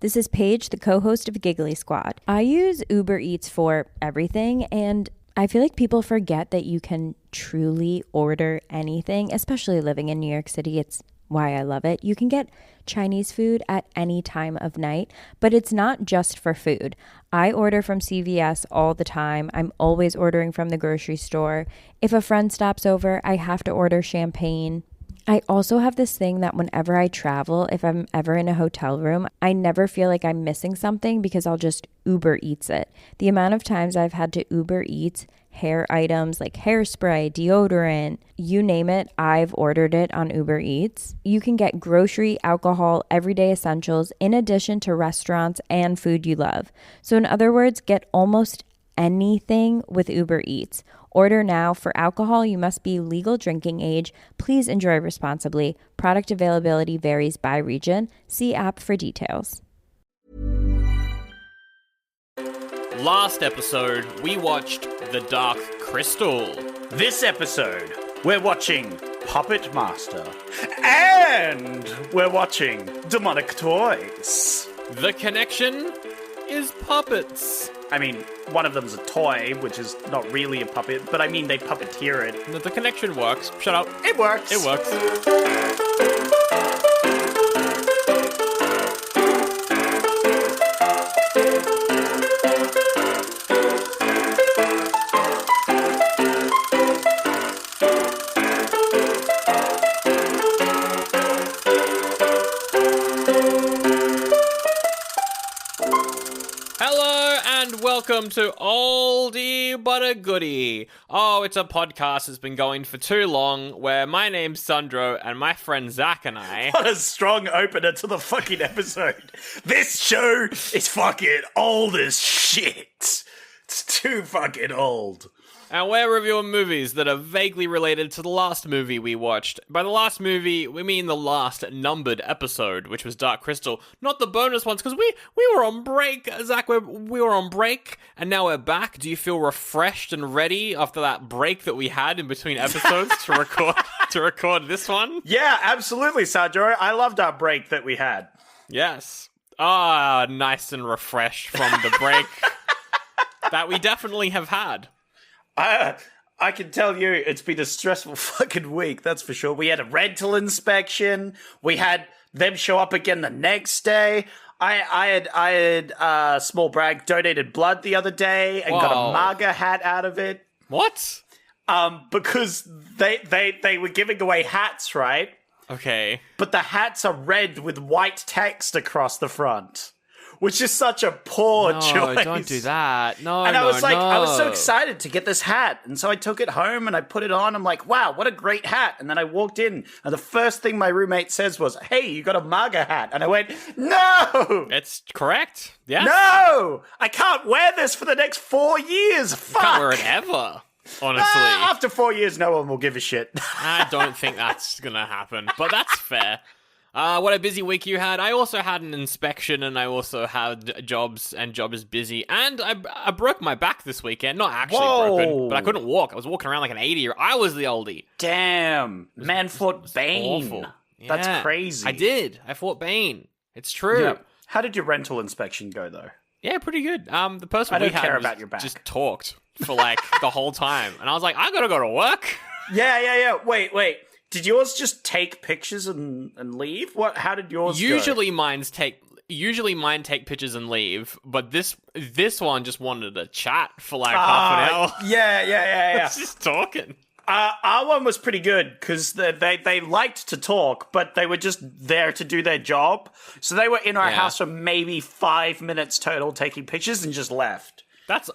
This is Paige, the co-host of Giggly Squad. I use Uber Eats for everything, and I feel like people forget that you can truly order anything, especially living in New York City. It's why I love it. You can get Chinese food at any time of night, but it's not just for food. I order from CVS all the time. I'm always ordering from the grocery store. If a friend stops over, I have to order champagne. I also have this thing that whenever I travel, if I'm ever in a hotel room, I never feel like I'm missing something because I'll just Uber Eats it. The amount of times I've had to Uber Eats hair items like hairspray, deodorant, you name it, I've ordered it on Uber Eats. You can get grocery, alcohol, everyday essentials in addition to restaurants and food you love. So in other words, get almost anything with Uber Eats. Order now. For alcohol, you must be legal drinking age. Please enjoy responsibly. Product availability varies by region. See app for details. Last episode, we watched The Dark Crystal. This episode, we're watching Puppet Master. And we're watching Demonic Toys. The connection is puppets. I mean, one of them's a toy, which is not really a puppet, but I mean, they puppeteer it. The connection works. Shut up. It works. It works. Welcome to Oldie but a Goodie. Oh, it's a podcast that's been going for too long where my name's Sandro and my friend Zach and I... What a strong opener to the fucking episode. This show is fucking old as shit. It's too fucking old. And we're reviewing movies that are vaguely related to the last movie we watched. By the last movie, we mean the last numbered episode, which was Dark Crystal, not the bonus ones, because we were on break, Zach, we were on break, and now we're back. Do you feel refreshed and ready after that break that we had in between episodes to record this one? Yeah, absolutely, Sandro. I loved our break that we had. Yes. Nice and refreshed from the break that we definitely have had. I can tell you it's been a stressful fucking week, that's for sure. We had a rental inspection. We had them show up again the next day. I had small brag, donated blood the other day and got a MAGA hat out of it. What? Because they were giving away hats, right? Okay. But the hats are red with white text across the front. Which is such a poor choice. No, don't do that. No, and I was like, no. I was so excited to get this hat. And so I took it home and I put it on. I'm like, wow, what a great hat. And then I walked in and the first thing my roommate says was, hey, you got a MAGA hat. And I went, no! It's correct. Yeah. No! I can't wear this for the next 4 years. Fuck! You can't wear it ever. Honestly. After 4 years, no one will give a shit. I don't think that's gonna happen. But that's fair. What a busy week you had. I also had an inspection and I also had jobs, and job is busy. And I broke my back this weekend. Not actually broken, but I couldn't walk. I was walking around like an 80-year-old. I was the oldie. Damn. Man fought Bane. Awful. That's Yeah, crazy. I did. I fought Bane. It's true. Yeah. How did your rental inspection go, though? Yeah, pretty good. The person I don't we had care was about your back. just talked for like the whole time. And I was like, I gotta go to work. Yeah. Wait. Did yours just take pictures and leave? What? How did yours go? Usually mine take pictures and leave, but this one just wanted to chat for like half an hour. Yeah. It's just talking. Our one was pretty good because they liked to talk, but they were just there to do their job. So they were in our house for maybe 5 minutes total taking pictures and just left.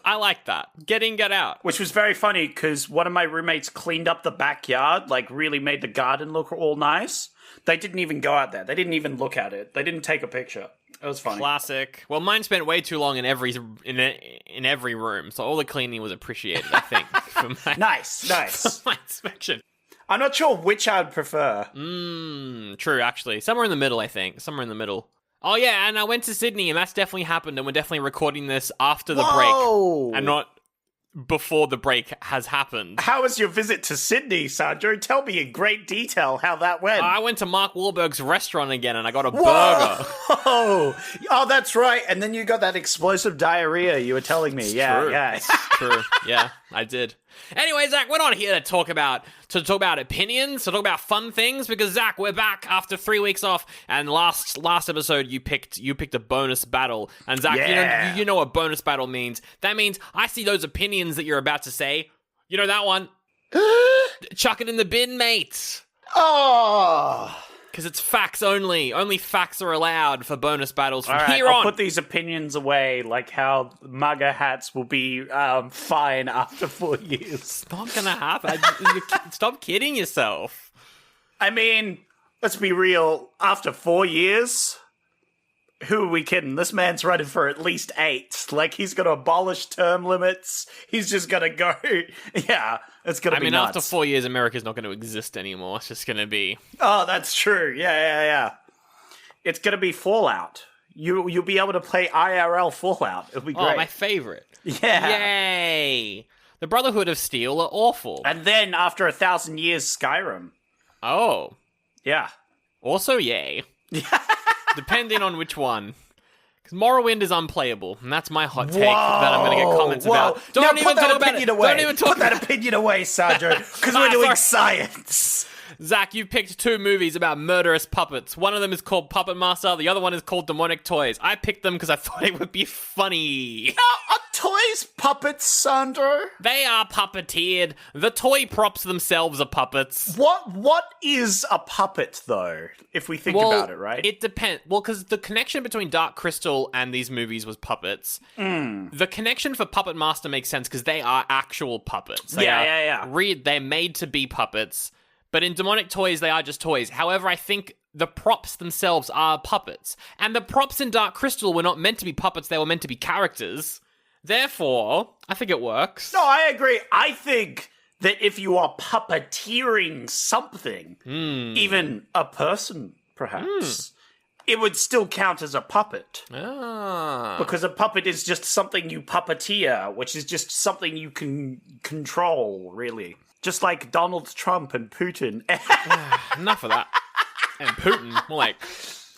I like that. Get in, get out. Which was very funny because one of my roommates cleaned up the backyard, like really made the garden look all nice. They didn't even go out there. They didn't even look at it. They didn't take a picture. It was funny. Classic. Well, mine spent way too long in every room, so all the cleaning was appreciated, I think. For my, Nice. for my inspection. I'm not sure which I'd prefer. True, actually. Somewhere in the middle, I think. Somewhere in the middle. Oh, yeah, and I went to Sydney, and that's definitely happened, and we're definitely recording this after the break. And not before the break has happened. How was your visit to Sydney, Sandro? Tell me in great detail how that went. I went to Mark Wahlberg's restaurant again and I got a burger. Oh, that's right. And then you got that explosive diarrhea you were telling me. Yeah. True. Yeah, I did. Anyway, Zach, we're not here to talk about opinions, to talk about fun things, because Zach, we're back after 3 weeks off, and last episode you picked a bonus battle, and Zach, you know what bonus battle means. That means I see those opinions that you're about to say. You know that one? Chuck it in the bin, mate. Oh. Because it's facts only. Only facts are allowed for bonus battles from All right, here on. I'll put these opinions away, like how MAGA hats will be fine after 4 years. It's not gonna happen. Stop kidding yourself. I mean, let's be real. After 4 years, who are we kidding? This man's running for at least 8. Like, he's going to abolish term limits. He's just going to go. Yeah, it's going to be nuts. After 4 years, America's not going to exist anymore. It's just going to be... Oh, that's true. Yeah. It's going to be Fallout. You'll be able to play IRL Fallout. It'll be great. Oh, my favorite. Yeah. Yay. The Brotherhood of Steel are awful. And then, after 1,000 years, Skyrim. Oh. Yeah. Also, yay. Depending on which one. Because Morrowind is unplayable, and that's my hot take that I'm going to get comments about. Don't even talk about it. Don't even put that opinion away, Sandro, because we're doing science. Zach, you picked 2 movies about murderous puppets. One of them is called Puppet Master, the other one is called Demonic Toys. I picked them because I thought it would be funny. Are toys puppets, Sandro? They are puppeteered. The toy props themselves are puppets. What is a puppet, though, if we think about it, right? It depends. Well, because the connection between Dark Crystal and these movies was puppets. The connection for Puppet Master makes sense because they are actual puppets. They're made to be puppets. But in Demonic Toys, they are just toys. However, I think the props themselves are puppets. And the props in Dark Crystal were not meant to be puppets, they were meant to be characters. Therefore, I think it works. No, I agree. I think that if you are puppeteering something, even a person, perhaps, it would still count as a puppet. Because a puppet is just something you puppeteer, which is just something you can control, really. Just like Donald Trump and Putin. Enough of that. And Putin, more like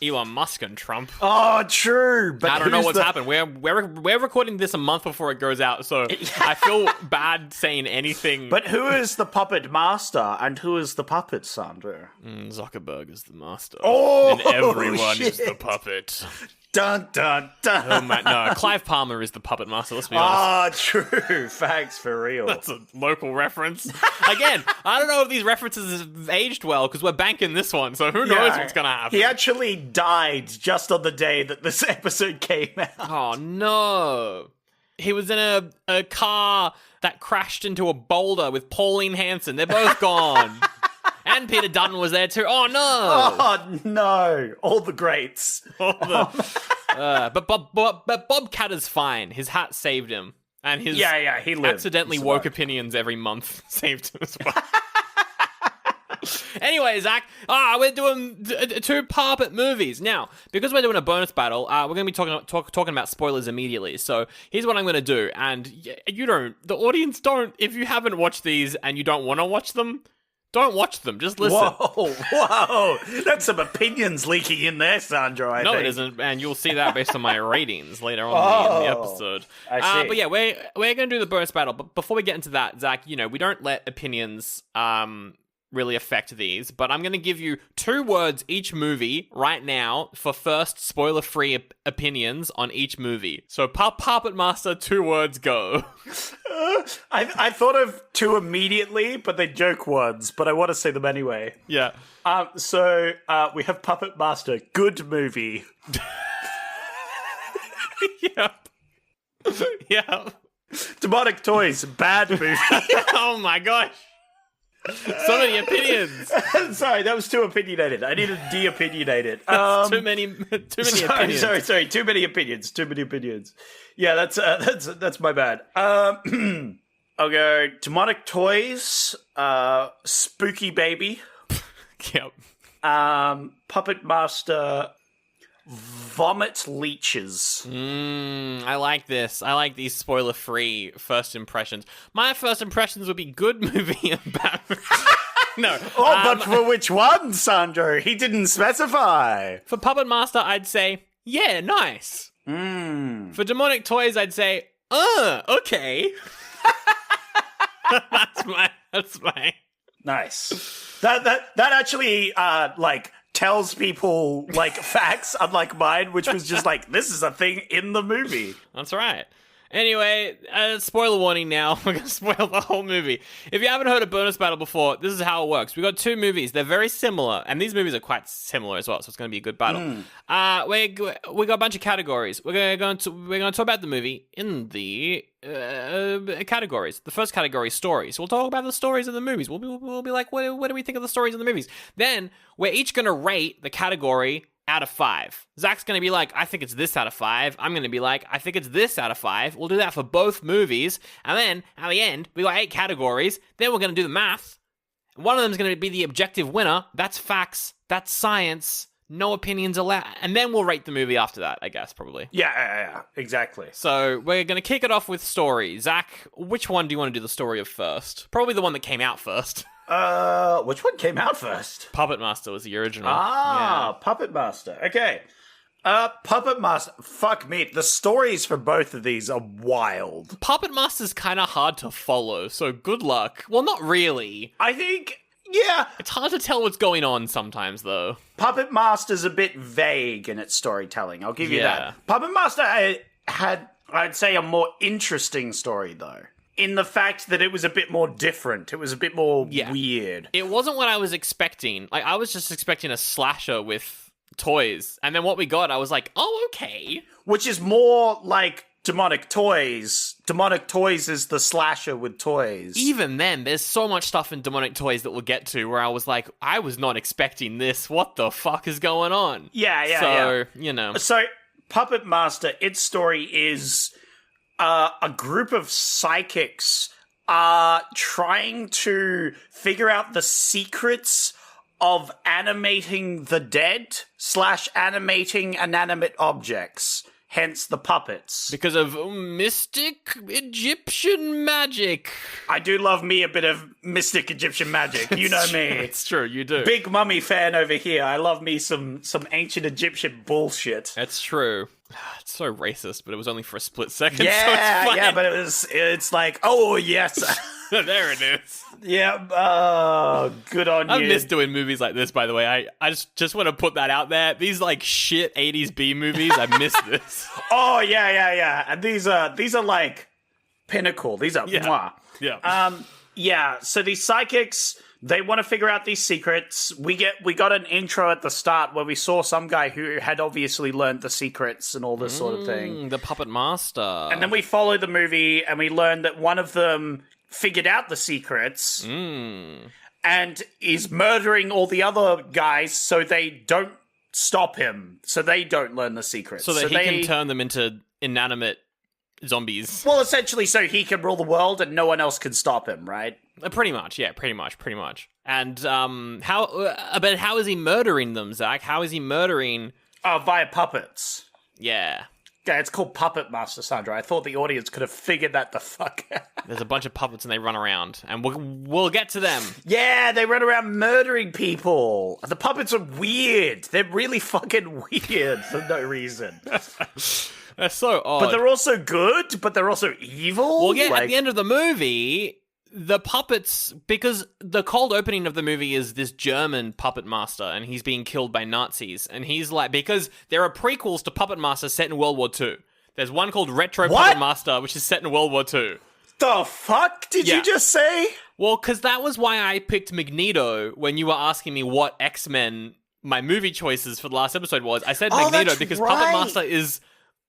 Elon Musk and Trump. Oh, true. But I don't know what's happened. We're recording this a month before it goes out, so I feel bad saying anything. But who is the puppet master and who is the puppet, Sandro? Zuckerberg is the master. Oh, and everyone is the puppet. Dun, dun, dun. Oh, man, no, Clive Palmer is the puppet master, let's be honest. Ah, true. Facts, for real. That's a local reference. Again, I don't know if these references have aged well, because we're banking this one, so who knows what's going to happen. He actually died just on the day that this episode came out. Oh, no. He was in a car that crashed into a boulder with Pauline Hanson. They're both gone. And Peter Dutton was there too. Oh, no. Oh, no. All the greats. But Bob Catter's fine. His hat saved him. And his he lived. Accidentally woke opinions every month saved him as well. Anyway, Zach, we're doing 2 puppet movies. Now, because we're doing a bonus battle, we're going to be talking about spoilers immediately. So here's what I'm going to do. And the audience don't, if you haven't watched these and you don't want to watch them, don't watch them. Just listen. Whoa. That's some opinions leaking in there, Sandro, I think. No, it isn't, and you'll see that based on my ratings later on in the episode. I see. But yeah, we're going to do the bonus battle. But before we get into that, Zach, we don't let opinions really affect these. But I'm going to give you 2 words each movie right now for first spoiler-free opinions on each movie. So Puppet Master, 2 words, go. I thought of 2 immediately, but they're joke ones, but I want to say them anyway. Yeah. So we have Puppet Master, good movie. Yeah. Demonic Toys, bad movie. Oh my gosh. So many opinions. Sorry, that was too opinionated. I need to de-opinionate it. Too many opinions. Sorry. Too many opinions. Yeah, that's my bad. I'll go Demonic Toys, Spooky Baby. Yep. Puppet Master. vomit leeches. I like this. I like these spoiler-free first impressions. My first impressions would be good movie about... No. But for which one, Sandro? He didn't specify. For Puppet Master, I'd say, yeah, nice. For Demonic Toys, I'd say, okay. That's my... Nice. That actually, tells people, facts, unlike mine, which was just this is a thing in the movie. That's right. Anyway, spoiler warning now. We're going to spoil the whole movie. If you haven't heard of Bonus Battle before, this is how it works. We got two movies. They're very similar, and these movies are quite similar as well, so it's going to be a good battle. We got a bunch of categories. We're going to talk about the movie in the categories. The first category is stories. So we'll talk about the stories of the movies. We'll be like, what do we think of the stories of the movies? Then we're each going to rate the category out of 5. Zach's going to be like, I think it's this out of 5. I'm going to be like, I think it's this out of 5. We'll do that for both movies. And then, at the end, we got 8 categories. Then we're going to do the math. One of them is going to be the objective winner. That's facts. That's science. No opinions allowed. And then we'll rate the movie after that, I guess, probably. Yeah, exactly. So we're going to kick it off with story. Zach, which one do you want to do the story of first? Probably the one that came out first. Which one came out first? Puppet Master was the original. Puppet Master. Okay. Puppet Master. Fuck me. The stories for both of these are wild. Puppet Master's kind of hard to follow, so good luck. Well, not really. I think, yeah. It's hard to tell what's going on sometimes, though. Puppet Master's a bit vague in its storytelling. I'll give you that. Puppet Master had, I'd say, a more interesting story, though. In the fact that it was a bit more different. It was a bit more weird. It wasn't what I was expecting. I was just expecting a slasher with toys. And then what we got, I was like, oh, okay. Which is more like Demonic Toys. Demonic Toys is the slasher with toys. Even then, there's so much stuff in Demonic Toys that we'll get to where I was like, I was not expecting this. What the fuck is going on? Yeah. You know. So, Puppet Master, its story is... a group of psychics are trying to figure out the secrets of animating the dead / animating inanimate objects, hence the puppets. Because of mystic Egyptian magic. I do love me a bit of mystic Egyptian magic. You know me. It's true, you do. Big mummy fan over here. I love me some ancient Egyptian bullshit. That's true. It's so racist, but it was only for a split second. Yeah, so it's fine. yeah, but it's like, oh, yes. There it is. Yeah, good on you. I miss doing movies like this, by the way. I just want to put that out there. These, shit 80s B movies, I miss this. Oh, yeah. And these are like pinnacle. These are mwah. Yeah. So these psychics, they want to figure out these secrets. We got an intro at the start where we saw some guy who had obviously learned the secrets and all this sort of thing. The Puppet Master. And then we follow the movie and we learn that one of them figured out the secrets and is murdering all the other guys so they don't stop him, so they don't learn the secrets. So that he can turn them into inanimate zombies. Well, essentially, so he can rule the world and no one else can stop him, right? Pretty much, yeah, pretty much. And how is he murdering them, Zach? How is he murdering? Via puppets. Yeah. Yeah, it's called Puppet Master, Sandra. I thought the audience could have figured that the fuck out. There's a bunch of puppets and they run around, and we'll get to them. Yeah, they run around murdering people. The puppets are weird. They're really fucking weird for no reason. They're so odd. But they're also good, but they're also evil. Well, yeah, at the end of the movie, the puppets, because the cold opening of the movie is this German puppet master, and he's being killed by Nazis, and he's like, because there are prequels to Puppet Master set in World War II. There's one called Retro Puppet Master, which is set in World War II. The fuck did you just say? Well, because that was why I picked Magneto when you were asking me what X-Men my movie choices for the last episode was. I said Magneto because Puppet Master is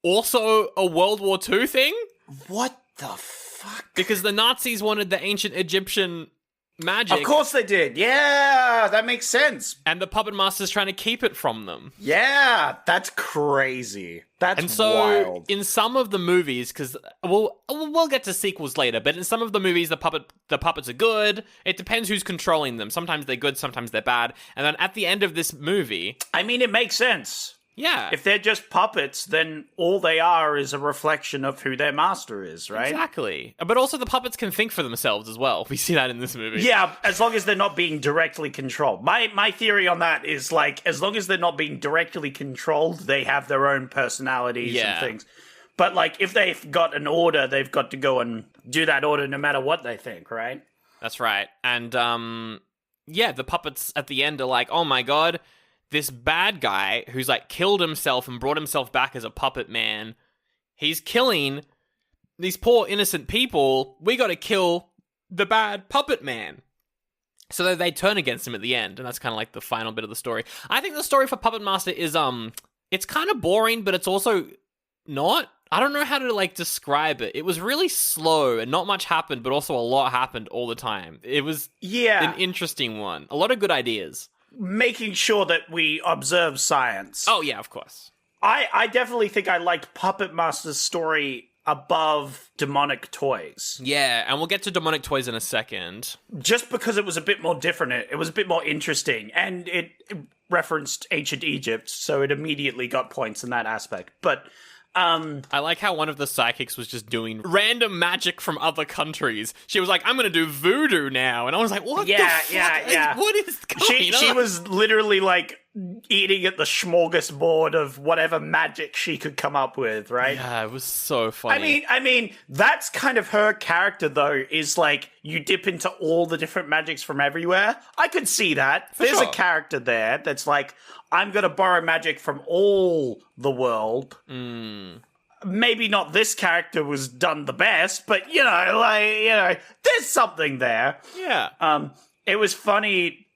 also a World War II thing. What the fuck? Because the Nazis wanted the ancient Egyptian magic. Of course they did. Yeah, that makes sense. And the Puppet Master's trying to keep it from them. Yeah, that's crazy. That's and so wild. In some of the movies, because we'll get to sequels later, but in some of the movies, the puppets are good. It depends who's controlling them. Sometimes they're good, sometimes they're bad. And then at the end of this movie, I mean, it makes sense. Yeah. If they're just puppets, then all they are is a reflection of who their master is, right? Exactly. But also the puppets can think for themselves as well. We see that in this movie. Yeah, as long as they're not being directly controlled. My theory on that is, like, as long as they're not being directly controlled, they have their own personalities and things. But, like, if they've got an order, they've got to go and do that order no matter what they think, right? That's right. And, the puppets at the end are like, oh my god, this bad guy who's, like, killed himself and brought himself back as a puppet man, he's killing these poor innocent people. We gotta kill the bad puppet man. So they turn against him at the end, and that's kind of like the final bit of the story. I think the story for Puppet Master is, it's kind of boring, but it's also not. I don't know how to, like, describe it. It was really slow, and not much happened, but also a lot happened all the time. It was an interesting one. A lot of good ideas. Making sure that we observe science. Oh, yeah, of course. I definitely think I liked Puppet Master's story above Demonic Toys. Yeah, and we'll get to Demonic Toys in a second. Just because it was a bit more different, it was a bit more interesting, and it referenced ancient Egypt, so it immediately got points in that aspect. But I like how one of the psychics was just doing random magic from other countries. She was like, I'm gonna do voodoo now. And I was like, what the fuck? Yeah. What is going on? She was literally, like, eating at the smorgasbord of whatever magic she could come up with, right? Yeah, it was so funny. I mean, that's kind of her character, though, is, like, you dip into all the different magics from everywhere. I could see that. There's a character there that's like, I'm going to borrow magic from all the world. Maybe not this character was done the best, but, there's something there. Yeah. It was funny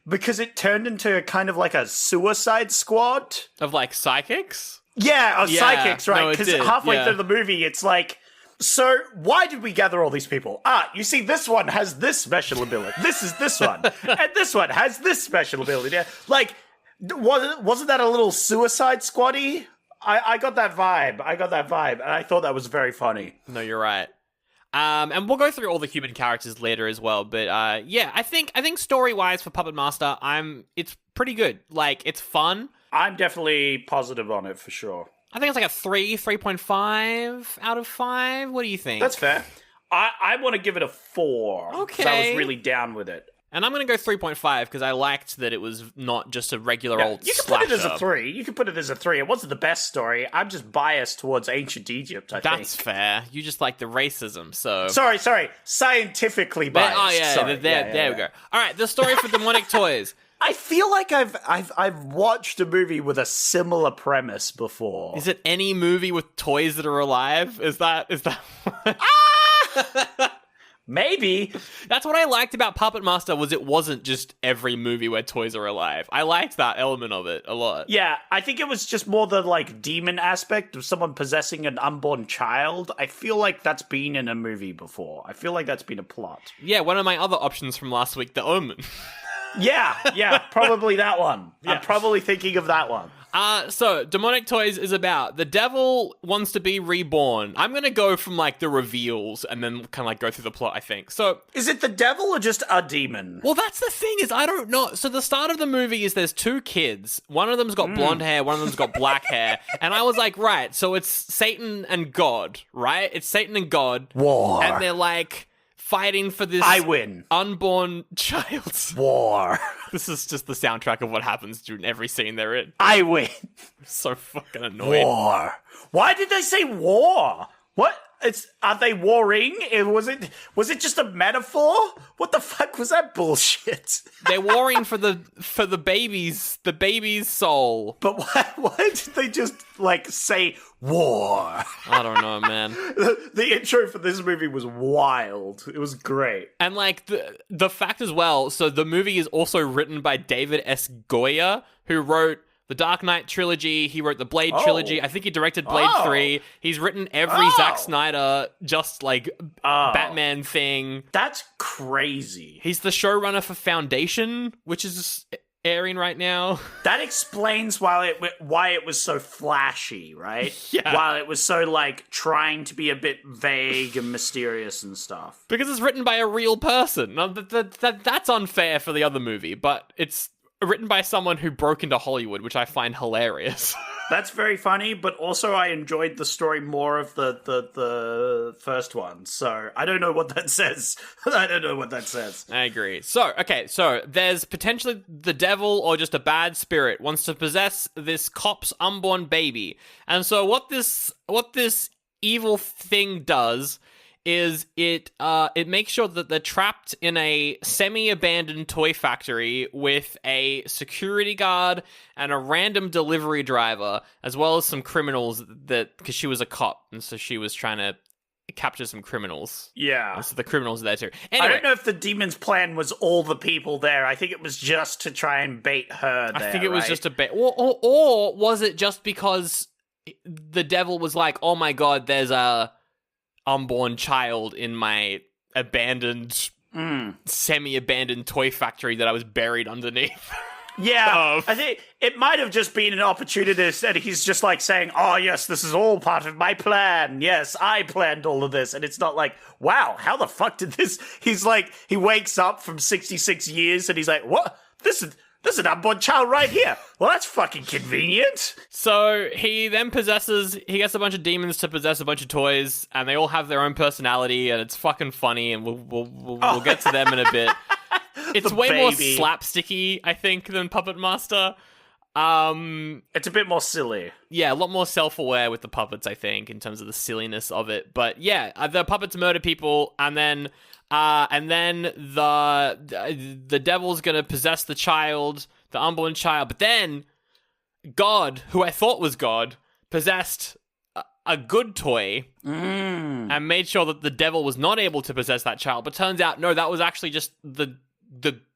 because it turned into kind of like a Suicide Squad. Of, like, psychics? Yeah, of psychics, right? No, Because halfway through the movie, it's like, so why did we gather all these people? You see, this one has this special ability. This is this one. And this one has this special ability. Like, wasn't that a little Suicide Squad-y? I got that vibe. And I thought that was very funny. No, you're right. And we'll go through all the human characters later as well. But I think story-wise for Puppet Master, it's pretty good. Like, it's fun. I'm definitely positive on it for sure. I think it's like a 3.5 out of 5. What do you think? That's fair. I want to give it a 4. Okay. 'Cause I was really down with it. And I'm going to go 3.5 because I liked that it was not just a regular old You can slasher. put it as a 3. You can put it as a 3. It wasn't the best story. I'm just biased towards ancient Egypt, I think. That's fair. You just like the racism, so... Sorry. Scientifically biased. Oh, yeah, Sorry. There we go. All right, the story for Demonic Toys. I feel like I've watched a movie with a similar premise before. Is it any movie with toys that are alive? Is that... Maybe. That's what I liked about Puppet Master, was it wasn't just every movie where toys are alive. I liked that element of it a lot. Yeah, I think it was just more the, like, demon aspect of someone possessing an unborn child. I feel like that's been in a movie before. I feel like that's been a plot. Yeah, one of my other options from last week, The Omen. Yeah, probably that one. Yeah. I'm probably thinking of that one. So Demonic Toys is about the devil wants to be reborn. I'm gonna go from, like, the reveals and then kind of, like, go through the plot, I think. So, is it the devil or just a demon? well, that's the thing, is I don't know. So the start of the movie is there's 2 kids. One of them's got blonde hair, one of them's got black hair. And I was like, right, so it's Satan and God, right? It's Satan and God. War. And they're, like, fighting for this I win. unborn child. War. This is just the soundtrack of what happens during every scene they're in. I win. So fucking annoying. War. Why did they say war? What? Are they warring? Was it just a metaphor? What the fuck was that bullshit? They're warring for the baby's soul. But why did they just, like, say war? I don't know, man. The intro for this movie was wild. It was great. And, like, the fact as well, so the movie is also written by David S. Goya, who wrote the Dark Knight trilogy. He wrote the Blade trilogy. I think he directed Blade 3. He's written every Zack Snyder just, like, Batman thing. That's crazy. He's the showrunner for Foundation, which is airing right now. That explains why it was so flashy, right? Yeah. While it was so, like, trying to be a bit vague and mysterious and stuff. Because it's written by a real person. Now, that's unfair for the other movie, but it's written by someone who broke into Hollywood, which I find hilarious. That's very funny, but also I enjoyed the story more of the first one. So I don't know what that says. I don't know what that says. I agree. So there's potentially the devil or just a bad spirit wants to possess this cop's unborn baby. And so what this evil thing does is it makes sure that they're trapped in a semi-abandoned toy factory with a security guard and a random delivery driver, as well as some criminals because she was a cop, and so she was trying to capture some criminals. Yeah. And so the criminals are there too. Anyway, I don't know if the demon's plan was all the people there. I think it was just to try and bait her there, I think it was just a bait. Or was it just because the devil was like, oh my god, there's a unborn child in my abandoned, semi-abandoned toy factory that I was buried underneath. Yeah, I think it might have just been an opportunist, and he's just like saying, oh yes, this is all part of my plan. Yes, I planned all of this. And it's not like, wow, how the fuck did this? He's like, he wakes up from 66 years and he's like, what? This is an unborn child right here. Well, that's fucking convenient. So he then he gets a bunch of demons to possess a bunch of toys, and they all have their own personality, and it's fucking funny, and we'll get to them in a bit. It's way more slapsticky, I think, than Puppet Master. It's a bit more silly. Yeah, a lot more self-aware with the puppets, I think, in terms of the silliness of it. But yeah, the puppets murder people, and then the devil's gonna possess the child, the unborn child. But then God, who I thought was God, possessed a good toy and made sure that the devil was not able to possess that child. But turns out, no, that was actually just the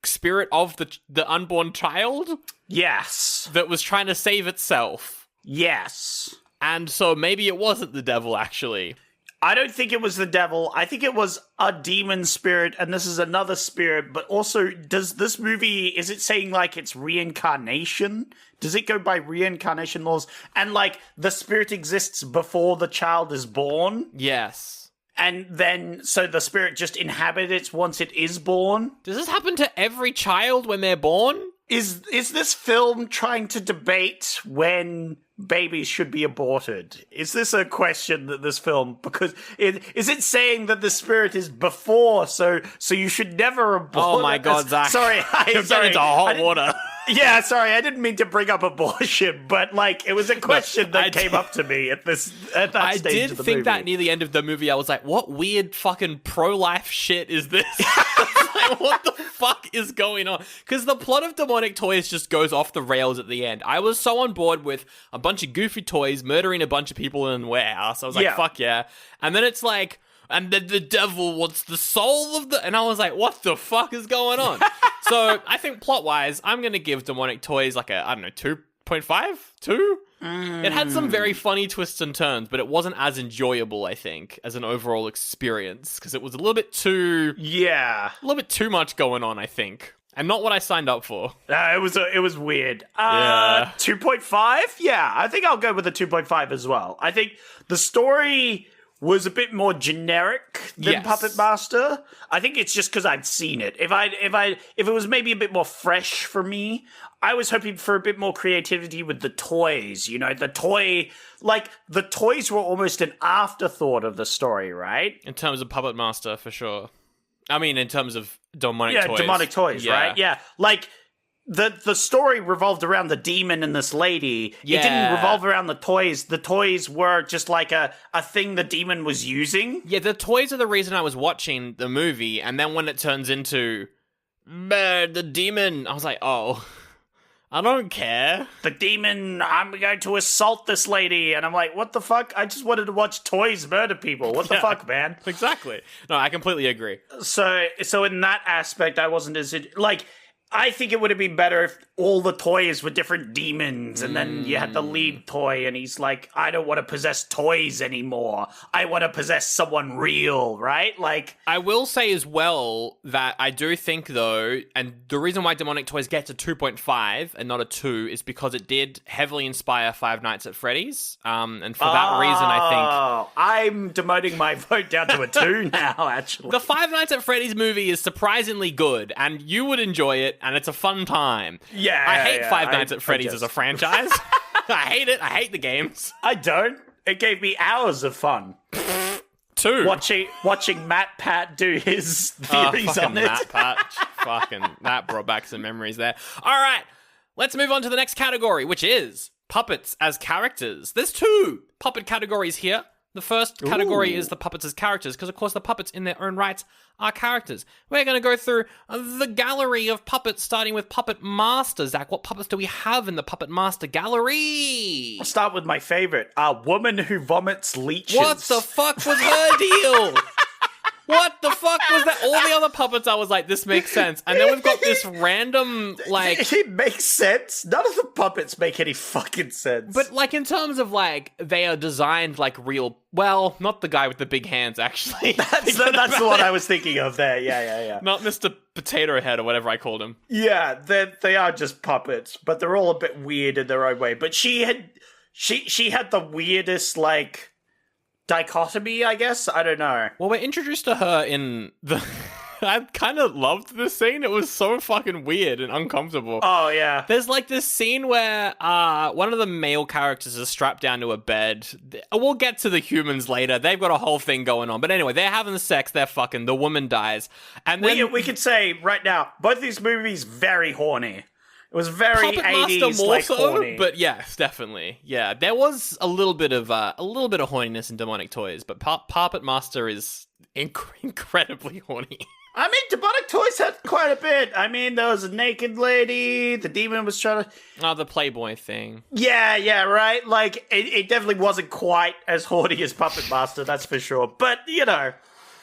spirit of the unborn child. Yes. That was trying to save itself. Yes. And so maybe it wasn't the devil, actually. I don't think it was the devil. I think it was a demon spirit, and this is another spirit. But also, does this movie, is it saying, like, it's reincarnation? Does it go by reincarnation laws? And, like, the spirit exists before the child is born? Yes. And then, so the spirit just inhabits once it is born? Does this happen to every child when they're born? Is this film trying to debate when babies should be aborted? Is this a question that this film, because is it saying that the spirit is before, so you should never abort? Oh my god, Zach. Sorry, you're getting into hot water. Yeah, sorry, I didn't mean to bring up abortion, but like it was a question that came up to me at that stage of the movie. I did think that near the end of the movie, I was like, what weird fucking pro-life shit is this? Like, what the fuck is going on? Because the plot of Demonic Toys just goes off the rails at the end. I was so on board with a bunch of goofy toys murdering a bunch of people in a warehouse. I was like, fuck yeah. And then it's like, and then the devil wants the soul of the... And I was like, what the fuck is going on? So I think plot-wise, I'm going to give Demonic Toys like a, I don't know, 2.5? 2? It had some very funny twists and turns, but it wasn't as enjoyable, I think, as an overall experience, because it was a little bit too... Yeah. A little bit too much going on, I think. And not what I signed up for. It was weird. Yeah. 2.5? Yeah, I think I'll go with a 2.5 as well. I think the story was a bit more generic than Puppet Master. I think it's just because I'd seen it. If it was maybe a bit more fresh for me, I was hoping for a bit more creativity with the toys. You know, the toys were almost an afterthought of the story, right? In terms of Puppet Master, for sure. I mean, in terms of Demonic Toys. Yeah, Demonic Toys, right? Yeah, like... The story revolved around the demon and this lady. Yeah. It didn't revolve around the toys. The toys were just like a thing the demon was using. Yeah, the toys are the reason I was watching the movie, and then when it turns into the demon, I was like, oh, I don't care. The demon, I'm going to assault this lady. And I'm like, what the fuck? I just wanted to watch toys murder people. What the fuck, man? Exactly. No, I completely agree. So in that aspect, I wasn't as... Like... I think it would have been better if all the toys were different demons, and then you had the lead toy, and he's like, I don't want to possess toys anymore. I want to possess someone real, right? Like, I will say as well that I do think, though, and the reason why Demonic Toys gets a 2.5 and not a 2 is because it did heavily inspire Five Nights at Freddy's, and for that reason, I think... I'm demoting my vote down to a 2 now, actually. The Five Nights at Freddy's movie is surprisingly good, and you would enjoy it, and it's a fun time. Yeah, I hate Five Nights at Freddy's as a franchise. I hate it. I hate the games. I don't. It gave me hours of fun. 2. Watching Matt Pat do his theories on it. Matt Pat. Fucking, that brought back some memories there. All right, let's move on to the next category, which is puppets as characters. There's 2 puppet categories here. The first category is the puppets as characters, because of course the puppets in their own rights are characters. We're going to go through the gallery of puppets, starting with Puppet Master. Zach, what puppets do we have in the Puppet Master gallery? I'll start with my favorite, a woman who vomits leeches. What the fuck was her deal? What the fuck was that? All the other puppets, I was like, this makes sense. And then we've got this random, like... It makes sense. None of the puppets make any fucking sense. But, like, in terms of, like, they are designed like real... Well, not the guy with the big hands, actually. That's the one I was thinking of there. Yeah. Not Mr. Potato Head or whatever I called him. Yeah, they are just puppets, but they're all a bit weird in their own way. But she had the weirdest, like... dichotomy, I guess? I don't know. Well, we're introduced to her in the... I kind of loved this scene. It was so fucking weird and uncomfortable. Oh, yeah. There's like this scene where one of the male characters is strapped down to a bed. We'll get to the humans later. They've got a whole thing going on. But anyway, they're having sex. They're fucking. The woman dies. And then... We could say right now, both these movies, very horny. It was very Puppet 80s, Master more like, so, horny. but yes, definitely. Yeah, there was a little bit of horniness in Demonic Toys, but Puppet Master is incredibly horny. I mean, Demonic Toys had quite a bit. I mean, there was a naked lady, the demon was trying to... Oh, the Playboy thing. Yeah, right? Like, it definitely wasn't quite as horny as Puppet Master, that's for sure. But, you know...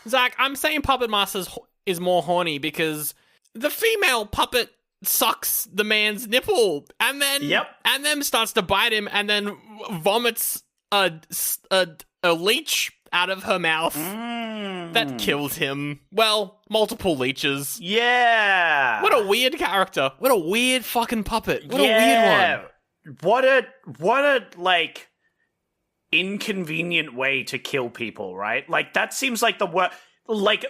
Zach, I'm saying Puppet Master is more horny because the female puppet sucks the man's nipple and then starts to bite him and then vomits a leech out of her mouth that kills him. Well, multiple leeches. Yeah. What a weird character. What a weird fucking puppet. What a weird one. What a like inconvenient way to kill people, right? Like that seems like the worst. Like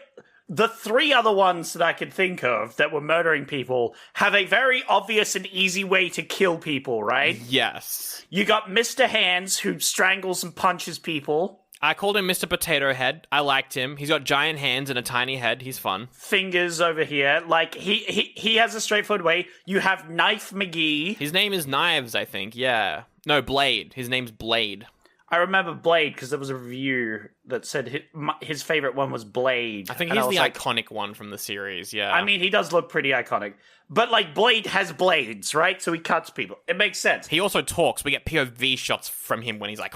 the 3 other ones that I could think of that were murdering people have a very obvious and easy way to kill people, right? Yes. You got Mr. Hands, who strangles and punches people. I called him Mr. Potato Head. I liked him. He's got giant hands and a tiny head. He's fun. Fingers over here. Like, he has a straightforward way. You have Knife McGee. His name is Knives, I think. Yeah. No, Blade. His name's Blade. I remember Blade because there was a review that said his favorite one was Blade. I think he's the iconic one from the series, yeah. I mean, he does look pretty iconic. But, like, Blade has blades, right? So he cuts people. It makes sense. He also talks. We get POV shots from him when he's like...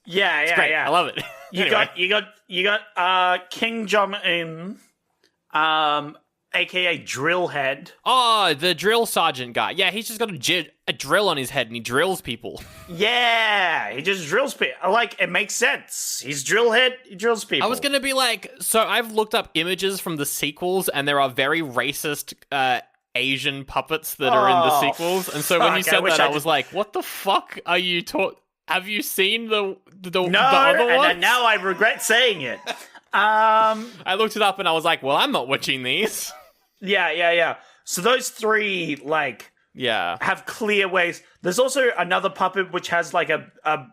Yeah. I love it. You got King Jong-un, aka Drillhead. Oh, the drill sergeant guy. Yeah, he's just got a drill on his head and he drills people. Yeah, he just drills people. Like, it makes sense. He's Drillhead, he drills people. I was gonna be like, so I've looked up images from the sequels and there are very racist Asian puppets that are in the sequels. And so when you said that, I was like, what the fuck are you talking... Have you seen the other ones? No, and now I regret saying it. I looked it up and I was like, well, I'm not watching these. Yeah. So those 3, like, have clear ways. There's also another puppet which has, like, a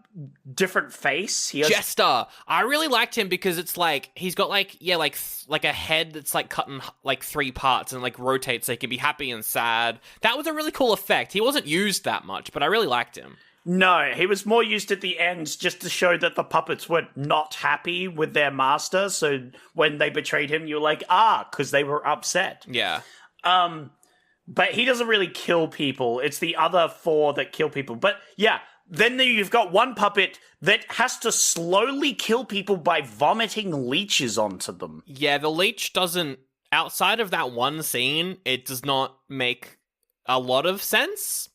different face. Jester. I really liked him because it's like, he's got, like a head that's, like, cut in, like, 3 parts and, like, rotates so he can be happy and sad. That was a really cool effect. He wasn't used that much, but I really liked him. No, he was more used at the end just to show that the puppets were not happy with their master. So when they betrayed him, you were like, because they were upset. Yeah. But he doesn't really kill people. It's the other 4 that kill people. But yeah, then you've got one puppet that has to slowly kill people by vomiting leeches onto them. Yeah, the leech doesn't, outside of that one scene, it does not make a lot of sense.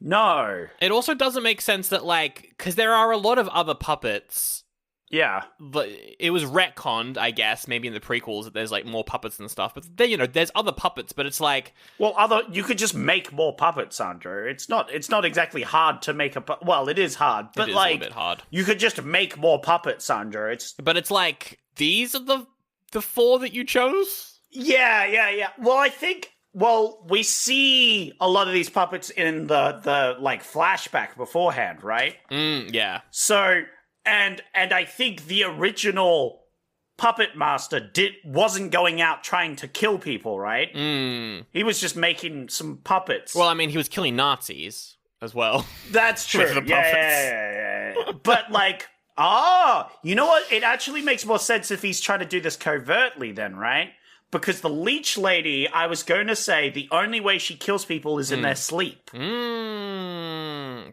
No. It also doesn't make sense that, like, because there are a lot of other puppets. Yeah. But it was retconned, I guess, maybe in the prequels that there's, like, more puppets and stuff. But, there, there's other puppets, but it's like... Well, you could just make more puppets, Andrew. It's not exactly hard to make well, it is hard, but, it is like... a little bit hard. You could just make more puppets, Andrew. But it's like, these are the 4 that you chose? Yeah. Well, I think... Well, we see a lot of these puppets in the like flashback beforehand, right? Yeah. So, and I think the original puppet master wasn't going out trying to kill people, right? He was just making some puppets. Well, I mean, he was killing Nazis as well. That's true. With the puppets. Yeah. But like, you know what? It actually makes more sense if he's trying to do this covertly then, right? Because the leech lady, I was going to say, the only way she kills people is in their sleep.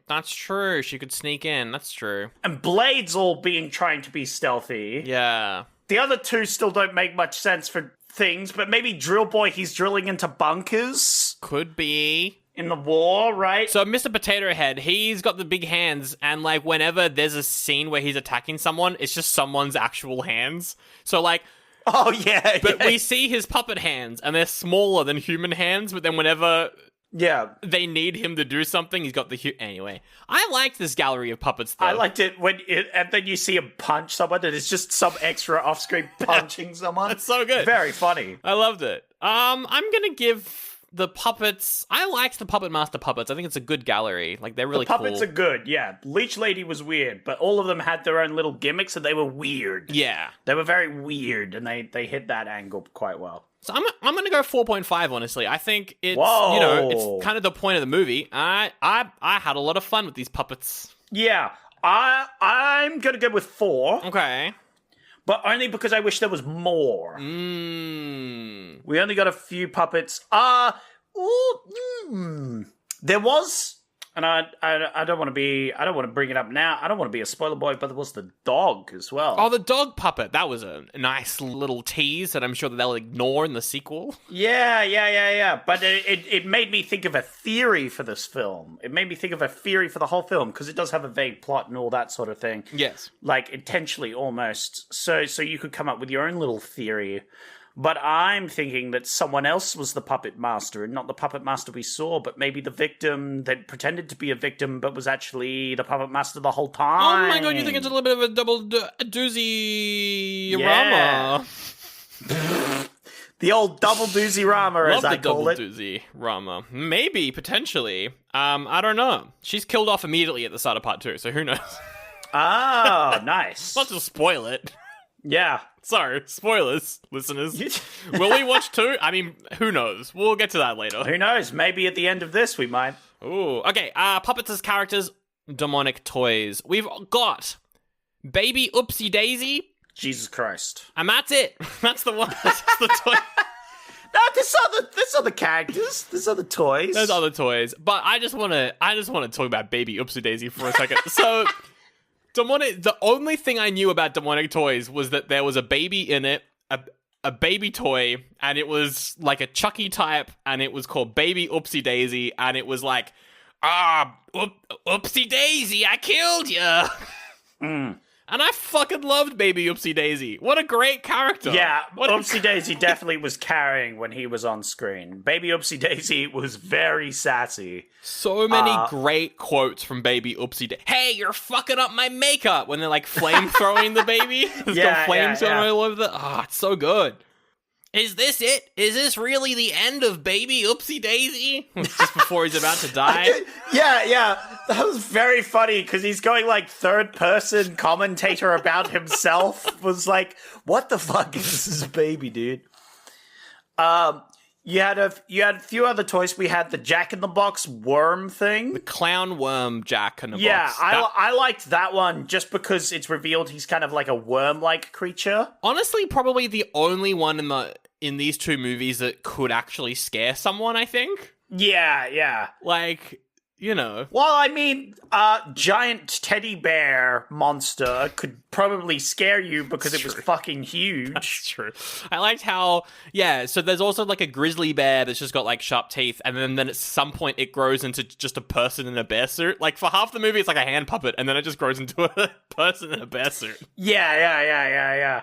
That's true. She could sneak in. That's true. And Blade's all trying to be stealthy. Yeah. The other two still don't make much sense for things, but maybe Drill Boy, he's drilling into bunkers. Could be. In the war, right? So Mr. Potato Head, he's got the big hands, and like whenever there's a scene where he's attacking someone, it's just someone's actual hands. So like, oh yeah, but we see his puppet hands, and they're smaller than human hands. But then whenever they need him to do something, he's got the anyway. I liked this gallery of puppets, though. I liked it and then you see him punch someone, and it's just some extra off-screen punching someone. It's so good, very funny. I loved it. I'm gonna give the puppets. I liked the Puppet Master puppets. I think it's a good gallery. Like, they're really cool. The puppets are good, yeah. Leech Lady was weird, but all of them had their own little gimmicks, and they were weird. Yeah. They were very weird, and they hit that angle quite well. So I'm going to go 4.5, honestly. I think it's, it's kind of the point of the movie. I had a lot of fun with these puppets. Yeah. I'm going to go with 4. Okay. But only because I wish there was more. We only got a few puppets. There was, and I don't want to bring it up now. I don't want to be a spoiler boy, but there was the dog as well. Oh, the dog puppet. That was a nice little tease that I'm sure that they'll ignore in the sequel. Yeah. But it made me think of a theory for this film. It made me think of a theory for the whole film, because it does have a vague plot and all that sort of thing. Yes. Like, intentionally almost. So you could come up with your own little theory. But I'm thinking that someone else was the puppet master, and not the puppet master we saw, but maybe the victim that pretended to be a victim, but was actually the puppet master the whole time. Oh my god, you think it's a little bit of a double doozy rama? The old double doozy rama, as I call it. Love the double doozy rama. Maybe, potentially. I don't know. She's killed off immediately at the start of part 2, so who knows? Oh, nice. Not to spoil it. Yeah. Sorry, spoilers, listeners. Will we watch 2? I mean, who knows? We'll get to that later. Who knows? Maybe at the end of this we might. Ooh, okay. Puppets as characters, demonic toys. We've got Baby Oopsie Daisy. Jesus Christ. And that's it. That's the one. That's the toy. No, there's other characters. There's other toys. There's other toys. But I just want to talk about Baby Oopsie Daisy for a second. So, the only thing I knew about demonic toys was that there was a baby in it, a baby toy, and it was like a Chucky type, and it was called Baby Oopsie Daisy, and it was like, Oopsie Daisy, I killed you. And I fucking loved Baby Oopsie Daisy. What a great character. Yeah, Oopsie Daisy definitely was carrying when he was on screen. Baby Oopsie Daisy was very sassy. So many great quotes from Baby Oopsie Daisy. Hey, you're fucking up my makeup! When they're like flame throwing the baby. There's got flames going all over the... it's so good. Is this it? Is this really the end of Baby Oopsie Daisy? Just before he's about to die. Yeah. That was very funny, because he's going like third person commentator about himself. Was like, what the fuck is this baby, dude? You had a few other toys. We had the Jack in the Box worm thing. The clown worm Jack in the Box. Yeah, I liked that one just because it's revealed he's kind of like a worm-like creature. Honestly, probably the only one in these two movies that could actually scare someone, I think. Yeah. Like, you know. Well, I mean, giant teddy bear monster could probably scare you because it was fucking huge. That's true. I liked how, so there's also like a grizzly bear that's just got like sharp teeth, and then at some point it grows into just a person in a bear suit. Like, for half the movie it's like a hand puppet, and then it just grows into a person in a bear suit. Yeah.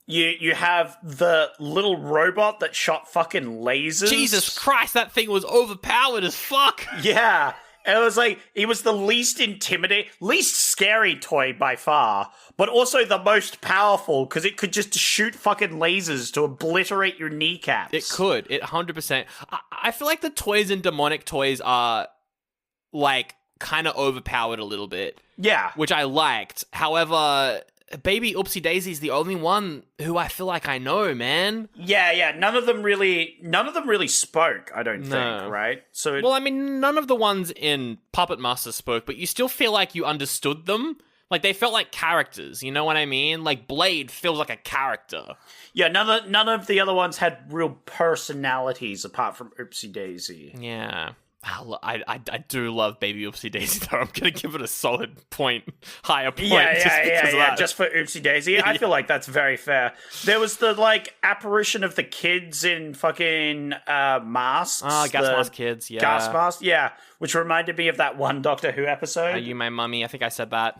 You have the little robot that shot fucking lasers. Jesus Christ, that thing was overpowered as fuck. Yeah. And it was like, he was the least intimidating, least scary toy by far, but also the most powerful because it could just shoot fucking lasers to obliterate your kneecaps. It could. It 100%. I feel like the toys in demonic toys are, like, kind of overpowered a little bit. Yeah. Which I liked. However, Baby Oopsie Daisy's the only one who I feel like I know, man. Yeah. None of them really spoke, I don't think, right? So Well, I mean, none of the ones in Puppet Master spoke, but you still feel like you understood them. Like, they felt like characters, you know what I mean? Like, Blade feels like a character. yeah, none of the other ones had real personalities apart from Oopsie Daisy. Yeah. I do love Baby Oopsie Daisy, though. I'm going to give it a solid higher point. Yeah, just for Oopsie Daisy. I feel like that's very fair. There was the, like, apparition of the kids in fucking masks. Oh, Gas Mask Kids, yeah. Gas Mask, yeah. Which reminded me of that one Doctor Who episode. Are You My Mummy? I think I said that.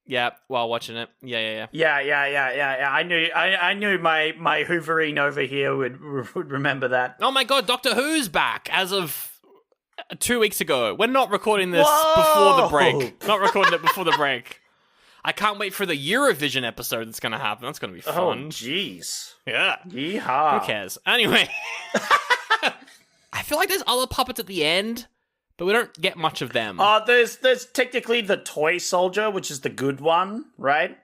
Yeah, while watching it. Yeah. Yeah. I knew my Hooverine over here would remember that. Oh my god, Doctor Who's back as of 2 weeks ago. We're not recording this before the break. Not recording it before the break. I can't wait for the Eurovision episode that's going to happen. That's going to be fun. Oh, jeez. Yeah. Yeehaw. Who cares? Anyway. I feel like there's other puppets at the end, but we don't get much of them. There's technically the toy soldier, which is the good one, right?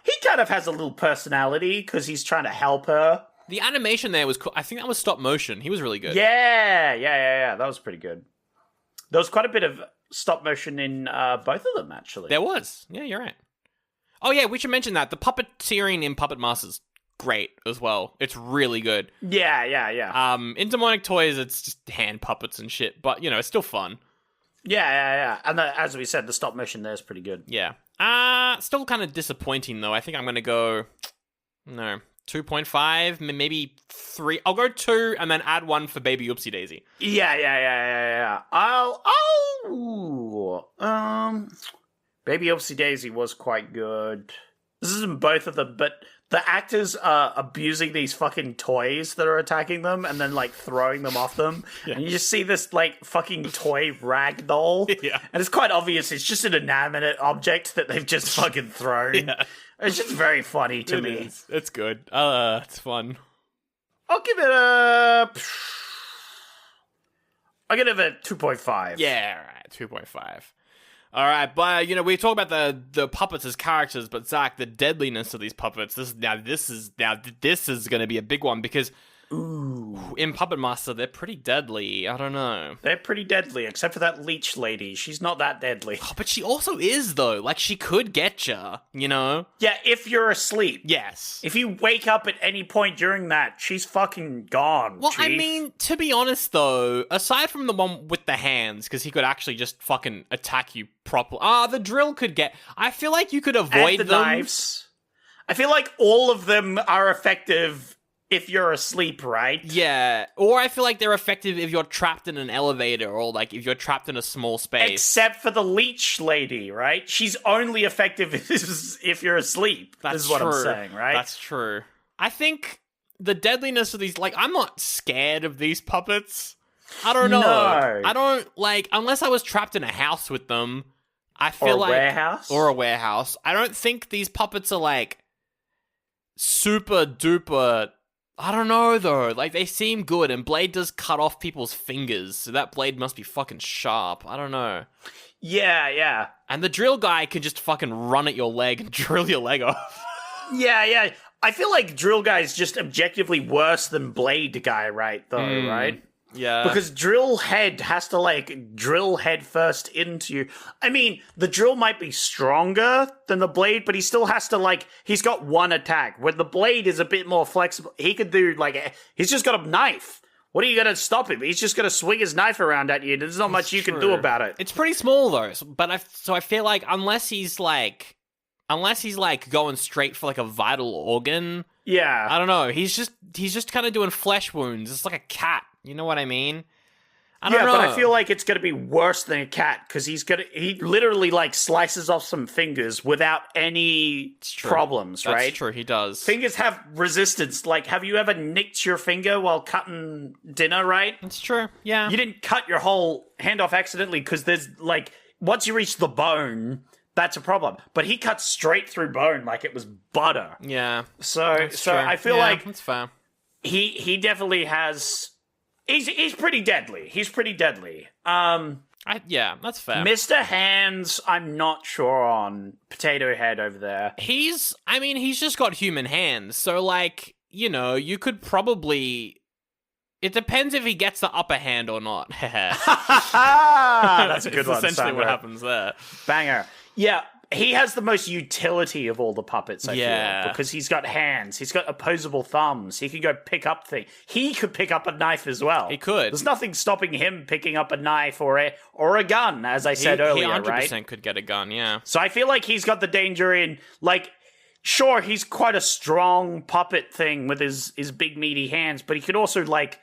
He kind of has a little personality because he's trying to help her. The animation there was cool. I think that was stop motion. He was really good. Yeah. That was pretty good. There was quite a bit of stop motion in both of them, actually. There was. Yeah, you're right. Oh, yeah, we should mention that. The puppeteering in Puppet Master's great as well. It's really good. Yeah. In Demonic Toys, it's just hand puppets and shit, but, you know, it's still fun. Yeah. And as we said, the stop motion there is pretty good. Yeah. Still kind of disappointing, though. I think I'm going to go... No... 2.5, maybe 3. I'll go 2 and then add 1 for Baby Oopsie Daisy. Yeah. Baby Oopsie Daisy was quite good. This isn't both of them, but the actors are abusing these fucking toys that are attacking them and then, like, throwing them off them. Yeah. And you just see this, like, fucking toy rag doll. Yeah. And it's quite obvious it's just an inanimate object that they've just fucking thrown. Yeah. It's just very funny to me. Is. It's good. It's fun. I'll give it a 2.5. Yeah, alright, 2.5. Alright, but, you know, we talk about the puppets as characters, but Zach, the deadliness of these puppets, this is going to be a big one, because in Puppet Master, they're pretty deadly. I don't know. They're pretty deadly, except for that leech lady. She's not that deadly. Oh, but she also is, though. Like, she could get ya, you know? Yeah, if you're asleep. Yes. If you wake up at any point during that, she's fucking gone, Well, Chief. I mean, to be honest, though, aside from the one with the hands, because he could actually just fucking attack you properly. The drill could get... I feel like you could avoid and the knives. I feel like all of them are effective if you're asleep, right? Yeah. Or I feel like they're effective if you're trapped in an elevator or, like, if you're trapped in a small space. Except for the leech lady, right? She's only effective if you're asleep. That's what I'm saying, right? That's true. I think the deadliness of these... Like, I'm not scared of these puppets. I don't know. No. I don't, like... Unless I was trapped in a house with them, I feel or a warehouse? Or a warehouse. I don't think these puppets are, like, super duper... I don't know, though. Like, they seem good, and Blade does cut off people's fingers, so that blade must be fucking sharp. I don't know. Yeah. And the drill guy can just fucking run at your leg and drill your leg off. Yeah. I feel like Drill Guy is just objectively worse than Blade Guy, right, though, right? Yeah. Because Drill Head has to, like, drill head first into you. I mean, the drill might be stronger than the blade, but he still has to, like, he's got one attack. Where the blade is a bit more flexible. He could do, like, he's just got a knife. What are you going to stop him? He's just going to swing his knife around at you. There's not much you can do about it. It's pretty small, though. But I feel like unless he's going straight for, like, a vital organ. Yeah. I don't know. He's just kind of doing flesh wounds. It's like a cat. You know what I mean? I don't know. But I feel like it's going to be worse than a cat because he literally like slices off some fingers without any problems, right? That's true, he does. Fingers have resistance. Like, have you ever nicked your finger while cutting dinner, right? That's true, yeah. You didn't cut your whole hand off accidentally because there's like, once you reach the bone, that's a problem. But he cut straight through bone like it was butter. Yeah. So True. I feel like that's fair. he definitely has. He's pretty deadly. He's pretty deadly. Yeah, that's fair. Mr. Hands, I'm not sure on. Potato Head over there. He's just got human hands, so, like, you know, you could probably... It depends if he gets the upper hand or not. That's a good one, essentially Sandra. what happens there. Banger. Yeah, he has the most utility of all the puppets, I Yeah. feel, because he's got hands, he's got opposable thumbs, he can go pick up things. He could pick up a knife as well. He could. There's nothing stopping him picking up a knife or a gun, as I said earlier, he 100% right? could get a gun, yeah. So I feel like he's got the danger in, like, sure, he's quite a strong puppet thing with his big meaty hands, but he could also, like,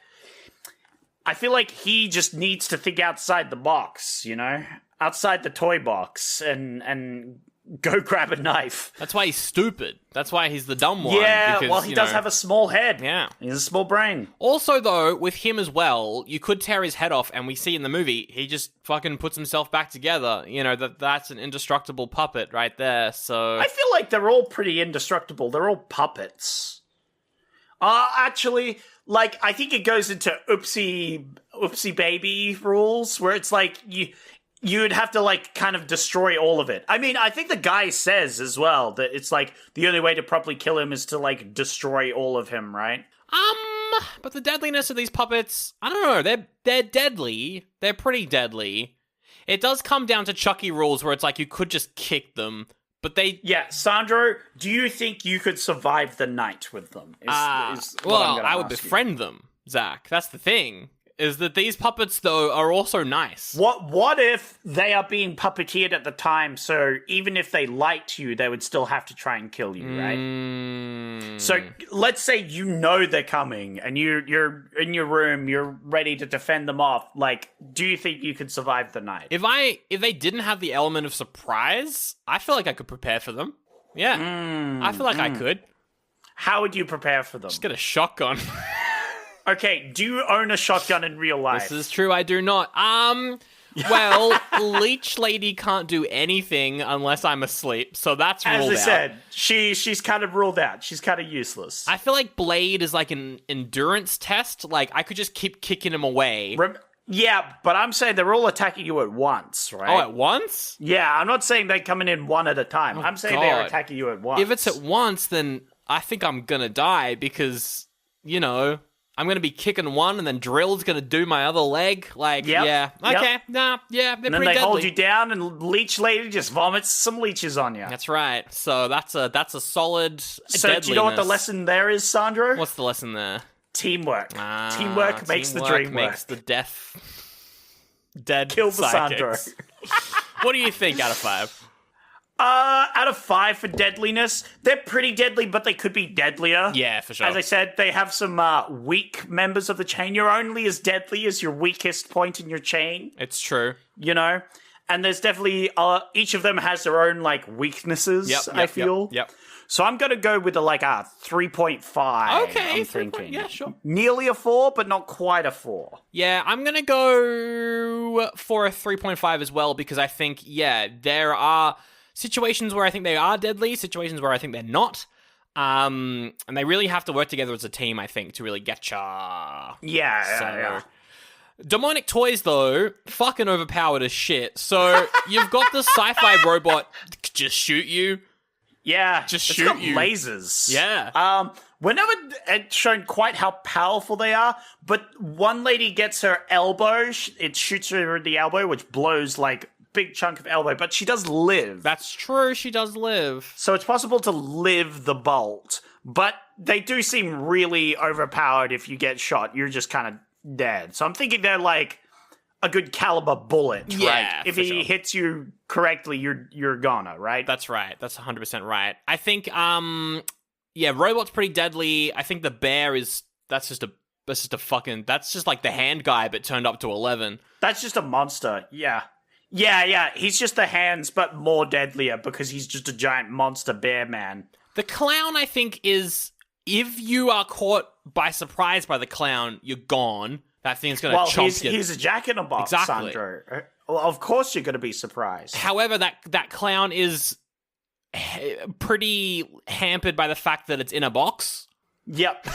I feel like he just needs to think outside the box, you know? Outside the toy box and go grab a knife. That's why he's stupid. That's why he's the dumb one. Yeah, because, well, he does have a small head. Yeah. He has a small brain. Also, though, with him as well, you could tear his head off, and we see in the movie, he just fucking puts himself back together. You know, that's an indestructible puppet right there, so... I feel like they're all pretty indestructible. They're all puppets. Actually, like, I think it goes into oopsie baby rules, where it's like, you'd have to, like, kind of destroy all of it. I mean, I think the guy says as well that it's like the only way to properly kill him is to, like, destroy all of him, right? But the deadliness of these puppets, I don't know, they're deadly. They're pretty deadly. It does come down to Chucky rules where it's like you could just kick them, but they... Yeah, Sandro, do you think you could survive the night with them? Well, I would befriend them, Zach. That's the thing. Is that these puppets, though, are also nice. What if they are being puppeteered at the time, so even if they liked you, they would still have to try and kill you, right? So let's say you know they're coming, and you're in your room, you're ready to defend them off. Like, do you think you could survive the night? If they didn't have the element of surprise, I feel like I could prepare for them. Yeah. I feel like I could. How would you prepare for them? Just get a shotgun. Okay, do you own a shotgun in real life? This is true, I do not. Well, Leech Lady can't do anything unless I'm asleep, so that's ruled out. As I said, she's kind of ruled out. She's kind of useless. I feel like Blade is like an endurance test. Like, I could just keep kicking him away. Yeah, but I'm saying they're all attacking you at once, right? Oh, at once? Yeah, I'm not saying they're coming in one at a time. I'm saying they're attacking you at once. If it's at once, then I think I'm gonna die because, you know... I'm going to be kicking one, and then Drill's going to do my other leg. Like, yeah. Okay, nah, yeah, they're and then pretty they deadly. hold you down, and Leech Lady just vomits some leeches on you. That's right. So that's a solid So do you know what the lesson there is, Sandro? What's the lesson there? Teamwork. Teamwork makes the dream work. Makes the dead Kill the Sandro. What do you think out of 5? Out of 5 for deadliness, they're pretty deadly, but they could be deadlier. Yeah, for sure. As I said, they have some weak members of the chain. You're only as deadly as your weakest point in your chain. It's true. You know? And there's definitely, each of them has their own, like, weaknesses, I feel. Yep. So I'm going to go with a 3.5. Okay, I'm thinking. Yeah, sure. Nearly a 4, but not quite a 4. Yeah, I'm going to go for a 3.5 as well, because I think, there are... situations where I think they are deadly, situations where I think they're not. And they really have to work together as a team, I think, to really get ya. Yeah. Demonic toys, though, fucking overpowered as shit. So you've got the sci-fi robot just shoot you. Yeah. Just it's shoot got you. lasers. Yeah. We're never shown quite how powerful they are, but one lady gets her elbow, it shoots her in the elbow, which blows, like, big chunk of elbow, but she does live. That's true, she does live. So it's possible to live the bolt, but they do seem really overpowered. If you get shot, you're just kind of dead. So I'm thinking they're like a good caliber bullet, right? If he hits you correctly, you're gonna, right? That's right. That's 100% right. I think, robot's pretty deadly. I think the bear that's just a that's just like the hand guy, but turned up to 11. That's just a monster. Yeah. Yeah. He's just the hands, but more deadlier because he's just a giant monster bear man. The clown, I think, is if you are caught by surprise by the clown, you're gone. That thing's going to chomp you. He's a jack-in-a-box, Exactly. Sandro. Well, of course you're going to be surprised. However, that clown is pretty hampered by the fact that it's in a box. Yep.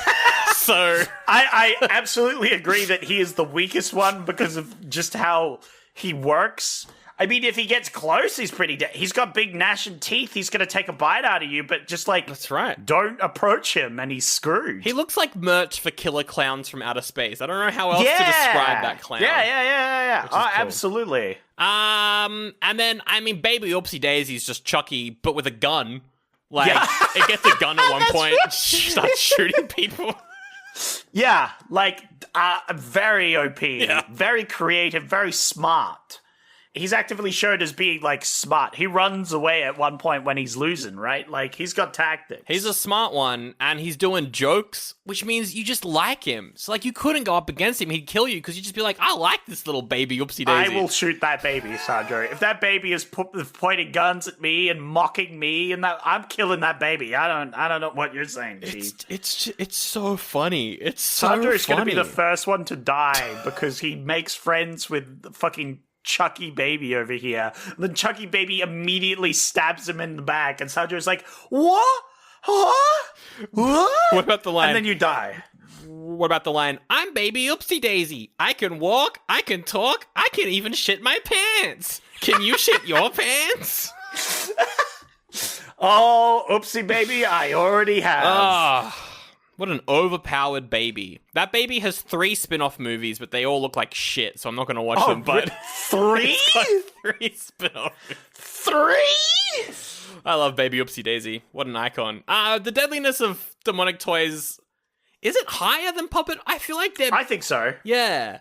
So I absolutely agree that he is the weakest one because of just how he works. I mean, if he gets close, he's pretty dead. He's got big gnashing teeth. He's going to take a bite out of you, but just like... That's right. Don't approach him and he's screwed. He looks like merch for killer clowns from outer space. I don't know how else to describe that clown. Yeah. Oh, cool. Absolutely. And then, I mean, Baby Oopsie Daisy's just Chucky, but with a gun. Like, it gets a gun at one point, starts shooting people. Yeah, like, very OP. Yeah. Very creative, very smart. He's actively showed as being, like, smart. He runs away at one point when he's losing, right? Like, he's got tactics. He's a smart one, and he's doing jokes, which means you just like him. So, like, you couldn't go up against him. He'd kill you, because you'd just be like, I like this little baby Oopsie Daisy. I will shoot that baby, Sandro. If that baby is pointing guns at me and mocking me, and that I'm killing that baby. I don't know what you're saying, G. It's so funny. It's so Sandro's funny. going to be the first one to die because he makes friends with the fucking Chucky Baby over here. Then Chucky Baby immediately stabs him in the back, and Sandro's like, "What? Huh? What?" What about the line? And then you die. What about the line? I'm Baby Oopsie Daisy. I can walk. I can talk. I can even shit my pants. Can you shit your pants? Oh, oopsie baby, I already have. Ah. What an overpowered baby. That baby has 3 spin-off movies, but they all look like shit, so I'm not going to watch them. But 3? It's got 3 spin-off movies. 3? I love Baby Oopsie Daisy. What an icon. The deadliness of demonic toys, is it higher than Puppet? I feel like they're... I think so. Yeah.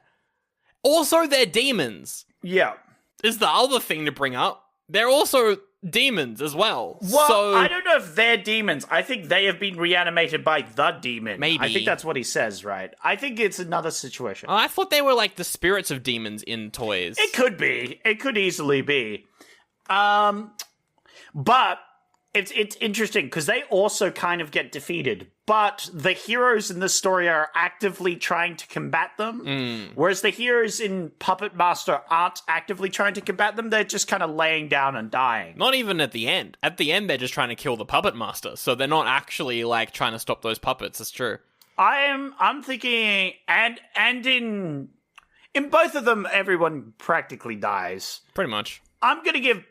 Also, they're demons. Yeah. Is the other thing to bring up. They're also demons as well. Well, so... I don't know if they're demons. I think they have been reanimated by the demon. Maybe. I think that's what he says, right? I think it's another situation. I thought they were like the spirits of demons in toys. It could be. It could easily be. But it's interesting because they also kind of get defeated. But the heroes in this story are actively trying to combat them. Whereas the heroes in Puppet Master aren't actively trying to combat them. They're just kind of laying down and dying. Not even at the end. At the end, they're just trying to kill the Puppet Master. So they're not actually like trying to stop those puppets. That's true. I'm thinking, and in both of them, everyone practically dies. Pretty much. I'm going to give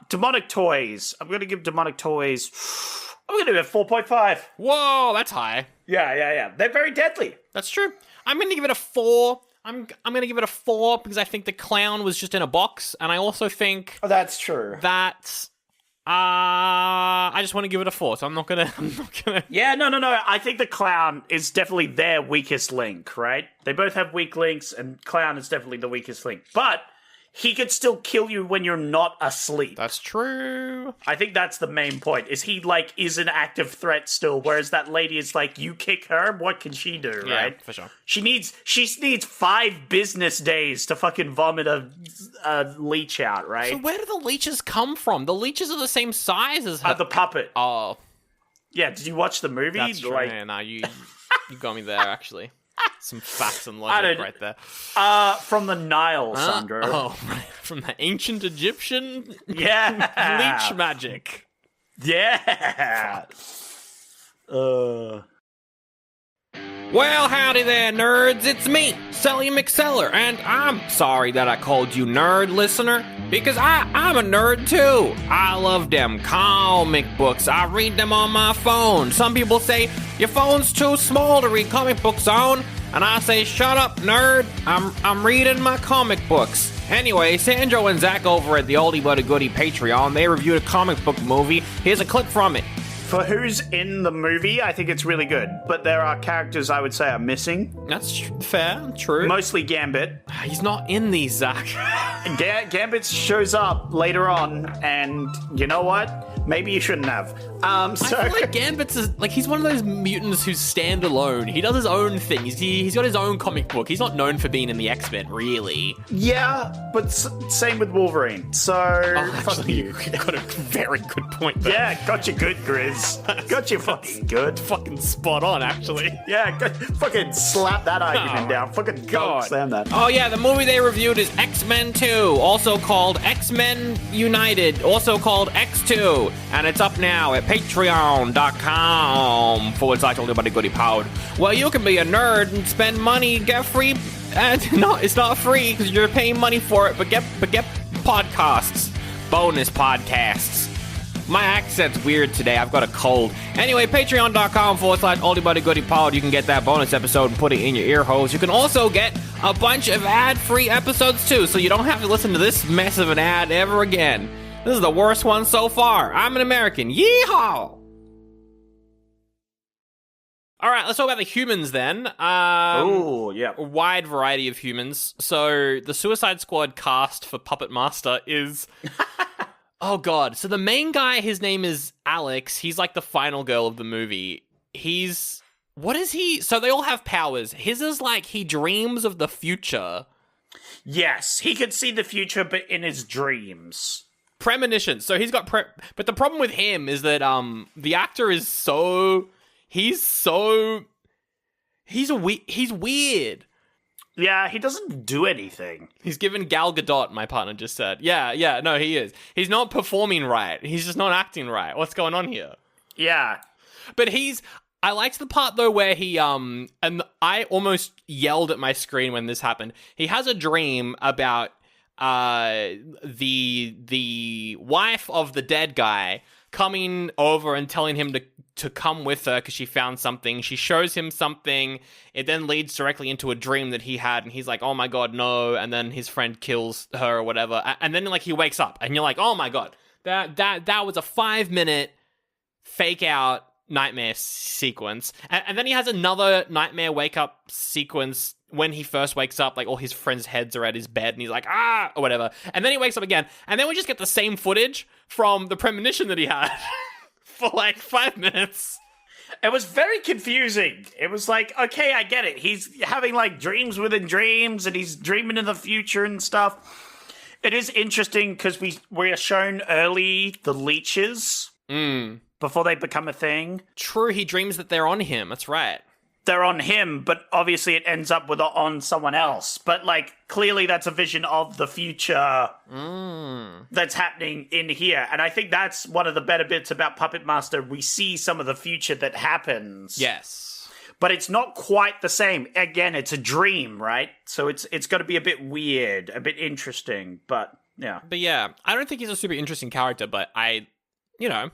Demonic Toys. I'm going to give Demonic Toys, I'm going to give it 4.5. Whoa, that's high. Yeah. They're very deadly. That's true. I'm going to give it a 4. I'm going to give it a 4 because I think the clown was just in a box. And I also think Oh, that's true. that I just want to give it a 4. So I'm not going to. Yeah, no. I think the clown is definitely their weakest link, right? They both have weak links, and clown is definitely the weakest link. But he could still kill you when you're not asleep. That's true. I think that's the main point, is he, like, is an active threat still, whereas that lady is like, you kick her, what can she do, right? Yeah, for sure. She needs 5 business days to fucking vomit a leech out, right? So where do the leeches come from? The leeches are the same size as her. The puppet. Oh, Yeah, did you watch the movie? that's true. Like, Yeah, no, you got me there, actually. Some facts and logic right there. from the Nile, Sandro. Oh, right. From the ancient Egyptian Yeah. leech magic. Yeah. Well, howdy there, nerds. It's me, Sally McSeller, and I'm sorry that I called you nerd, listener, because I'm a nerd too. I love them comic books. I read them on my phone. Some people say, your phone's too small to read comic books on, and I say, shut up, nerd. I'm reading my comic books. Anyway, Sandro and Zach over at the Oldie but a Goodie Patreon, they reviewed a comic book movie. Here's a clip from it. For who's in the movie, I think it's really good. But there are characters I would say are missing. That's fair, true. Mostly Gambit. He's not in these, Zach. Gambit shows up later on, and you know what? Maybe you shouldn't have. I feel like Gambit's he's one of those mutants who's stand alone. He does his own thing. He's got his own comic book. He's not known for being in the X-Men, really. Yeah, but same with Wolverine. So fuck you. You got a very good point there. Yeah, got you good, Grizz. Got you fucking good. Fucking spot on, actually. Yeah, fucking slap that argument down. Fucking God. slam that. Oh yeah, the movie they reviewed is X-Men 2, also called X-Men United, also called X2, and it's up now at patreon.com/Oldie Buddy Goodie Pod, where you can be a nerd and spend money, get free, and no, it's not free because you're paying money for it, but get podcasts, bonus podcasts. My accent's weird today. I've got a cold. Anyway, patreon.com/Oldie Buddy Goodie Pod. You can get that bonus episode and put it in your ear holes. You can also get a bunch of ad-free episodes too, so you don't have to listen to this mess of an ad ever again. This is the worst one so far. I'm an American. Yeehaw! All right, let's talk about the humans then. Oh, yeah. A wide variety of humans. So the Suicide Squad cast for Puppet Master is... Oh, God. So the main guy, his name is Alex. He's like the final girl of the movie. What is he? So they all have powers. His is like he dreams of the future. Yes, he could see the future, but in his dreams. Premonition. So he's got but the problem with him is that the actor is he's weird. Yeah, he doesn't do anything. He's given Gal Gadot, my partner just said. Yeah, no, he is. He's not performing right. He's just not acting right. What's going on here? Yeah. But I liked the part though where he and I almost yelled at my screen when this happened. He has a dream about the wife of the dead guy coming over and telling him to come with her because she found something. She shows him something. It then leads directly into a dream that he had, and he's like, "Oh my god, no!" And then his friend kills her or whatever. And then like he wakes up, and you're like, "Oh my god, that was a 5-minute fake out nightmare sequence." And then he has another nightmare wake up sequence when he first wakes up, like all his friends' heads are at his bed and he's like, ah, or whatever. And then he wakes up again. And then we just get the same footage from the premonition that he had for like 5 minutes. It was very confusing. It was like, okay, I get it. He's having like dreams within dreams and he's dreaming in the future and stuff. It is interesting because we are shown early the leeches before they become a thing. True, he dreams that they're on him. That's right. They're on him, but obviously it ends up with on someone else. But like clearly that's a vision of the future that's happening in here. And I think that's one of the better bits about Puppet Master. We see some of the future that happens. Yes. But it's not quite the same. Again, it's a dream, right? So it's got to be a bit weird, a bit interesting, but yeah. But yeah, I don't think he's a super interesting character, but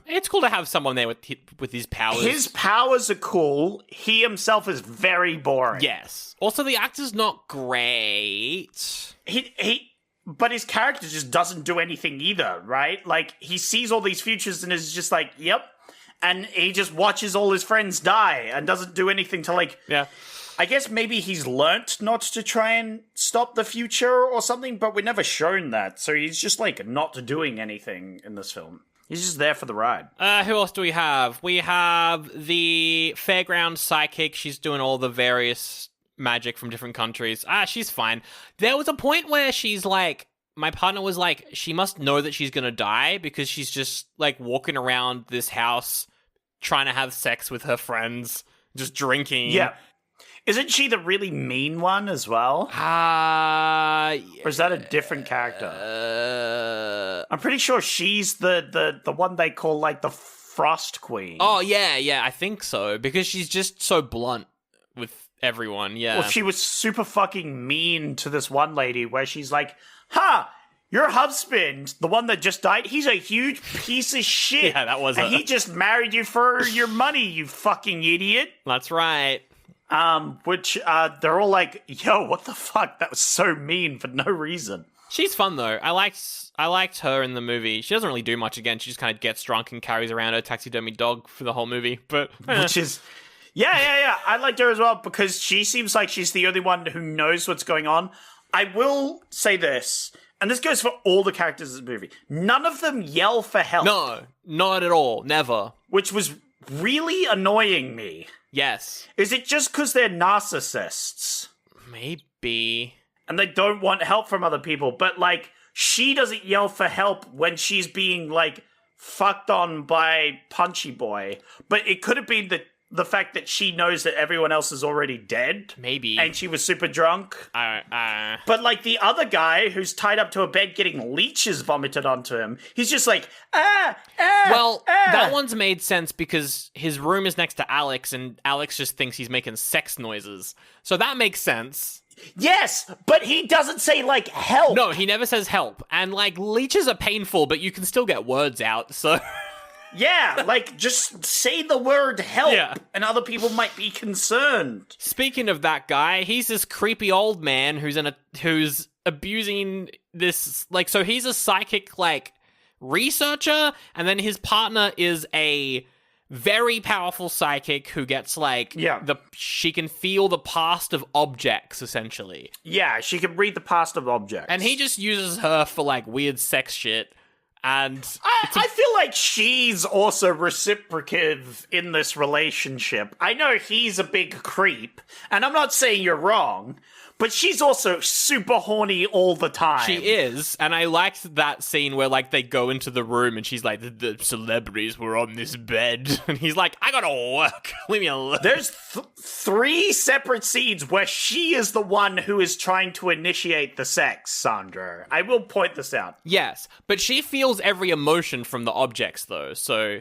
it's cool to have someone there with his powers. His powers are cool. He himself is very boring. Yes. Also, the actor's not great. But his character just doesn't do anything either, right? Like, he sees all these futures and is just like, yep. And he just watches all his friends die and doesn't do anything to, like... Yeah. I guess maybe he's learnt not to try and stop the future or something, but we're never shown that. So he's just, like, not doing anything in this film. He's just there for the ride. Who else do we have? We have the fairground psychic. She's doing all the various magic from different countries. She's fine. There was a point where she's like, my partner was like, she must know that she's going to die because she's just like walking around this house trying to have sex with her friends, just drinking. Yeah. Isn't she the really mean one as well? Or is that a different character? I'm pretty sure she's the one they call like the Frost Queen. Oh, yeah, I think so. Because she's just so blunt with everyone, yeah. Well, she was super fucking mean to this one lady where she's like, your husband, the one that just died, he's a huge piece of shit. Yeah, that was And he just married you for your money, you fucking idiot. That's right. Which they're all like, yo, what the fuck? That was so mean for no reason. She's fun though. I liked her in the movie. She doesn't really do much again. She just kind of gets drunk and carries around her taxidermy dog for the whole movie. But Which is, yeah. I liked her as well because she seems like she's the only one who knows what's going on. I will say this, and this goes for all the characters in the movie. None of them yell for help. no, not at all. Never. Which was really annoying me. Yes. Is it just because they're narcissists? Maybe. And they don't want help from other people, but, like, she doesn't yell for help when she's being, like, fucked on by Punchy Boy. But it could have been the fact that she knows that everyone else is already dead. Maybe. And she was super drunk. But, like, the other guy who's tied up to a bed getting leeches vomited onto him, he's just like, that one's made sense because his room is next to Alex, and Alex just thinks he's making sex noises. So that makes sense. Yes, but he doesn't say, like, help. No, he never says help. And, like, leeches are painful, but you can still get words out, so... Yeah, like, just say the word help, Yeah. and other people might be concerned. Speaking of that guy, he's this creepy old man who's abusing this, like, so he's a psychic, like, researcher, and then his partner is a very powerful psychic who gets, like, she can feel the past of objects, essentially. Yeah, she can read the past of objects. And he just uses her for, like, weird sex shit. And I feel like she's also reciprocative in this relationship. I know he's a big creep, and I'm not saying you're wrong, but she's also super horny all the time. She is, and I liked that scene where, like, they go into the room and she's like, the celebrities were on this bed. And he's like, I gotta work. Leave me alone. There's 3 separate scenes where she is the one who is trying to initiate the sex, Sandra. I will point this out. Yes, but she feels every emotion from the objects, though, so...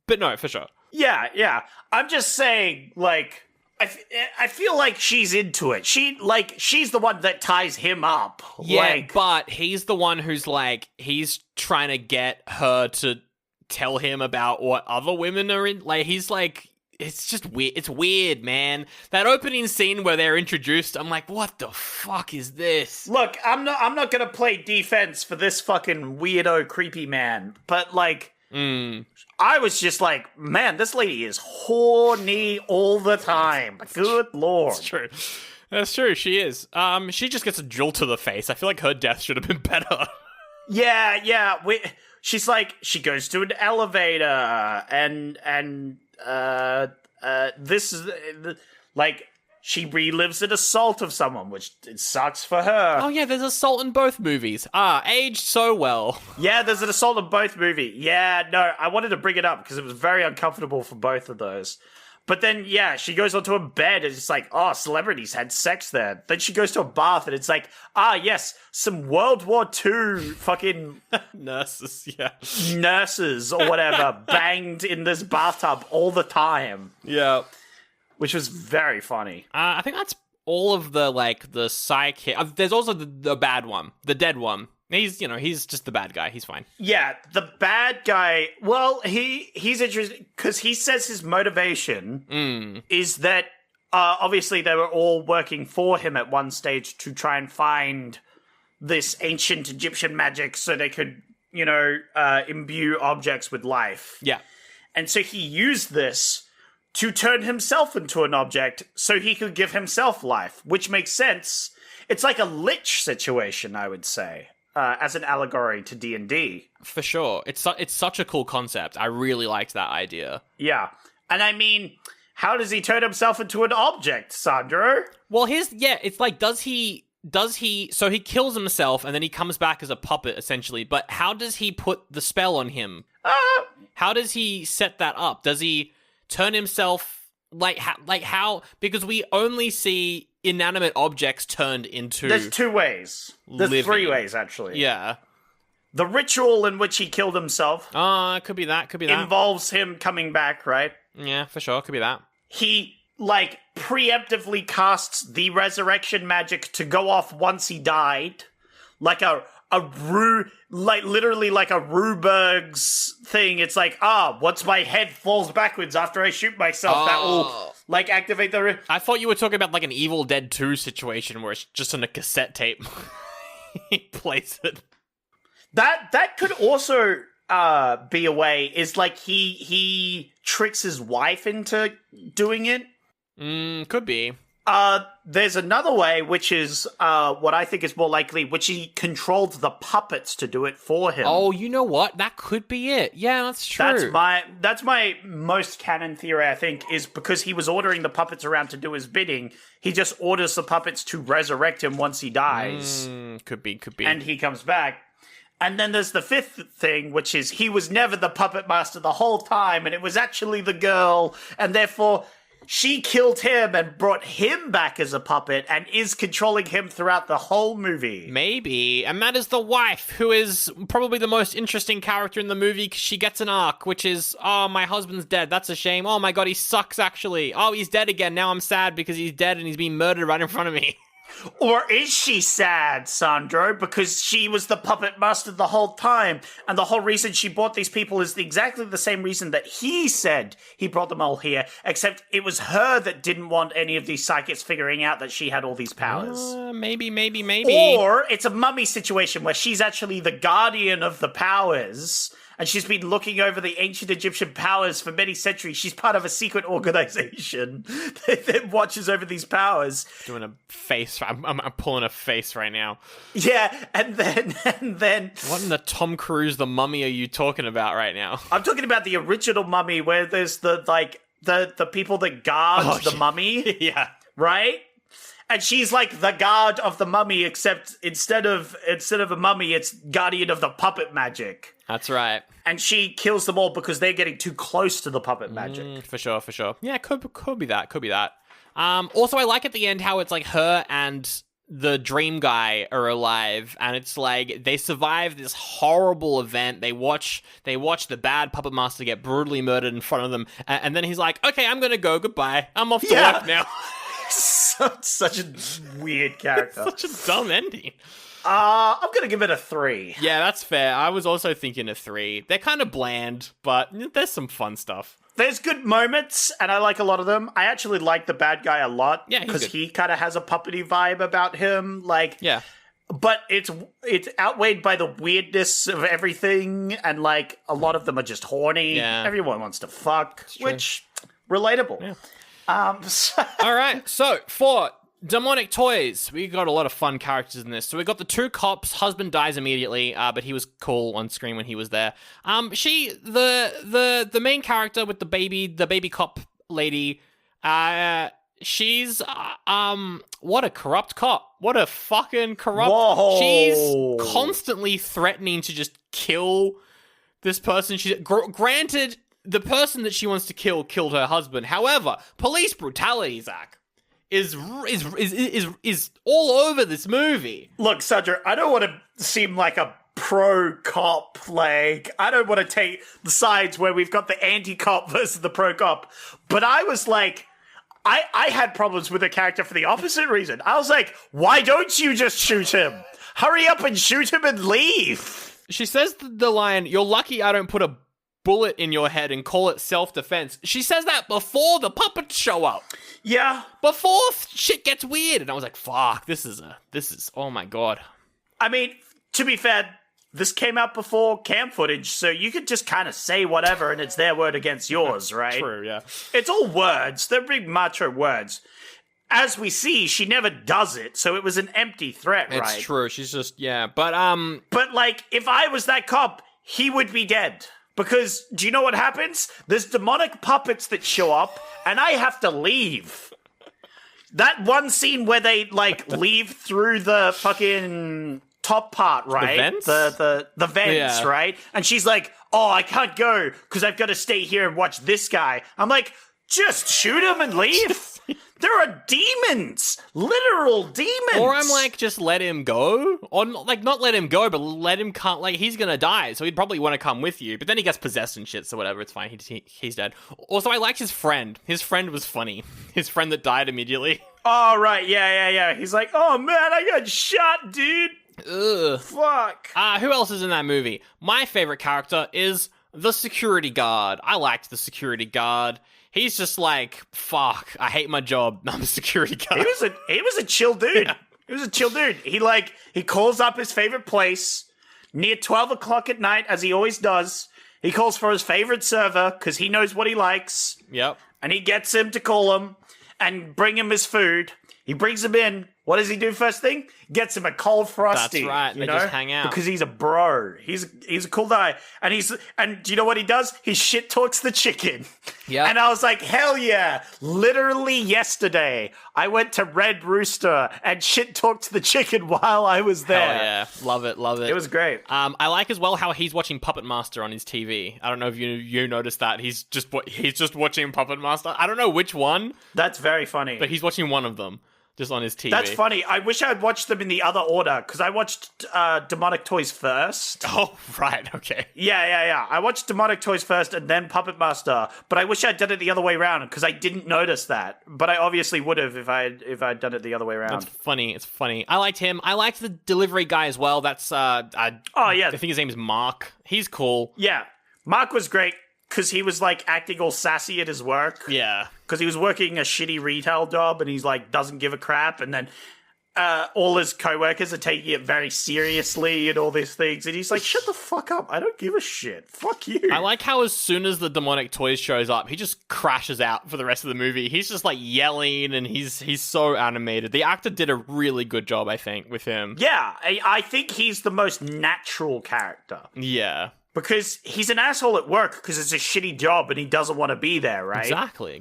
But no, for sure. Yeah. I'm just saying, like... I feel like she's into it. She's the one that ties him up. Yeah, like, but he's the one who's, like, he's trying to get her to tell him about what other women are in. Like, he's like, it's just weird. It's weird, man. That opening scene where they're introduced, I'm like, what the fuck is this? Look, I'm not gonna play defense for this fucking weirdo creepy man, but, like... I was just like, man, this lady is horny all the time. Good lord. That's true. That's true, she is. She just gets a jolt to the face. I feel like her death should have been better. Yeah. She's like, she goes to an elevator, and this is, like... She relives an assault of someone, which it sucks for her. Oh yeah, there's assault in both movies. Aged so well. Yeah, there's an assault in both movies. Yeah, no, I wanted to bring it up because it was very uncomfortable for both of those. But then, yeah, she goes onto a bed and it's like, oh, celebrities had sex there. Then she goes to a bath and it's like, yes, some World War II fucking... Nurses or whatever banged in this bathtub all the time. Yeah. Which was very funny. I think that's all of the, like, the psychic... there's also the bad one. The dead one. He's just the bad guy. He's fine. Yeah, the bad guy... Well, he's interesting because he says his motivation is that, obviously, they were all working for him at one stage to try and find this ancient Egyptian magic so they could, imbue objects with life. Yeah. And so he used this... to turn himself into an object so he could give himself life, which makes sense. It's like a lich situation, I would say, as an allegory to D&D. For sure. It's such a cool concept. I really liked that idea. Yeah. And I mean, how does he turn himself into an object, Sandro? Well, it's like, so he kills himself and then he comes back as a puppet, essentially, but how does he put the spell on him? How does he set that up? Does he... turn himself, how, because we only see inanimate objects turned into... There's 2 ways. There's living. 3 ways, actually. Yeah. The ritual in which he killed himself... could be that. ...involves him coming back, right? Yeah, for sure, could be that. He, preemptively casts the resurrection magic to go off once he died. Literally like a Ruberg's thing. It's like, once my head falls backwards after I shoot myself, that will, activate the... I thought you were talking about, like, an Evil Dead 2 situation where it's just on a cassette tape. he plays it. That could also be a way, is like he tricks his wife into doing it. Could be. There's another way, which is what I think is more likely, which he controlled the puppets to do it for him. Oh, you know what? That could be it. Yeah, that's true. That's my most canon theory, I think, is because he was ordering the puppets around to do his bidding. He just orders the puppets to resurrect him once he dies. Could be. And he comes back. And then there's the fifth thing, which is he was never the puppet master the whole time, and it was actually the girl, and therefore she killed him and brought him back as a puppet and is controlling him throughout the whole movie. Maybe. And that is the wife, who is probably the most interesting character in the movie because she gets an arc, which is, oh, my husband's dead. That's a shame. Oh my god, he sucks, actually. Oh, he's dead again. Now I'm sad because he's dead and he's being murdered right in front of me. Or is she sad, Sandro, because she was the puppet master the whole time, and the whole reason she brought these people is exactly the same reason that he said he brought them all here, except it was her that didn't want any of these psychics figuring out that she had all these powers. Maybe. Or it's a mummy situation where she's actually the guardian of the powers, and she's been looking over the ancient Egyptian powers for many centuries. She's part of a secret organization that watches over these powers. Doing a face. I'm pulling a face right now. Yeah, and then... What in the Tom Cruise, the Mummy, are you talking about right now? I'm talking about the original Mummy, where there's the people that guard the mummy. Yeah. Right? And she's like the guard of the mummy, except instead of a mummy, it's guardian of the puppet magic. That's right. And she kills them all because they're getting too close to the puppet magic. For sure. Yeah, could be that. Also, I like at the end how it's like her and the dream guy are alive, and it's like they survive this horrible event. They watch the bad puppet master get brutally murdered in front of them, and then he's like, "Okay, I'm gonna go. Goodbye. I'm off to work now." Such a weird character. Such a dumb ending. I'm gonna give it a 3. Yeah, that's fair. I was also thinking a 3. They're kind of bland, but there's some fun stuff. There's good moments, and I like a lot of them. I actually like the bad guy a lot. Yeah, because he kind of has a puppety vibe about him. Yeah. But it's outweighed by the weirdness of everything, and like a lot of them are just horny. Yeah. Everyone wants to fuck, which relatable. Yeah. All right, so for demonic toys, we got a lot of fun characters in this. So we got the 2 cops. Husband dies immediately, but he was cool on screen when he was there. The main character with the baby cop lady, she's what a corrupt cop. What a fucking corrupt. Whoa. She's constantly threatening to just kill this person. She's granted, the person that she wants to kill killed her husband. However, police brutality, Zach, is all over this movie. Look, Sandra, I don't want to seem like a pro-cop. Like, I don't want to take the sides where we've got the anti-cop versus the pro-cop. But I was like, I had problems with the character for the opposite reason. I was like, why don't you just shoot him? Hurry up and shoot him and leave. She says the line, "You're lucky I don't put a bullet in your head and call it self-defense." She says that before the puppets show up. Yeah. Before shit gets weird. And I was like, fuck, this is, oh my god. I mean, to be fair, this came out before cam footage, so you could just kind of say whatever and it's their word against yours, right? True, yeah. It's all words. They're big macho words. As we see, she never does it, so it was an empty threat, right? It's true. She's just, yeah. But, But, like, if I was that cop, he would be dead. Because, do you know what happens? There's demonic puppets that show up, and I have to leave. That one scene where they, like, leave through the fucking top part, right? The vents? The vents, Yeah. right? And she's like, oh, I can't go, because I've got to stay here and watch this guy. I'm like, just shoot him and leave. There are demons, literal demons. or I'm like, just let him go. Or, like, not let him go, but let him come. Like, he's gonna die, so he'd probably want to come with you. But then he gets possessed and shit, so whatever, it's fine. He's dead. Also, I liked his friend. His friend was funny. His friend that died immediately. Oh, right, yeah. He's like, oh, man, I got shot, dude. Ugh. Fuck. Who else is in that movie? My favorite character is the security guard. I liked the security guard. He's just like, fuck, I hate my job. I'm a security guard. He was a chill dude. Yeah. He was a chill dude. He calls up his favorite place near 12 o'clock at night, as he always does. He calls for his favorite server because he knows what he likes. Yep. And he gets him to call him and bring him his food. He brings him in. What does he do first thing? Gets him a cold frosty. That's right. They just hang out. Because he's a bro. He's a cool guy. And do you know what he does? He shit talks the chicken. Yeah. And I was like, hell yeah. Literally yesterday, I went to Red Rooster and shit talked the chicken while I was there. Hell yeah. Love it. Love it. It was great. I like as well how he's watching Puppet Master on his TV. I don't know if you noticed that. He's just watching Puppet Master. I don't know which one. That's very funny. But he's watching one of them. Just on his TV. That's funny. I wish I had watched them in the other order, because I watched Demonic Toys first. Oh, right. Okay. Yeah. I watched Demonic Toys first and then Puppet Master, but I wish I'd done it the other way around, because I didn't notice that. But I obviously would have if I'd done it the other way around. It's funny. It's funny. I liked him. I liked the delivery guy as well. That's, I think his name is Mark. He's cool. Yeah. Mark was great, because he was, acting all sassy at his work. Yeah. Because he was working a shitty retail job, and he's, doesn't give a crap, and then all his co-workers are taking it very seriously and all these things, and he's like, shut the fuck up, I don't give a shit, fuck you. I like how as soon as the Demonic Toys shows up, he just crashes out for the rest of the movie. He's just, yelling, and he's so animated. The actor did a really good job, I think, with him. Yeah, I think he's the most natural character. Yeah. Because he's an asshole at work because it's a shitty job and he doesn't want to be there, right? Exactly.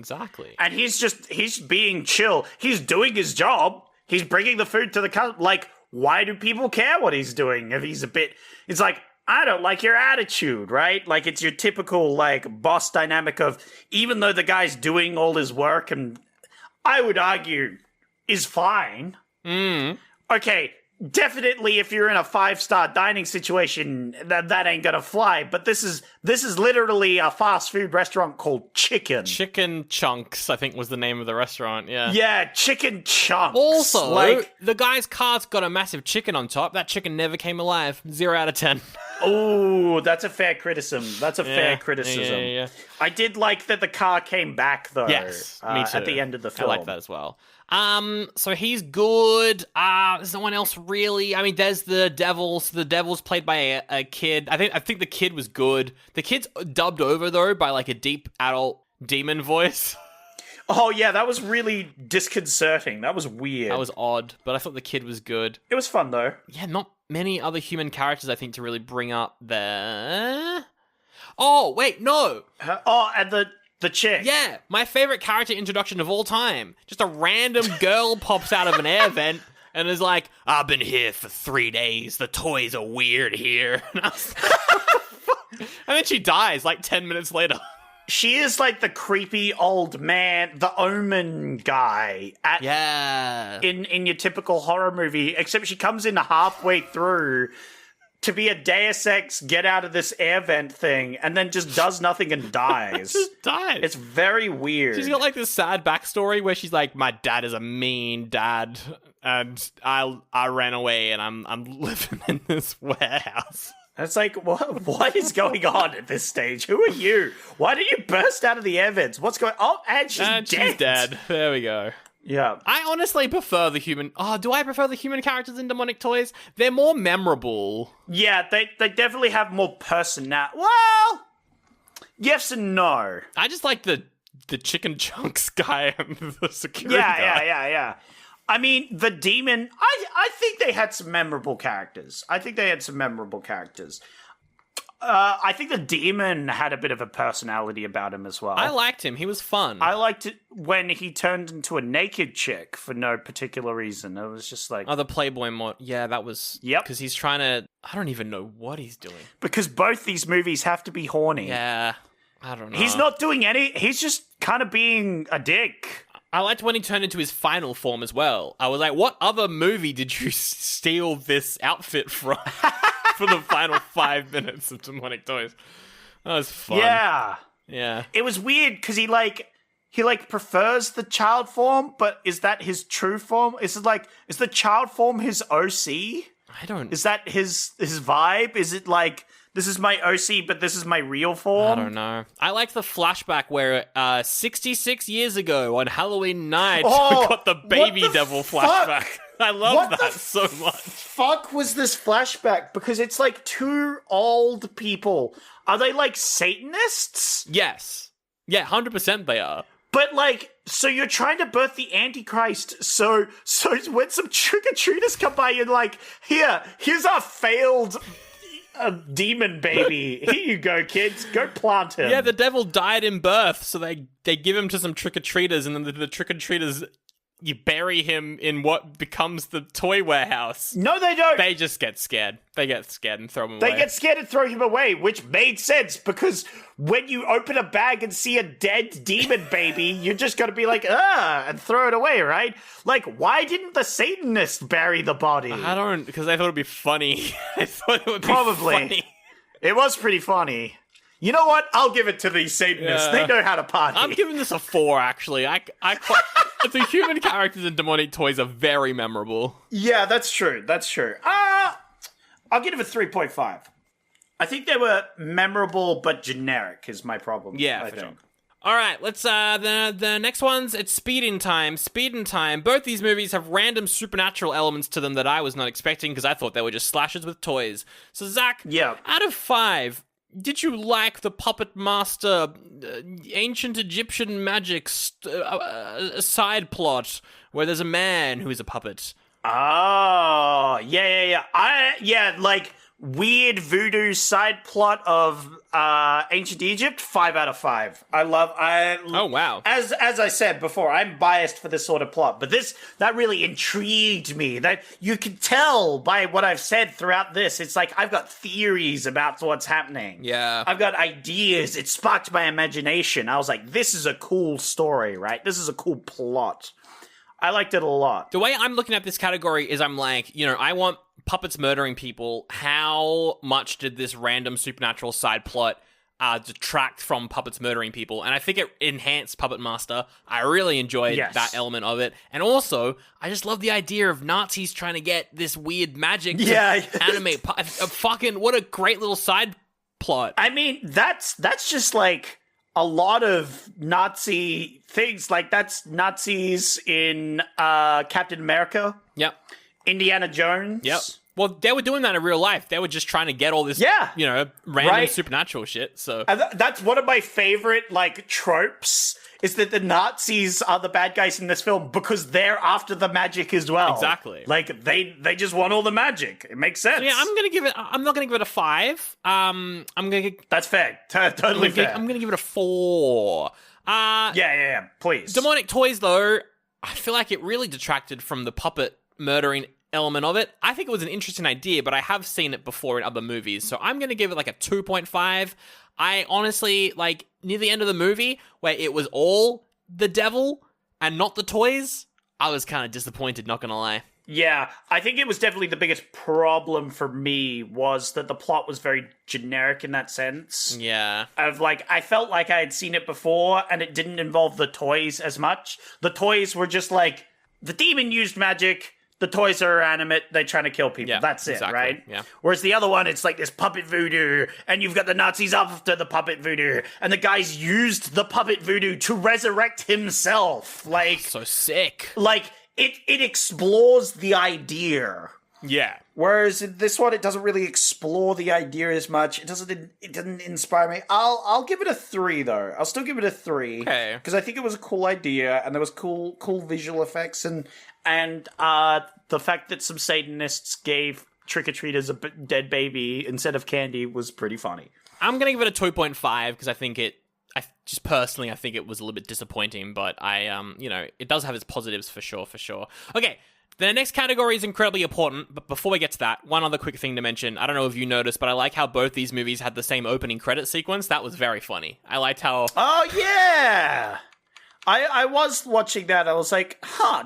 And he's being chill. He's doing his job. He's bringing the food to the customer. Why do people care what he's doing if he's it's like, I don't like your attitude, right? It's your typical, boss dynamic of, even though the guy's doing all his work and I would argue is fine. Okay, definitely, if you're in a 5-star dining situation, that ain't gonna fly. But this is literally a fast food restaurant called Chicken. Chicken Chunks, I think, was the name of the restaurant. Yeah. Yeah, Chicken Chunks. Also, the guy's cart's got a massive chicken on top. That chicken never came alive. 0 out of 10. Oh, that's a fair criticism. Yeah. I did like that the car came back, though. Yes, me too. At the end of the film. I like that as well. So he's good. There's no one else really. I mean, there's the Devils. The Devils played by a kid. I think the kid was good. The kid's dubbed over though by a deep adult demon voice. Oh yeah, that was really disconcerting. That was weird. That was odd, but I thought the kid was good. It was fun though. Yeah, not many other human characters I think to really bring up there. Oh wait, no. And the chick. Yeah, my favorite character introduction of all time. Just a random girl pops out of an air vent and is like, I've been here for 3 days. The toys are weird here. And then she dies 10 minutes later. She is the creepy old man, the Omen guy. In your typical horror movie, except she comes in halfway through to be a Deus Ex get out of this air vent thing and then just does nothing and dies. Just dies. It's very weird. She's got this sad backstory where she's like, my dad is a mean dad and I ran away and I'm living in this warehouse. It's what is going on at this stage? Who are you? Why did you burst out of the air vents? What's going on? Oh, and she's dead. There we go. Yeah. I honestly prefer the human... Oh, do I prefer the human characters in Demonic Toys? They're more memorable. Yeah, they definitely have more personality. Well, yes and no. I just like the chicken chunks guy and the security guy. Yeah. I mean, the demon... I think they had some memorable characters. I think the demon had a bit of a personality about him as well. I liked him. He was fun. I liked it when he turned into a naked chick for no particular reason. It was just Oh, the Playboy mod. Yeah, that was... Yep. Because he's trying to... I don't even know what he's doing. Because both these movies have to be horny. Yeah. I don't know. He's not doing any... He's just kind of being a dick. I liked when he turned into his final form as well. I was like, what other movie did you steal this outfit from? For the final 5 minutes of Demonic Toys. That was fun. Yeah. It was weird because he prefers the child form, but is that his true form? Is the child form his OC? I don't... Is that his vibe? Is it this is my OC, but this is my real form? I don't know. I like the flashback where 66 years ago on Halloween night, we got the baby devil flashback. I love What that the so much. fuck was this flashback? Because it's like two old people. Are they like Satanists? Yes. Yeah, 100% they are. But like, so you're trying to birth the Antichrist. So when some trick-or-treaters come by, you're like, here's our failed demon baby. Here you go, kids. Go plant him. Yeah, the devil died in birth, so they give him to some trick-or-treaters, and then the trick-or-treaters, you bury him in what becomes the toy warehouse. No, they don't. They just get scared. They get scared and throw him away. They get scared and throw him away, which made sense because when you open a bag and see a dead demon baby, you're just going to be like, and throw it away, right? Like, why didn't the Satanist bury the body? I don't, because I thought it'd be funny. I thought it would be Probably. funny. It was pretty funny. You know what? I'll give it to these Satanists. Yeah. They know how to party. I'm giving this a 4, actually. The human characters in demonic toys are very memorable. Yeah, that's true. That's true. I'll give it a 3.5. I think they were memorable but generic is my problem. Yeah, I for think. sure. All right, let's the next one's it's Speed in Time. Speed in Time. Both these movies have random supernatural elements to them that I was not expecting because I thought they were just slashes with toys. So Zach, out of 5, did you like the Puppet Master ancient Egyptian magic side plot where there's a man who is a puppet? Oh, yeah. Like weird voodoo side plot of ancient Egypt. 5 out of 5. Oh wow! As I said before, I'm biased for this sort of plot, but that really intrigued me. That you can tell by what I've said throughout this. It's like I've got theories about what's happening. Yeah, I've got ideas. It sparked my imagination. I was like, this is a cool story, right? This is a cool plot. I liked it a lot. The way I'm looking at this category is I'm like, I want puppets murdering people. How much did this random supernatural side plot detract from puppets murdering people? And I think it enhanced Puppet Master. I really enjoyed that element of it. And also, I just love the idea of Nazis trying to get this weird magic to animate. What a great little side plot. I mean, that's just like a lot of Nazi things. Like that's Nazis in Captain America. Yep. Indiana Jones. Yep. Well, they were doing that in real life. They were just trying to get all this, random supernatural shit. So and that's one of my favorite like tropes is that the Nazis are the bad guys in this film because they're after the magic as well. Exactly. Like they just want all the magic. It makes sense. So, yeah, I'm not gonna give it a 5. That's fair. Totally fair. I'm gonna give it a 4. Yeah. Please. Demonic toys, though, I feel like it really detracted from the puppet murdering element of it. I think it was an interesting idea, but I have seen it before in other movies, so I'm going to give it like a 2.5. I honestly, like, near the end of the movie, where it was all the devil and not the toys, I was kind of disappointed, not going to lie. Yeah, I think it was definitely the biggest problem for me was that the plot was very generic in that sense. Yeah. Of like, I felt like I had seen it before and it didn't involve the toys as much. The toys were just like, the demon used magic, the toys are animate, they're trying to kill people. Yeah, that's exactly. it, right? Yeah. Whereas the other one, it's like this puppet voodoo, and you've got the Nazis after the puppet voodoo, and the guy's used the puppet voodoo to resurrect himself. Like, so sick. Like, it explores the idea. Yeah. Whereas in this one, it doesn't really explore the idea as much. It doesn't inspire me. I'll give it a 3 though. I'll still give it a 3. Okay. Because I think it was a cool idea, and there was cool visual effects, and the fact that some Satanists gave trick-or-treaters a dead baby instead of candy was pretty funny. I'm gonna give it a 2.5 because I think it was a little bit disappointing, but it does have its positives for sure. Okay. The next category is incredibly important, but before we get to that, one other quick thing to mention. I don't know if you noticed, but I like how both these movies had the same opening credit sequence. That was very funny. I liked how... Oh, yeah! I was watching that. I was like,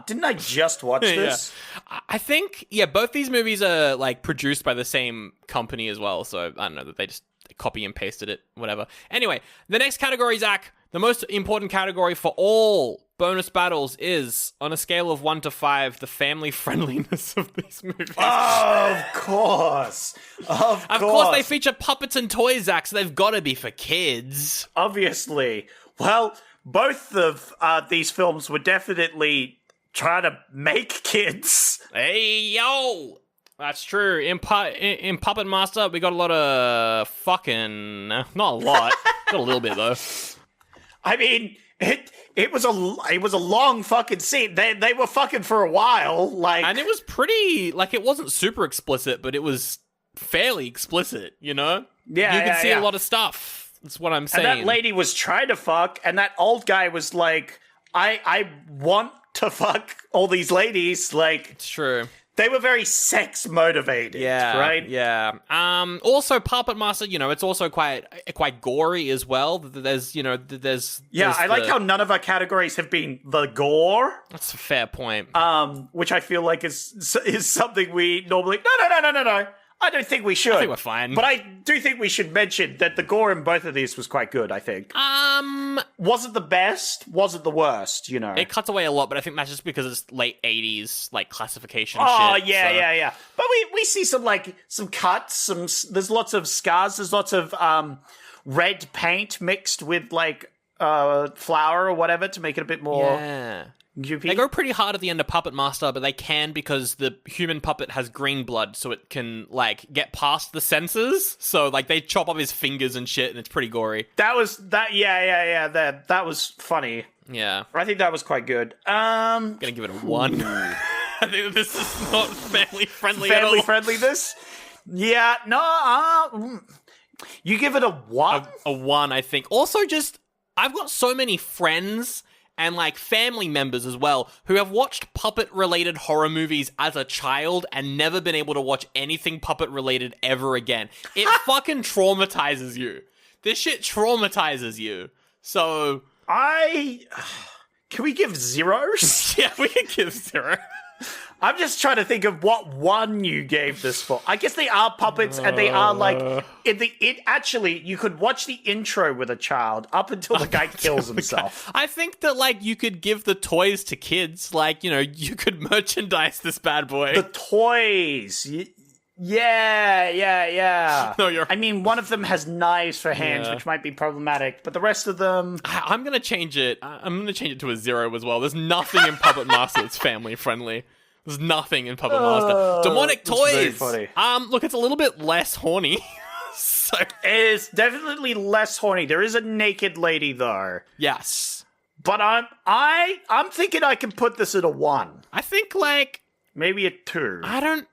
didn't I just watch this? Yeah. I think, both these movies are, like, produced by the same company as well, so I don't know, that they just copy and pasted it, whatever. Anyway, the next category, Zach, the most important category for all bonus battles is, on a scale of 1 to 5, the family friendliness of these movies. Of course. Of course they feature puppets and toys, Zach, so they've got to be for kids. Obviously. Well, both of these films were definitely trying to make kids. Hey, yo! That's true. In Puppet Master, we got a lot of fucking... Not a lot. Got a little bit, though. I mean, it was a long fucking scene. They were fucking for a while, like... And it was pretty... Like, it wasn't super explicit, but it was fairly explicit, you know? Yeah, You could see a lot of stuff. That's what I'm saying. And that lady was trying to fuck, and that old guy was like, I want to fuck all these ladies, like... It's true. They were very sex motivated, right? Yeah. Also, Puppet Master, it's also quite gory as well. There's. I like how none of our categories have been the gore. That's a fair point. Which I feel like is something we normally. No. I don't think we should. I think we're fine. But I do think we should mention that the gore in both of these was quite good, I think. Wasn't the best, wasn't the worst, It cuts away a lot, but I think that's just because it's late 80s, like, classification shit. Yeah. But we see some cuts, there's lots of scars, there's lots of red paint mixed with, like, flour or whatever to make it a bit more... Yeah. Goopy. They go pretty hard at the end of Puppet Master, but they can because the human puppet has green blood, so it can, like, get past the sensors. So, like, they chop off his fingers and shit, and it's pretty gory. That was funny. Yeah. I think that was quite good. I'm gonna give it a 1. I think this is not family friendly at all. Family friendliness? Yeah, no, you give it a 1? A 1, I think. Also, just, I've got so many friends... and, like, family members as well, who have watched puppet-related horror movies as a child and never been able to watch anything puppet-related ever again. It fucking traumatizes you. This shit traumatizes you. So... Can we give zeros? Yeah, we can give 0. I'm just trying to think of what 1 you gave this for. I guess they are puppets, and they are like actually you could watch the intro with a child up until the guy kills himself. I think that, like, you could give the toys to kids. Like, you could merchandise this bad boy. The toys. Yeah. No, I mean, one of them has knives for hands, which might be problematic, but the rest of them... I'm gonna change it. I'm gonna change it to a 0 as well. There's nothing in Puppet Master that's family friendly. There's nothing in Puppet Master. Demonic toys. Very funny. Look, it's a little bit less horny. So it's definitely less horny. There is a naked lady though. Yes. But I'm thinking I can put this at a 1. I think, like, maybe a 2. I'm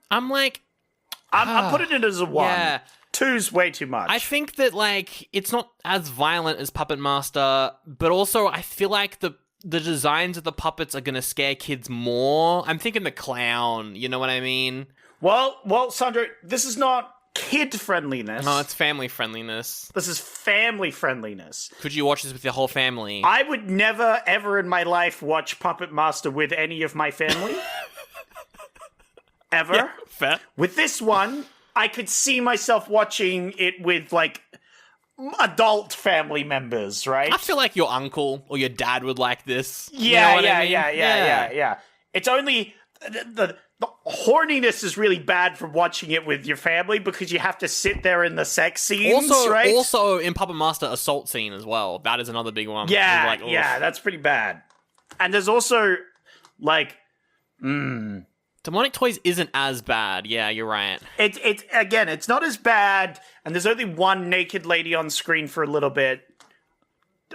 putting it as a 1. Yeah. 2's way too much. I think that, like, it's not as violent as Puppet Master, but also I feel like the designs of the puppets are gonna scare kids more. I'm thinking the clown, you know what I mean? Well, Sandro, this is not kid friendliness. No, it's family friendliness. This is family friendliness. Could you watch this with your whole family? I would never, ever in my life watch Puppet Master with any of my family. Ever. Yeah, fair. With this one, I could see myself watching it with, like, adult family members, right? I feel like your uncle or your dad would like this. Yeah. It's only the horniness is really bad from watching it with your family because you have to sit there in the sex scenes, right? Also, in Puppet Master, assault scene as well. That is another big one. Yeah, that's pretty bad. And there's also, like, Demonic Toys isn't as bad. Yeah, you're right. It's not as bad, and there's only one naked lady on screen for a little bit.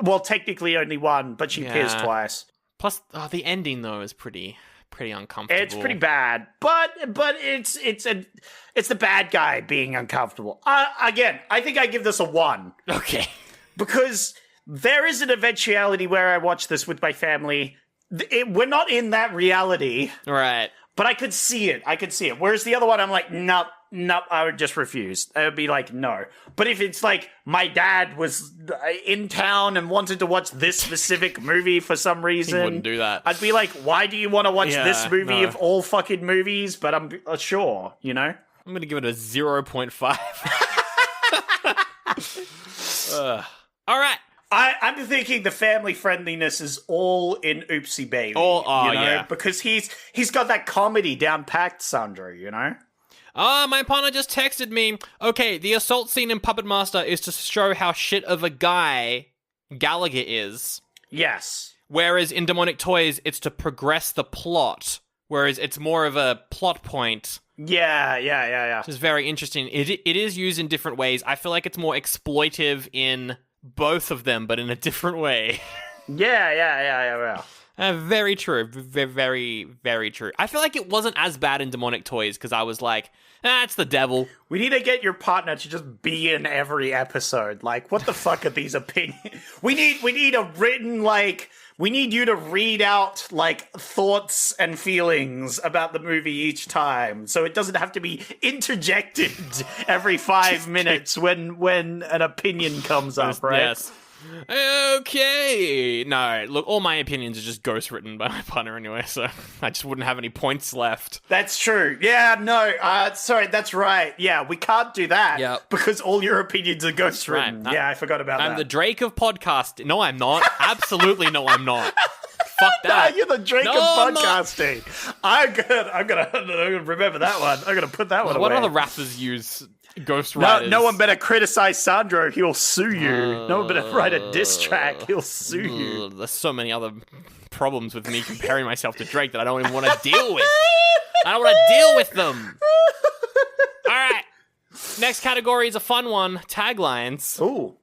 Well, technically only one, but she appears twice. Plus, the ending though is pretty uncomfortable. It's pretty bad, but it's the bad guy being uncomfortable. Again, I think I give this a 1. Okay, because there is an eventuality where I watch this with my family. We're not in that reality, right? But I could see it. Whereas the other one, I'm like, nope, I would just refuse. I would be like, no. But if it's like my dad was in town and wanted to watch this specific movie for some reason, he wouldn't do that. I'd be like, why do you want to watch this movie of all fucking movies? But I'm sure, you know? I'm going to give it a 0.5. All right. I'm thinking the family friendliness is all in Oopsie Baby. Yeah. Because he's got that comedy down packed, Sandro, you know? My partner just texted me. Okay, the assault scene in Puppet Master is to show how shit of a guy Gallagher is. Yes. Whereas in Demonic Toys, it's to progress the plot. Whereas it's more of a plot point. Yeah. Which is very interesting. It is used in different ways. I feel like it's more exploitive in both of them, but in a different way. Yeah. Very true. Very, very true. I feel like it wasn't as bad in Demonic Toys because I was like, it's the devil. We need to get your partner to just be in every episode. Like, what the fuck are these opinions? We need a written, like, we need you to read out, like, thoughts and feelings about the movie each time. So it doesn't have to be interjected every 5 minutes when an opinion comes up, right? Yes. Okay. No, look, all my opinions are just ghost written by my partner anyway, so I just wouldn't have any points left. That's true. Yeah, no, sorry, that's right. Yeah, we can't do that because all your opinions are ghost written. Right. Yeah, I forgot about that. I'm the Drake of podcast. No, I'm not. Absolutely no, I'm not. Fuck that. No, you're the Drake of podcasting. I'm gonna remember that one. I'm gonna put that one away. What other rappers use ghost writers? No one better criticize Sandro. He'll sue you. No one better write a diss track. He'll sue you. There's so many other problems with me comparing myself to Drake that I don't even want to deal with. I don't want to deal with them. All right. Next category is a fun one. Taglines. Ooh.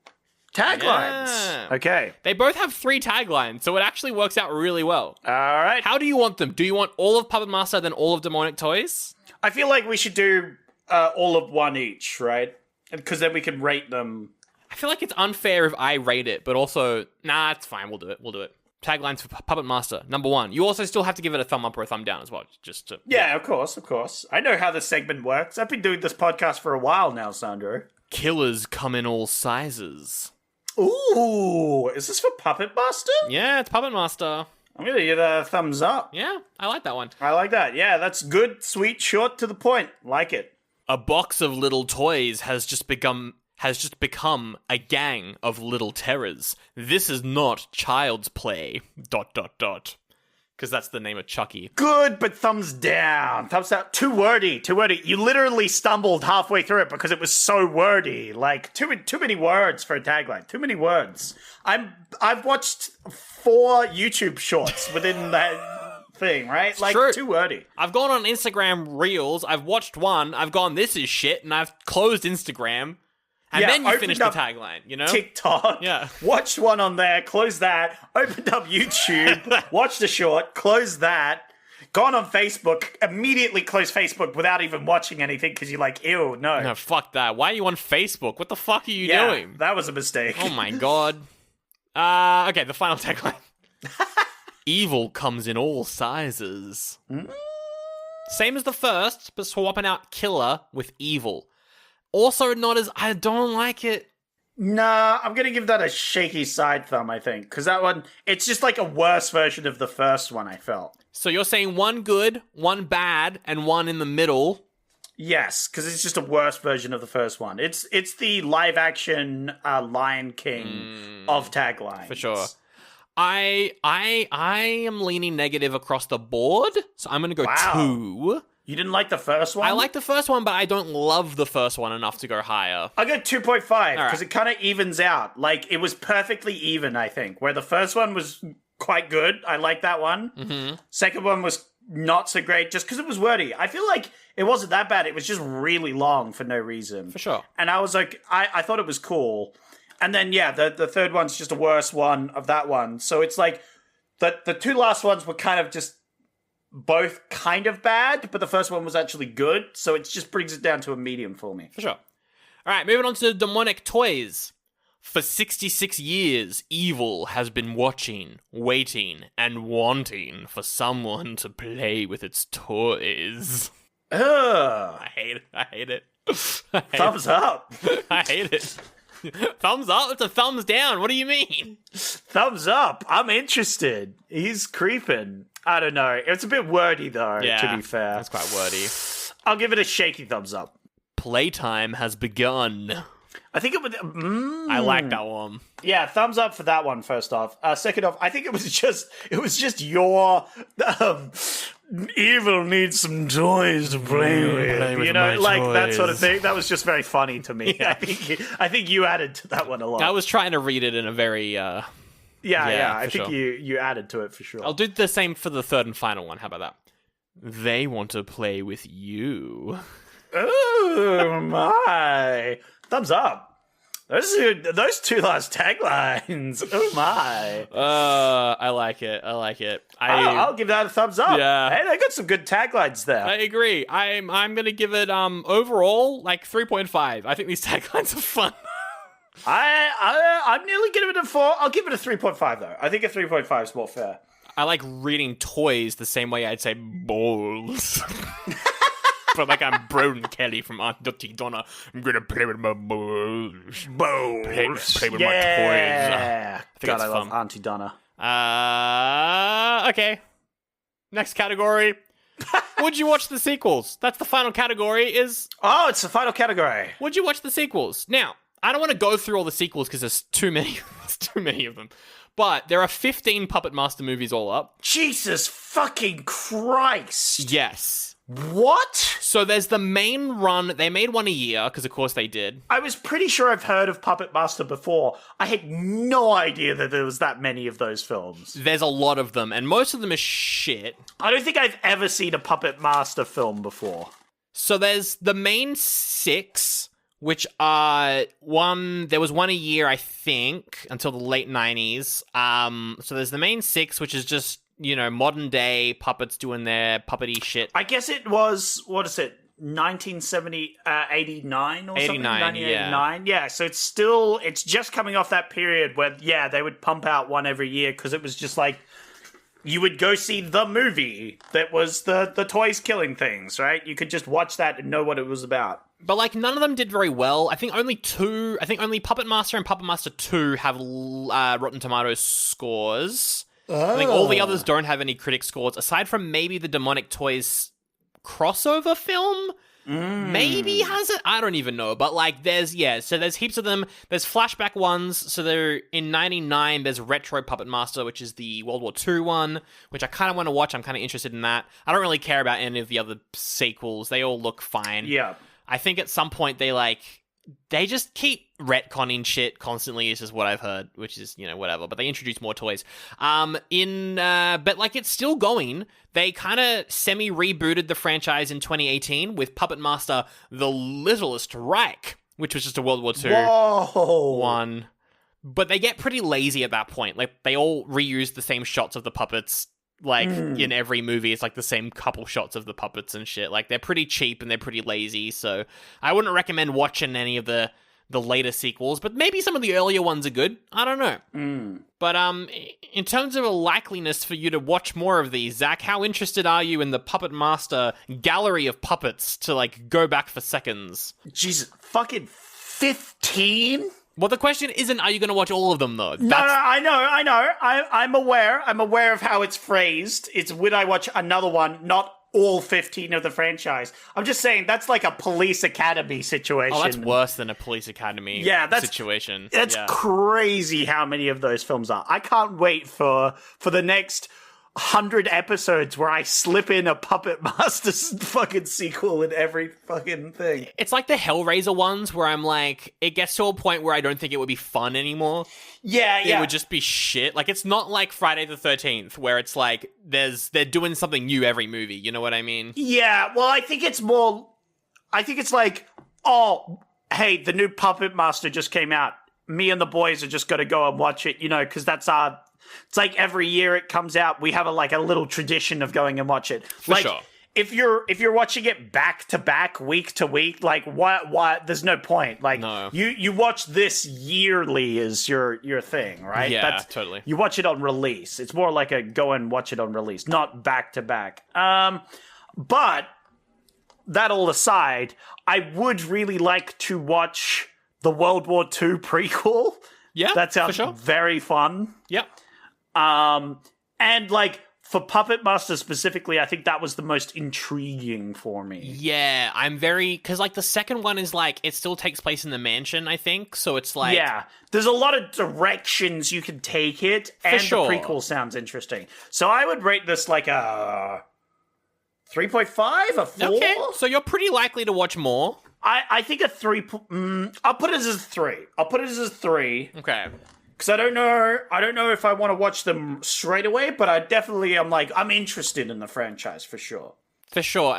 Taglines. Yeah. Okay. They both have 3 taglines, so it actually works out really well. All right. How do you want them? Do you want all of Puppet Master, then all of Demonic Toys? I feel like we should do all of one each, right? Because then we can rate them. I feel like it's unfair if I rate it, but also, it's fine. We'll do it. Taglines for Puppet Master. Number 1. You also still have to give it a thumb up or a thumb down as well. Just to, yeah, of course. I know how the segment works. I've been doing this podcast for a while now, Sandro. Killers come in all sizes. Ooh, is this for Puppet Master? Yeah, it's Puppet Master. I'm going to give a thumbs up. Yeah, I like that one. I like that. Yeah, that's good, sweet, short, to the point. Like it. A box of little toys has just become a gang of little terrors. This is not child's play. ... Because that's the name of Chucky. Good, but thumbs down. Thumbs down. Too wordy. You literally stumbled halfway through it because it was so wordy. Like, too many words for a tagline. Too many words. I've watched 4 YouTube shorts within that thing, right? It's like, true. Too wordy. I've gone on Instagram Reels. I've watched one. I've gone, this is shit. And I've closed Instagram. And then you finish the tagline, you know? TikTok. Yeah. Watched one on there, closed that, opened up YouTube, watched a short, closed that, gone on Facebook, immediately closed Facebook without even watching anything because you're like, ew, no. No, fuck that. Why are you on Facebook? What the fuck are you doing? That was a mistake. Oh my god. Okay, the final tagline. Evil comes in all sizes. Same as the first, but swapping out killer with evil. Also not as... I don't like it. Nah, I'm going to give that a shaky side thumb, I think. Because that one, it's just like a worse version of the first one, I felt. So you're saying one good, one bad, and one in the middle? Yes, because it's just a worse version of the first one. It's the live-action Lion King of taglines. For sure. I am leaning negative across the board, so I'm going to go 2. You didn't like the first one? I like the first one, but I don't love the first one enough to go higher. I go 2.5 because it kind of evens out. Like, it was perfectly even, I think. Where the first one was quite good. I like that one. Mm-hmm. Second one was not so great just because it was wordy. I feel like it wasn't that bad. It was just really long for no reason. For sure. And I was like, I thought it was cool. And then, the third one's just a worse one of that one. So it's like the 2 last ones were kind of just both kind of bad, but the first one was actually good, so it just brings it down to a medium for me. For sure. All right, moving on to Demonic Toys. For 66 years, evil has been watching, waiting, and wanting for someone to play with its toys. Ugh. I hate it. Thumbs up. I hate it. Thumbs up? It's a thumbs down. What do you mean? Thumbs up. I'm interested. He's creeping. I don't know. It's a bit wordy, though, to be fair. That's quite wordy. I'll give it a shaky thumbs up. Playtime has begun. I think it would... I like that one. Yeah, thumbs up for that one, first off. Second off, I think it was just your... evil needs some toys to play with. You know, like toys. That sort of thing. That was just very funny to me. Yeah. I think you added to that one a lot. I was trying to read it in a very... Yeah. I for think sure. you added to it for sure. I'll do the same for the third and final one. How about that? They want to play with you. Oh my! Thumbs up. Those two last taglines. Oh my! I like it. I'll give that a thumbs up. Yeah. Hey, they got some good taglines there. I agree. I'm gonna give it overall like 3.5. I think these taglines are fun. I'm nearly giving it a 4. I'll give it a 3.5 though. I think a 3.5 is more fair. I like reading toys the same way I'd say balls. But like I'm Broden Kelly from Aunt Dottie Donna. I'm gonna play with my balls. Play with my toys. God, I love Auntie Donna. Okay. Next category. Would you watch the sequels? That's the final category is... Oh, it's the final category. Would you watch the sequels? Now, I don't want to go through all the sequels because there's too many. There's too many of them. But there are 15 Puppet Master movies all up. Jesus fucking Christ. Yes. What? So there's the main run. They made one a year, because of course they did. I was pretty sure I've heard of Puppet Master before. I had no idea that there was that many of those films. There's a lot of them, and most of them are shit. I don't think I've ever seen a Puppet Master film before. So there's the main 6, which are there was one a year, I think, until the late 90s. So there's the main 6, which is just, modern day puppets doing their puppety shit. I guess it was, 1970, 89 or 89, something? 1989. Yeah, so it's just coming off that period where, they would pump out one every year because it was just like, you would go see the movie that was the toys killing things, right? You could just watch that and know what it was about. But, none of them did very well. I think only Puppet Master and Puppet Master 2 have Rotten Tomatoes scores. I think all the others don't have any critic scores, aside from maybe the Demonic Toys crossover film. Maybe has it? I don't even know. But, there's heaps of them. There's flashback ones. So they're in 99, there's Retro Puppet Master, which is the World War II one, which I kind of want to watch. I'm kind of interested in that. I don't really care about any of the other sequels. They all look fine. Yeah. I think at some point they just keep retconning shit constantly, is just what I've heard, which is, whatever. But they introduce more toys. But it's still going. They kind of semi-rebooted the franchise in 2018 with Puppet Master The Littlest Reich, which was just a World War II one. But they get pretty lazy at that point. They all reuse the same shots of the puppets. In every movie, it's the same couple shots of the puppets and shit. They're pretty cheap and they're pretty lazy, so I wouldn't recommend watching any of the later sequels, but maybe some of the earlier ones are good. I don't know. But in terms of a likeliness for you to watch more of these, Zach, how interested are you in the Puppet Master gallery of puppets to, go back for seconds? Jesus, fucking 15? Well, the question isn't, are you going to watch all of them, though? No, I know. I'm aware. I'm aware of how it's phrased. It's would I watch another one, not all 15 of the franchise. I'm just saying that's like a Police Academy situation. Oh, that's worse than a Police Academy situation. That's crazy how many of those films are. I can't wait for the next 100 episodes where I slip in a Puppet Master fucking sequel in every fucking thing. It's like the Hellraiser ones where I'm it gets to a point where I don't think it would be fun anymore. Yeah. It would just be shit. It's not like Friday the 13th where it's they're doing something new every movie. You know what I mean? Yeah, well, I think it's oh, hey, the new Puppet Master just came out. Me and the boys are just going to go and watch it, because that's it's every year it comes out, we have a little tradition of going and watch it. For sure. If you're watching it back to back, week to week, what? There's no point. No. You watch this yearly is your thing, right? Yeah, totally. You watch it on release. It's more like a go and watch it on release, not back to back. But that all aside, I would really like to watch the World War II prequel. Yeah, that sounds for sure. very fun. Yep. And for Puppet Master specifically, I think that was the most intriguing for me. Yeah, I'm very... Because, the second one is, it still takes place in the mansion, I think. So it's Yeah, there's a lot of directions you can take it, and sure. The prequel sounds interesting. So I would rate this a 3.5, a 4? Okay, so you're pretty likely to watch more. I think a 3... I'll put it as a 3. Okay. Because I don't know if I want to watch them straight away, but I'm interested in the franchise for sure. For sure.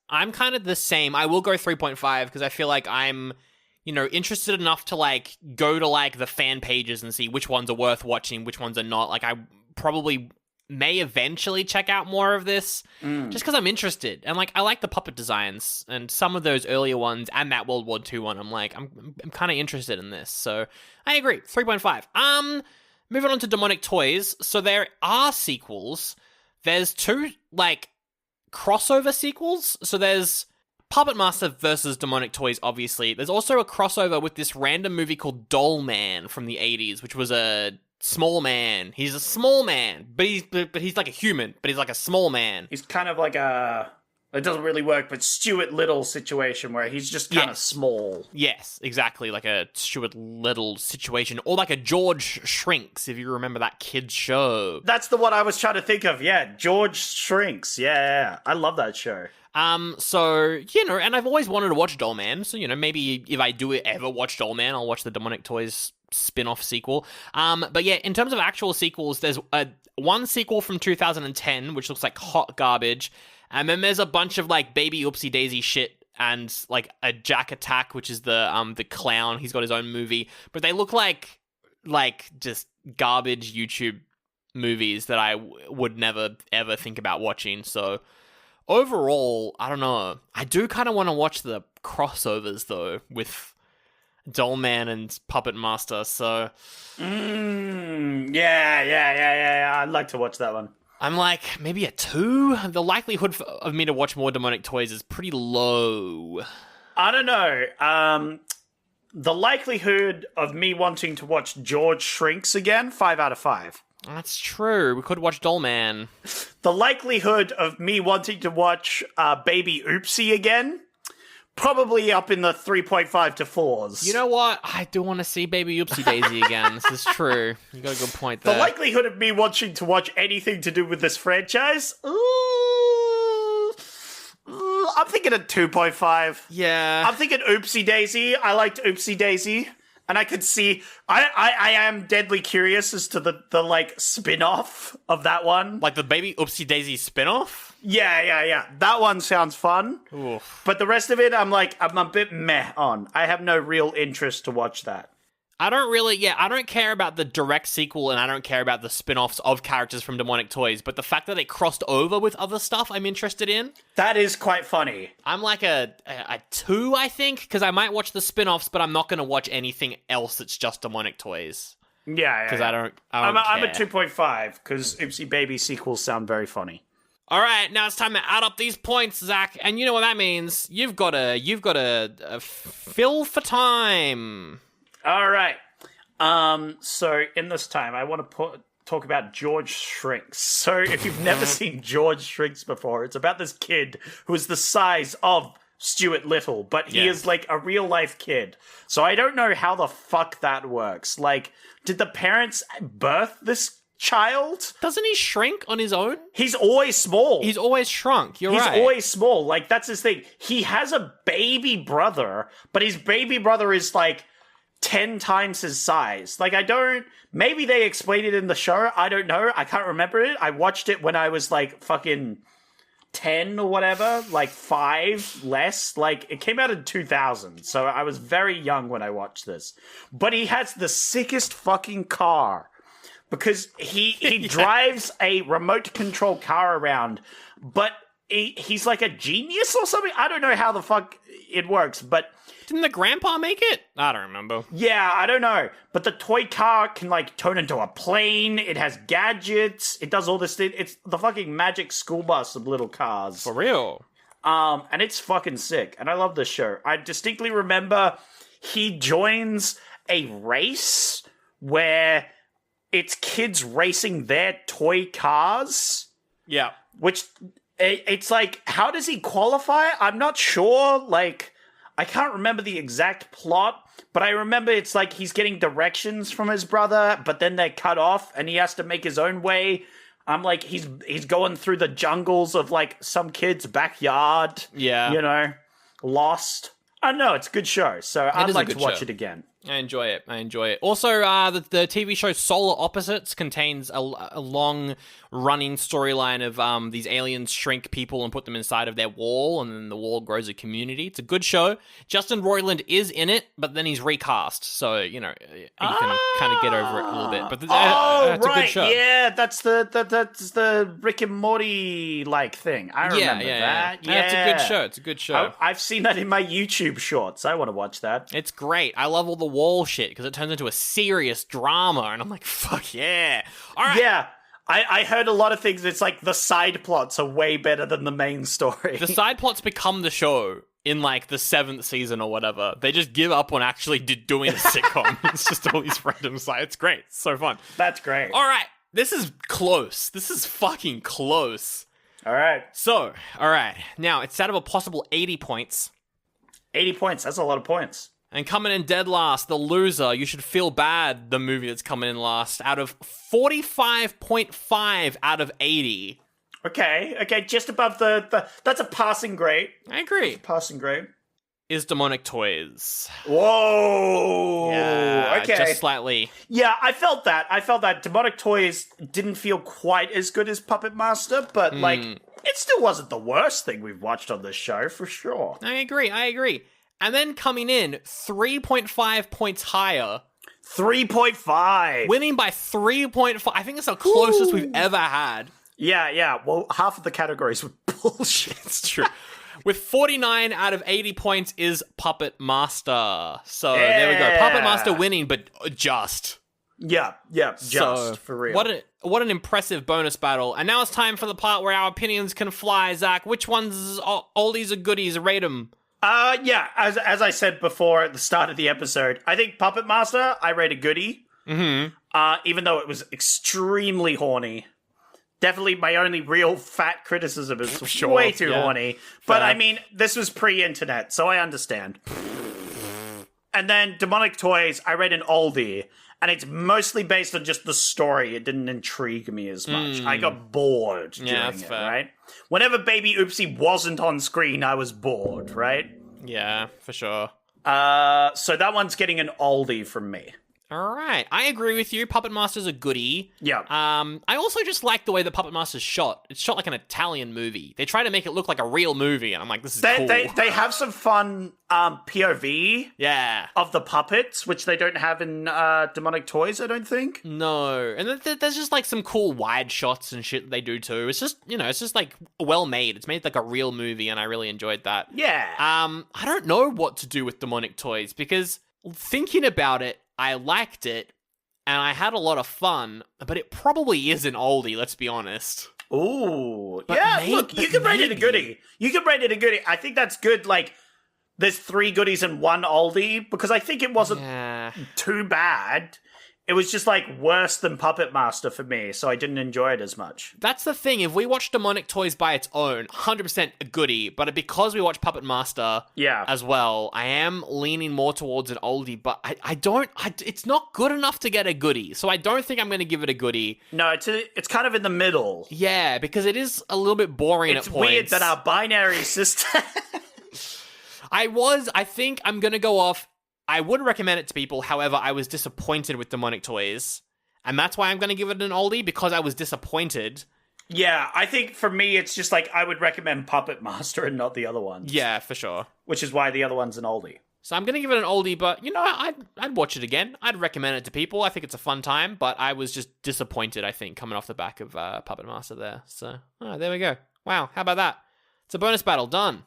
I'm kind of the same. I will go 3.5 because I feel like I'm, interested enough to, like, go to, like, the fan pages and see which ones are worth watching, which ones are not. Like, I probably may eventually check out more of this just because I'm interested. And, like, I like the puppet designs and some of those earlier ones and that World War II one. I'm like, I'm kind of interested in this. So I agree. 3.5. Moving on to Demonic Toys. So there are sequels. There's two, like, crossover sequels. So there's Puppet Master versus Demonic Toys, obviously. There's also a crossover with this random movie called Doll Man from the 80s, which was a small man. He's a small man, but he's like a human, but he's like a small man. He's kind of like it doesn't really work, but Stuart Little situation where he's just kind of small. Yes, exactly, like a Stuart Little situation, or like a George Shrinks, if you remember that kid's show. That's the one I was trying to think of. Yeah, George Shrinks. Yeah. I love that show. So, and I've always wanted to watch Doll Man, so, maybe if I do ever watch Doll Man, I'll watch the Demonic Toys spin-off sequel. But yeah, in terms of actual sequels, there's one sequel from 2010, which looks like hot garbage, and then there's a bunch of, like, Baby Oopsie Daisy shit, and, like, a Jack Attack, which is the clown. He's got his own movie, but they look like just garbage YouTube movies that I would never, ever think about watching, so overall, I don't know. I do kind of want to watch the crossovers, though, with Doll Man and Puppet Master, so yeah. I'd like to watch that one. I'm like, maybe a 2? The likelihood of me to watch more Demonic Toys is pretty low. I don't know. The likelihood of me wanting to watch George Shrinks again, 5 out of 5. That's true. We could watch Doll Man. The likelihood of me wanting to watch Baby Oopsie again, probably up in the 3.5 to 4s. You know what? I do want to see Baby Oopsie Daisy again. This is true. You got a good point there. The likelihood of me wanting to watch anything to do with this franchise, I'm thinking a 2.5. Yeah. I'm thinking Oopsie Daisy. I liked Oopsie Daisy. And I could see, I am deadly curious as to the like, spin-off of that one. Like the Baby Oopsie Daisy spin-off? Yeah. That one sounds fun. Oof. But the rest of it, I'm a bit meh on. I have no real interest to watch that. I don't care about the direct sequel, and I don't care about the spin-offs of characters from Demonic Toys, but the fact that it crossed over with other stuff I'm interested in. That is quite funny. I'm like a 2, I think, because I might watch the spin-offs, but I'm not going to watch anything else that's just Demonic Toys. Yeah. Because I don't I'm a care. 2.5, because Oopsie Baby sequels sound very funny. All right, now it's time to add up these points, Zach, and you know what that means. You've got to fill for time. All right. So in this time, I want to talk about George Shrinks. So if you've never seen George Shrinks before, it's about this kid who is the size of Stuart Little, but he is like a real life kid. So I don't know how the fuck that works. Like, did the parents birth this child? Doesn't he shrink on his own? He's always small. He's always shrunk. You're He's right. always small. Like, that's his thing. He has a baby brother, but his baby brother is like 10 times his size. Like, maybe they explained it in the show. I don't know. I can't remember it. I watched it when I was like fucking 10 or whatever, like 5 less. Like, it came out in 2000, so I was very young when I watched this. But he has the sickest fucking car because he drives a remote control car around, but he's like a genius or something. I don't know how the fuck it works, but didn't the grandpa make it? I don't remember. Yeah, I don't know. But the toy car can, like, turn into a plane. It has gadgets. It does all this thing. It's the fucking magic school bus of little cars. For real. And it's fucking sick. And I love this show. I distinctly remember he joins a race where it's kids racing their toy cars. Yeah. Which, it's like, how does he qualify? I'm not sure, like, I can't remember the exact plot, but I remember it's like he's getting directions from his brother, but then they're cut off and he has to make his own way. I'm like, he's going through the jungles of like some kid's backyard. Yeah. You know, lost. I don't know, it's a good show, so I'd like to watch it again. I enjoy it. Also, the TV show Solar Opposites contains a long-running storyline of these aliens shrink people and put them inside of their wall, and then the wall grows a community. It's a good show. Justin Roiland is in it, but then he's recast, so, you can kind of get over it a little bit. But it's right. a good show. Yeah, that's the Rick and Morty-like thing. I remember that. Yeah. It's a good show. I've seen that in my YouTube shorts. I want to watch that. It's great. I love all the wall shit because it turns into a serious drama, and I'm like, fuck yeah. All right. Yeah. I heard a lot of things. It's like the side plots are way better than the main story. The side plots become the show in like the 7th season or whatever. They just give up on actually doing a sitcom. It's just all these random sides. It's great. It's so fun. That's great. All right. This is close. This is fucking close. All right. So, all right. Now, it's out of a possible 80 points. 80 points. That's a lot of points. And coming in dead last, the loser, You Should Feel Bad, the movie that's coming in last, out of 45.5 out of 80. Okay, just above the that's a passing grade. I agree. Passing grade. Is Demonic Toys. Whoa. Yeah, okay. Just slightly. Yeah, I felt that. Demonic Toys didn't feel quite as good as Puppet Master, but it still wasn't the worst thing we've watched on this show, for sure. I agree. And then coming in 3.5 points higher. 3.5. Winning by 3.5. I think it's the closest we've ever had. Yeah. Well, half of the categories were bullshit. It's true. With 49 out of 80 points is Puppet Master. So there we go. Puppet Master winning, but just. Yeah, just for real. What an impressive bonus battle. And now it's time for the part where our opinions can fly. Zach, which ones oldies or goodies? Rate them. Yeah, as I said before at the start of the episode, I think Puppet Master, I rate a goodie. Mm-hmm. Even though it was extremely horny. Definitely my only real fat criticism is way too horny. But I mean, this was pre-internet, so I understand. And then Demonic Toys, I read an oldie. And it's mostly based on just the story. It didn't intrigue me as much. I got bored doing it, fair. Right? Whenever Baby Oopsie wasn't on screen, I was bored, right? Yeah, for sure. So that one's getting an oldie from me. All right. I agree with you. Puppet Master's a goodie. Yeah. I also just like the way that Puppet Master's shot. It's shot like an Italian movie. They try to make it look like a real movie, and I'm like, this is cool. They have some fun POV of the puppets, which they don't have in Demonic Toys, I don't think. No. And there's just like some cool wide shots and shit they do too. It's just, it's just like well made. It's made like a real movie, and I really enjoyed that. Yeah. I don't know what to do with Demonic Toys, because thinking about it, I liked it, and I had a lot of fun, but it probably is an oldie, let's be honest. Ooh. Look, you can rate it a goodie. I think that's good, like, there's 3 goodies and 1 oldie, because I think it wasn't too bad. It was just, like, worse than Puppet Master for me, so I didn't enjoy it as much. That's the thing. If we watch Demonic Toys by its own, 100% a goodie. But because we watch Puppet Master as well, I am leaning more towards an oldie. But it's not good enough to get a goodie. So I don't think I'm going to give it a goodie. No, it's kind of in the middle. Yeah, because it is a little bit boring at points. It's weird that our binary system... I think I'm going to go off... I would recommend it to people, however, I was disappointed with Demonic Toys. And that's why I'm going to give it an oldie, because I was disappointed. Yeah, I think for me, it's just like, I would recommend Puppet Master and not the other ones. Yeah, for sure. Which is why the other one's an oldie. So I'm going to give it an oldie, but, I'd watch it again. I'd recommend it to people. I think it's a fun time, but I was just disappointed, I think, coming off the back of Puppet Master there. So, there we go. Wow, how about that? It's a bonus battle. Done.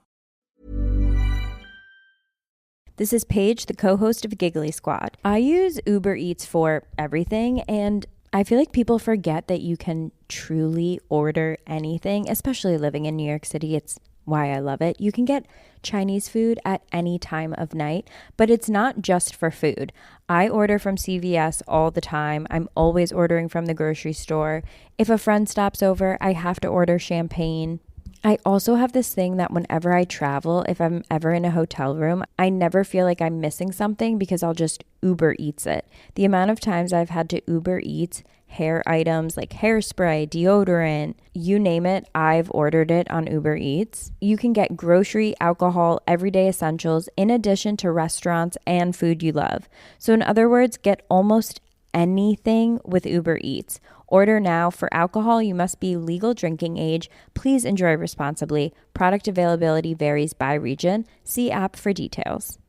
This is Paige, the co-host of Giggly Squad. I use Uber Eats for everything, and I feel like people forget that you can truly order anything, especially living in New York City. It's why I love it. You can get Chinese food at any time of night, but it's not just for food. I order from CVS all the time. I'm always ordering from the grocery store. If a friend stops over, I have to order champagne. I also have this thing that whenever I travel, if I'm ever in a hotel room, I never feel like I'm missing something because I'll just Uber Eats it. The amount of times I've had to Uber Eats hair items like hairspray, deodorant, you name it, I've ordered it on Uber Eats. You can get grocery, alcohol, everyday essentials in addition to restaurants and food you love. So in other words, get almost anything with Uber Eats. Order now. For alcohol, you must be legal drinking age. Please enjoy responsibly. Product availability varies by region. See app for details.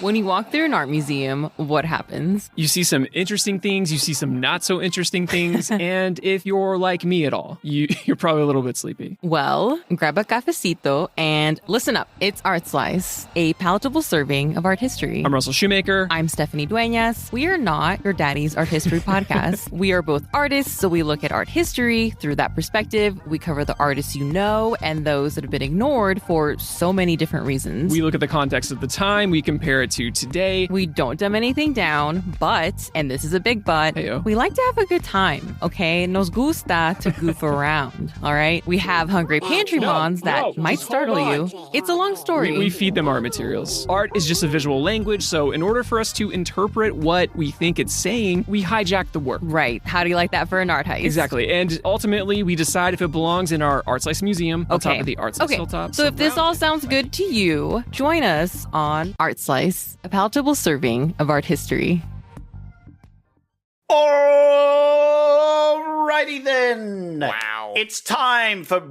When you walk through an art museum, what happens? You see some interesting things, you see some not so interesting things, and if you're like me at all, you're probably a little bit sleepy. Well, grab a cafecito and listen up. It's Art Slice, a palatable serving of art history. I'm Russell Shoemaker. I'm Stephanie Dueñas. We are not your daddy's art history podcast. We are both artists, so we look at art history through that perspective. We cover the artists you know and those that have been ignored for so many different reasons. We look at the context of the time, we compare it to today. We don't dumb anything down, but, and this is a big but, Hey-o. we like to have a good time, okay? Nos gusta to goof around, all right? We have hungry pantry moms that might startle you. It's a long story. We feed them art materials. Art is just a visual language, so in order for us to interpret what we think it's saying, we hijack the work. Right. How do you like that for an art heist? Exactly. And ultimately, we decide if it belongs in our Art Slice Museum on top of the Art Slice Hilltop. So if this all sounds good to you, join us on Art Slice, a palatable serving of art history. Alrighty then. Wow. It's time for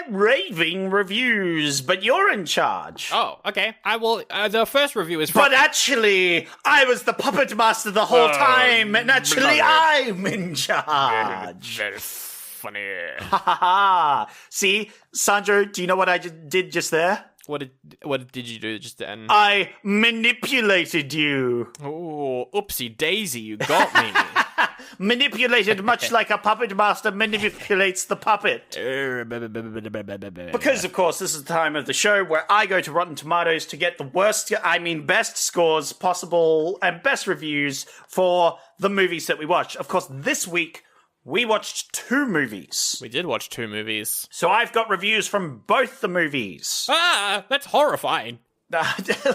raving reviews, but you're in charge. Oh, okay. I will. The first review is from. But actually, I was the puppet master the whole time, and actually, I'm in charge. Very funny. Ha ha ha! See, Sandro, do you know what I did just there? What did you do just then? I manipulated you. Oh, oopsie daisy, you got me. Manipulated much like a puppet master manipulates the puppet. Because, of course, this is the time of the show where I go to Rotten Tomatoes to get the best scores possible and best reviews for the movies that we watch. Of course, this week, we watched 2 movies. We did watch 2 movies. So I've got reviews from both the movies. Ah, that's horrifying.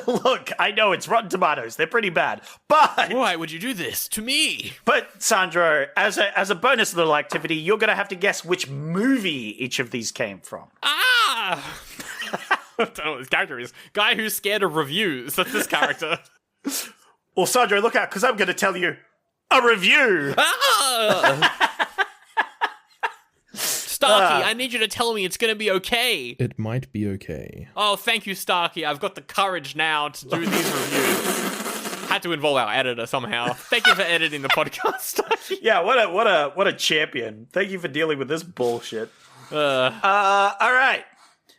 Look, I know it's Rotten Tomatoes. They're pretty bad. But Why would you do this to me? But Sandro, as a bonus little activity, you're going to have to guess which movie each of these came from. Ah! I don't know what his character is. Guy who's scared of reviews. That's this character. Well, Sandro, look out, because I'm going to tell you a review. Ah! Starkey, I need you to tell me it's going to be okay. It might be okay. Oh, thank you, Starkey. I've got the courage now to do these reviews. Had to involve our editor somehow. Thank you for editing the podcast, Starkey. Yeah, what a champion. Thank you for dealing with this bullshit. All right.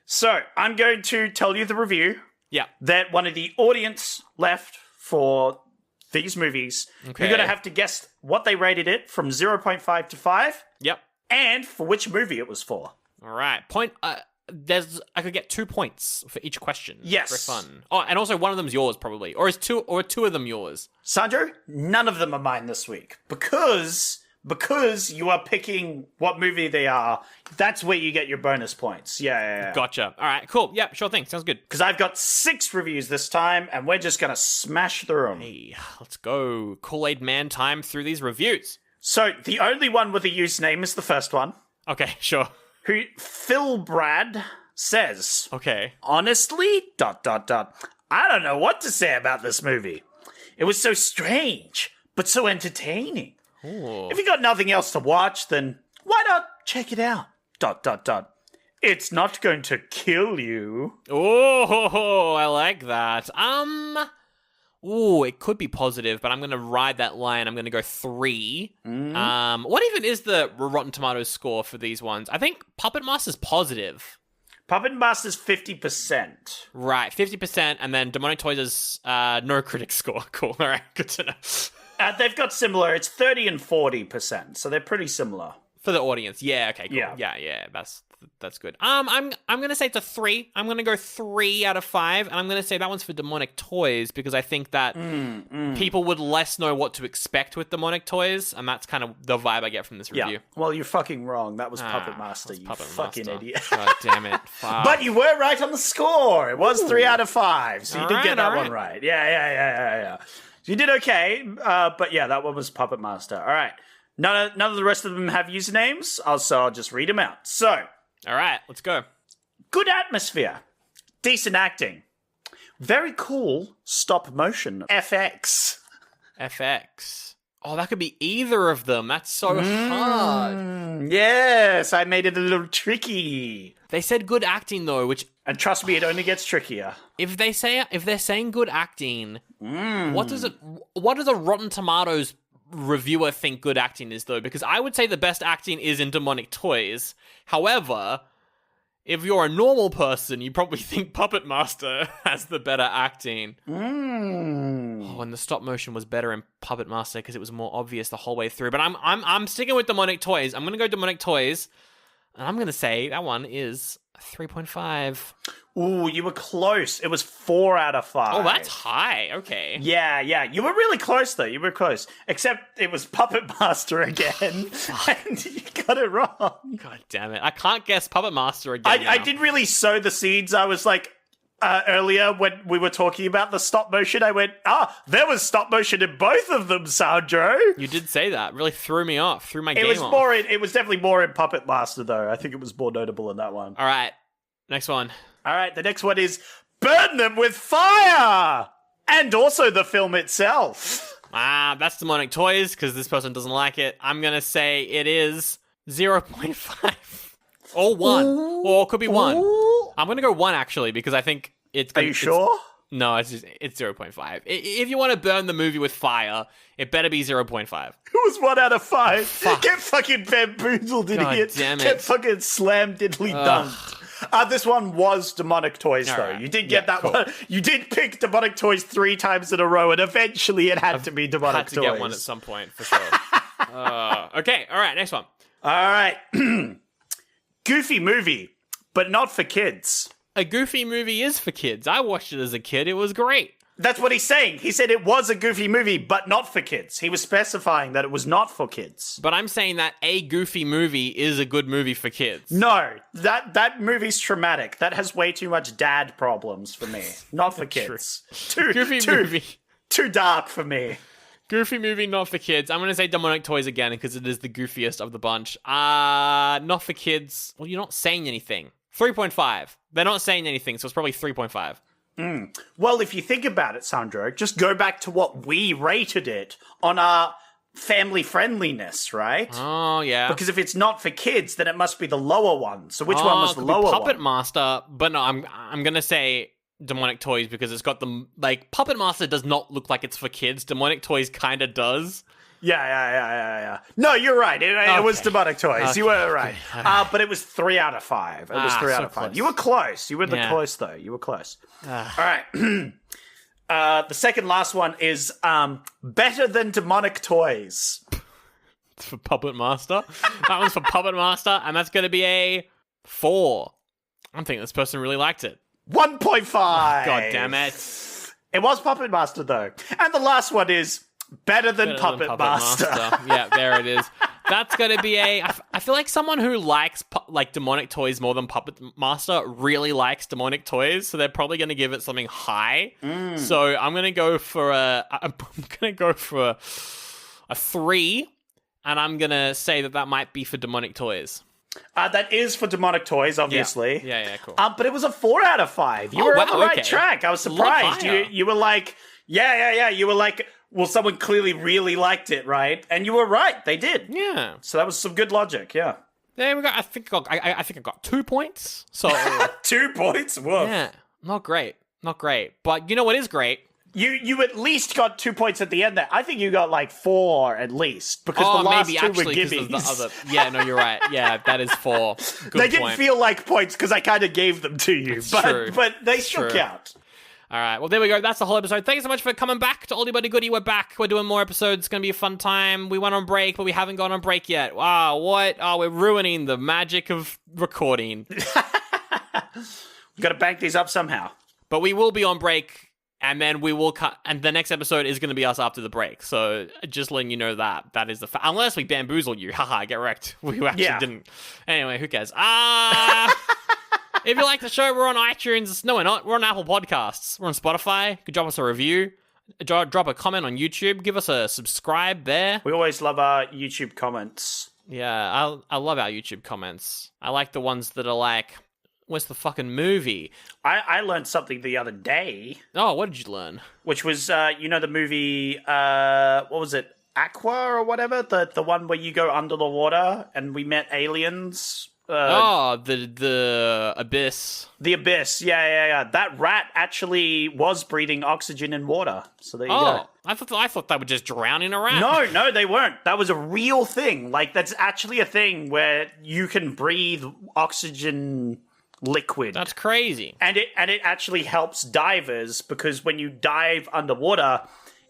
So, I'm going to tell you the review Yeah. that one of the audience left for these movies. Okay. You're going to have to guess what they rated it from 0.5 to 5 Yep. and for which movie it was for. All right. I could get 2 points for each question. Yes. For fun. Oh, and also one of them's yours probably, or two of them yours. Sandro, none of them are mine this week because you are picking what movie they are. That's where you get your bonus points. Yeah. Gotcha. All right. Cool. Yeah. Sure thing. Sounds good. Because I've got 6 reviews this time, and we're just gonna smash through them. Hey, let's go. Kool-Aid Man time through these reviews. So the only one with a username is the first one. Okay. Sure. Who Phil Brad says, Okay. honestly, ... I don't know what to say about this movie. It was so strange, but so entertaining. Ooh. If you got nothing else to watch, then why not check it out? ... It's not going to kill you. Oh, I like that. Ooh, it could be positive, but I'm going to ride that line. I'm going to go 3. What even is the Rotten Tomatoes score for these ones? I think Puppet Master's positive. Puppet Master's 50%. Right, 50%, and then Demonic Toys is no critic score. Cool, all right, good to know. They've got similar. It's 30 and 40%, so they're pretty similar. For the audience, yeah, okay, cool. Yeah. Yeah, that's that's good. I'm gonna say it's a 3. I'm gonna go 3 out of 5, and I'm gonna say that one's for demonic toys because I think that people would less know what to expect with demonic toys, and that's kind of the vibe I get from this review. Well, you're fucking wrong. That was Puppet Master. You Puppet fucking Master. idiot. God damn it! Fuck. But you were right on the score. It was 3 out of 5, so you did get that Alright. one right. Yeah. You did okay, but yeah, that one was Puppet Master. All right. None of the rest of them have usernames, so I'll just read them out. So, All right, let's go. good atmosphere, decent acting, very cool stop motion, FX. FX. Oh, that could be either of them. That's so hard. Yes, I made it a little tricky. They said good acting though, which And trust me, it only gets trickier. if they're saying good acting, what does a Rotten Tomatoes reviewer think good acting is though? Because I would say the best acting is in Demonic Toys. However, if you're a normal person, you probably think Puppet Master has the better acting. Oh, and the stop motion was better in Puppet Master because it was more obvious the whole way through. But I'm sticking with Demonic Toys. I'm gonna go Demonic Toys, and I'm gonna say that one is 3.5. Ooh, you were close. It was 4 out of 5. Oh, that's high. Okay. Yeah. You were really close, though. You were close. Except it was Puppet Master again. And you got it wrong. God damn it. I can't guess Puppet Master again. I now. did really sow the seeds. I was like, earlier when we were talking about the stop motion, I went, there was stop motion in both of them, Sandro. You did say that. Really threw me off. Threw my game It was off. it was definitely more in Puppet Master, though. I think it was more notable in that one. All right. Next one. All right, the next one is Burn Them with Fire! And also the film itself. That's Demonic Toys because this person doesn't like it. I'm going to say it is 0.5 or 1. Or it could be 1. I'm going to go 1 actually because I think it's... Are you sure? No, it's 0.5. If you want to burn the movie with fire, it better be 0.5. It was 1 out of 5. Get fucking bamboozled, idiot. damn it. Get fucking slammed diddly dunked. This one was Demonic Toys, though. right. You did get that cool. one. You did pick Demonic Toys 3 times in a row, and eventually it had to be Demonic Had to Toys. get one at some point, for sure. Okay, all right, next one. All right. Goofy movie, but not for kids. A Goofy movie is for kids. I watched it as a kid. It was great. That's what he's saying. He said it was a Goofy movie, but not for kids. He was specifying that it was not for kids. But I'm saying that a Goofy movie is a good movie for kids. No, that movie's traumatic. That has way too much dad problems for me. Not for kids. Goofy movie. Too dark for me. Goofy movie, not for kids. I'm going to say Demonic Toys again because it is the goofiest of the bunch. Not for kids. Well, you're not saying anything. 3.5. They're not saying anything, so it's probably 3.5. Well, if you think about it, Sandro, just go back to what we rated it on our family friendliness, right? Oh, yeah. Because if it's not for kids, then it must be the lower one. So which one was it the could be lower Puppet one? Master, but no, I'm going to say Demonic Toys because it's got the... Like, Puppet Master does not look like it's for kids. Demonic Toys kind of does. Yeah. No, you're right. It was Demonic Toys. Okay. You were right. But it was 3 out of 5. It was 3 out so of 5. close. You were close. You were Yeah. close, though. You were close. All right. The second last one is better than Demonic Toys. It's for Puppet Master. That one's for Puppet Master, and that's going to be a 4. I'm thinking this person really liked it. 1.5. God damn it. It was Puppet Master, though. And the last one is better than Puppet Master. Yeah, there it is. That's going to be I feel like someone who likes like Demonic Toys more than Puppet Master really likes Demonic Toys, so they're probably going to give it something high. So I'm going to go for a 3, and I'm going to say that might be for Demonic Toys. That is for Demonic Toys, obviously. Yeah, cool. But it was a 4 out of 5. You were on the right track. I was surprised. higher. You were like, yeah. You were like, well, someone clearly really liked it, right? And you were right. They did. Yeah. So that was some good logic. Yeah. There we go. I think I got 2 points. So 2 points. Whoa. yeah, not great. But you know what is great? You at least got 2 points at the end there. I think you got like 4 at least because the last maybe 2 actually were 'cause of gibbies. the other. Yeah, no, you're right. Yeah, that is 4. Good They didn't point. feel like points because I kind of gave them to you, True. but they It's still true. count. All right. Well, there we go. That's the whole episode. Thank you so much for coming back to Oldie Buddy Goodie. We're back. We're doing more episodes. It's going to be a fun time. We went on break, but we haven't gone on break yet. Wow. What? Oh, we're ruining the magic of recording. We've got to bank these up somehow. But we will be on break, and then we will cut. And the next episode is going to be us after the break. So just letting you know that is the unless we bamboozle you. Haha, get wrecked. We actually didn't. Anyway, who cares? If you like the show, we're on iTunes. No, we're not. We're on Apple Podcasts. We're on Spotify. You could drop us a review. Drop a comment on YouTube. Give us a subscribe there. We always love our YouTube comments. Yeah, I love our YouTube comments. I like the ones that are like, where's the fucking movie? I learned something the other day. Oh, what did you learn? Which was, the movie, what was it? Aqua or whatever? The one where you go under the water and we met aliens. The Abyss. The Abyss, yeah. That rat actually was breathing oxygen in water. So there you go. I thought they were just drowning a rat. No, they weren't. That was a real thing. Like, that's actually a thing where you can breathe oxygen liquid. That's crazy. And it actually helps divers because when you dive underwater,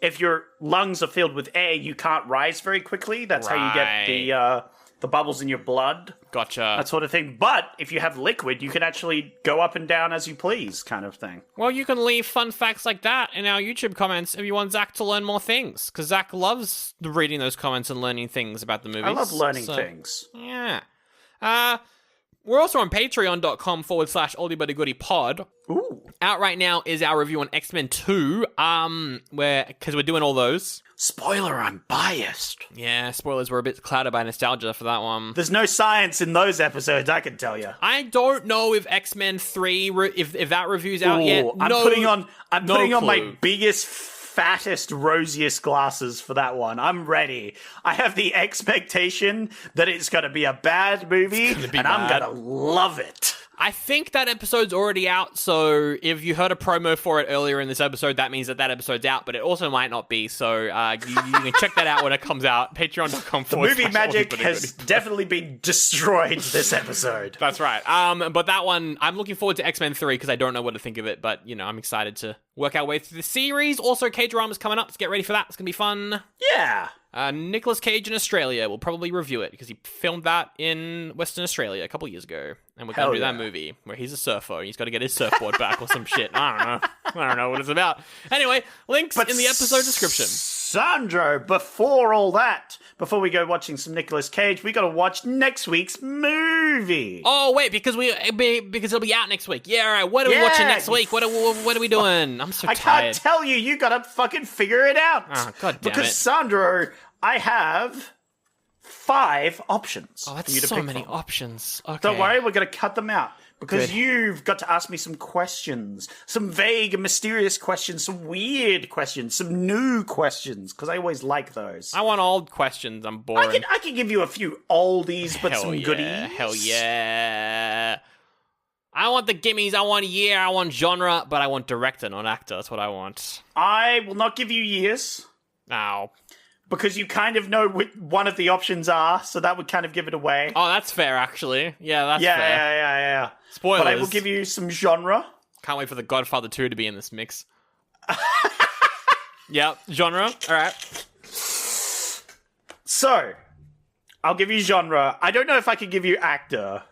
if your lungs are filled with air, you can't rise very quickly. That's how you get the bubbles in your blood. Gotcha. That sort of thing. But if you have liquid, you can actually go up and down as you please, kind of thing. Well, you can leave fun facts like that in our YouTube comments if you want Zach to learn more things, because Zach loves reading those comments and learning things about the movies. I love learning things. Yeah. We're also on patreon.com/Oldie Buddy Goodie Pod. Ooh. Out right now is our review on X-Men 2, because we're doing all those. Spoiler, I'm biased. Yeah, spoilers were a bit clouded by nostalgia for that one. There's no science in those episodes, I can tell you. I don't know if X-Men 3, if that review's out yet. I'm putting on my clue. biggest, fattest, rosiest glasses for that one. I'm ready. I have the expectation that it's going to be a bad movie, I'm going to love it. I think that episode's already out, so if you heard a promo for it earlier in this episode, that means that episode's out, but it also might not be, so you can check that out when it comes out. Patreon.com. The movie magic has definitely been destroyed this episode. That's right. But that one, I'm looking forward to X-Men 3 because I don't know what to think of it, but, I'm excited to work our way through the series. Also, K-Drama's coming up, so get ready for that. It's going to be fun. Yeah. Nicolas Cage in Australia. We'll probably review it because he filmed that in Western Australia a couple years ago. And we're going to do that movie where he's a surfer and he's got to get his surfboard back or some shit. I don't know what it's about. Anyway, links in the episode description. Sandro, before we go watching some Nicolas Cage, we got to watch next week's movie. Oh, wait, because it'll be out next week. Yeah, all right. What are we watching next week? What are we doing? I'm so tired. I can't tell you. You got to fucking figure it out. Oh, God damn because it. Sandro, I have 5 options. Oh, for you that's to so pick many from. options. Okay. Don't worry, we're going to cut them out. Because Good. you've got to ask me some questions. Some vague and mysterious questions. Some weird questions. Some new questions. Because I always like those. I want old questions. I'm bored. I can give you a few oldies, but some goodies. Hell yeah. I want the gimmies. I want year. I want genre. But I want director, not actor. That's what I want. I will not give you years. Ow. Because you kind of know which one of the options are, so that would kind of give it away. Oh, that's fair, actually. Yeah, that's fair. Yeah. Spoilers. But I will give you some genre. Can't wait for The Godfather 2 to be in this mix. Yep, genre. All right. So, I'll give you genre. I don't know if I can give you actor.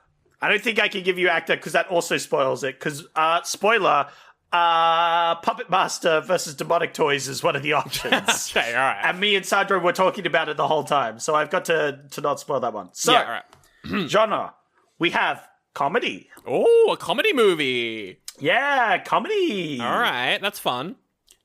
I don't think I can give you actor because that also spoils it. Because, spoiler... Puppet Master versus Demonic Toys is one of the options. Okay, all right. And me and Sandro were talking about it the whole time, so I've got to not spoil that one. So, yeah, all right. genre. We have comedy. Oh, a comedy movie. Yeah, comedy. All right, that's fun.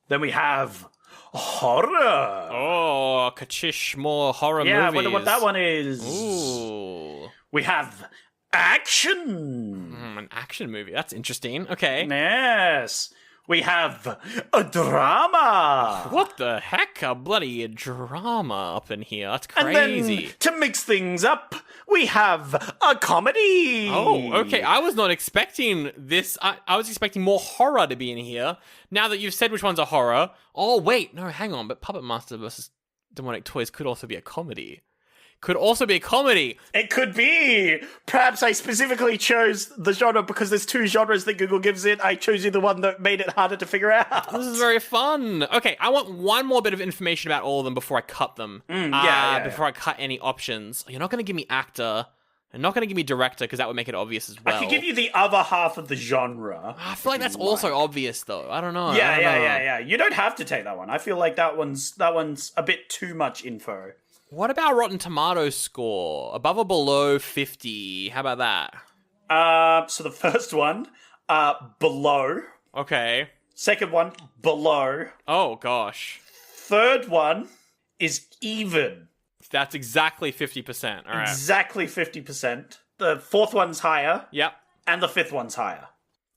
Then we have horror. Oh, kachish, more horror movies. Yeah, I wonder what that one is. Ooh. We have action. An action movie. That's interesting. Okay. Yes. We have a drama. What the heck? A bloody drama up in here. That's And crazy. then, to mix things up, we have a comedy. Oh, okay. I was not expecting this. I was expecting more horror to be in here. Now that you've said which one's a horror. Oh, wait. No, hang on. But Puppet Master versus Demonic Toys could also be a comedy. Could also be a comedy. It could be. Perhaps I specifically chose the genre because there's 2 genres that Google gives it. I chose you the one that made it harder to figure out. This is very fun. Okay, I want one more bit of information about all of them before I cut them. Before I cut any options. You're not going to give me actor. And not going to give me director because that would make it obvious as well. I could give you the other half of the genre. I feel like that's also obvious, though. I don't know. Yeah. You don't have to take that one. I feel like that one's a bit too much info. What about Rotten Tomatoes score? Above or below 50? How about that? So the first one, below. Okay. Second one, below. Oh, gosh. Third one is even. That's exactly 50%. All right. Exactly 50%. The fourth one's higher. Yep. And the fifth one's higher.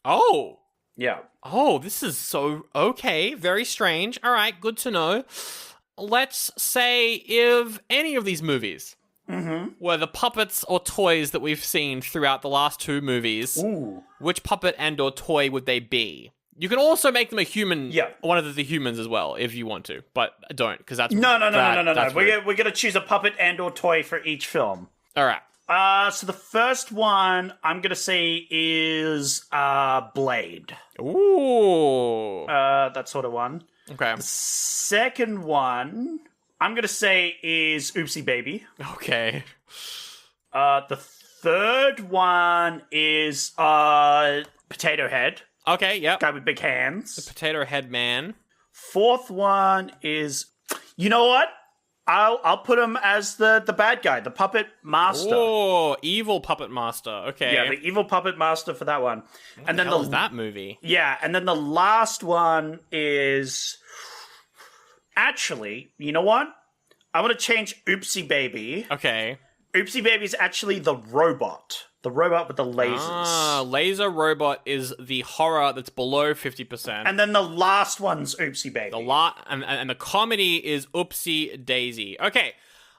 Oh. Yeah. Oh, this is so... Okay, very strange. All right, good to know. Let's say if any of these movies were the puppets or toys that we've seen throughout the last 2 movies, which puppet and or toy would they be? You can also make them a human, one of the humans as well, if you want to, but don't, because that's No. We're gonna choose a puppet and or toy for each film. All right. So the first one I'm gonna say is Blade. Ooh. That sort of one. Okay. The second one I'm gonna say is Oopsie Baby. Okay. The third one is Potato Head. Okay, yep. Guy with big hands. The Potato Head Man. Fourth one is, you know what? I'll put him as the bad guy, the Puppet Master. Oh, evil Puppet Master. Okay. Yeah, the evil Puppet Master for that one. What the hell is that movie? Yeah, and then the last one is... Actually, you know what? I want to change Oopsie Baby. Okay. Oopsie Baby is actually the robot. The robot with the lasers. Ah, Laser Robot is the horror that's below 50%. And then the last one's Oopsie Baby. And the comedy is Oopsie Daisy. Okay,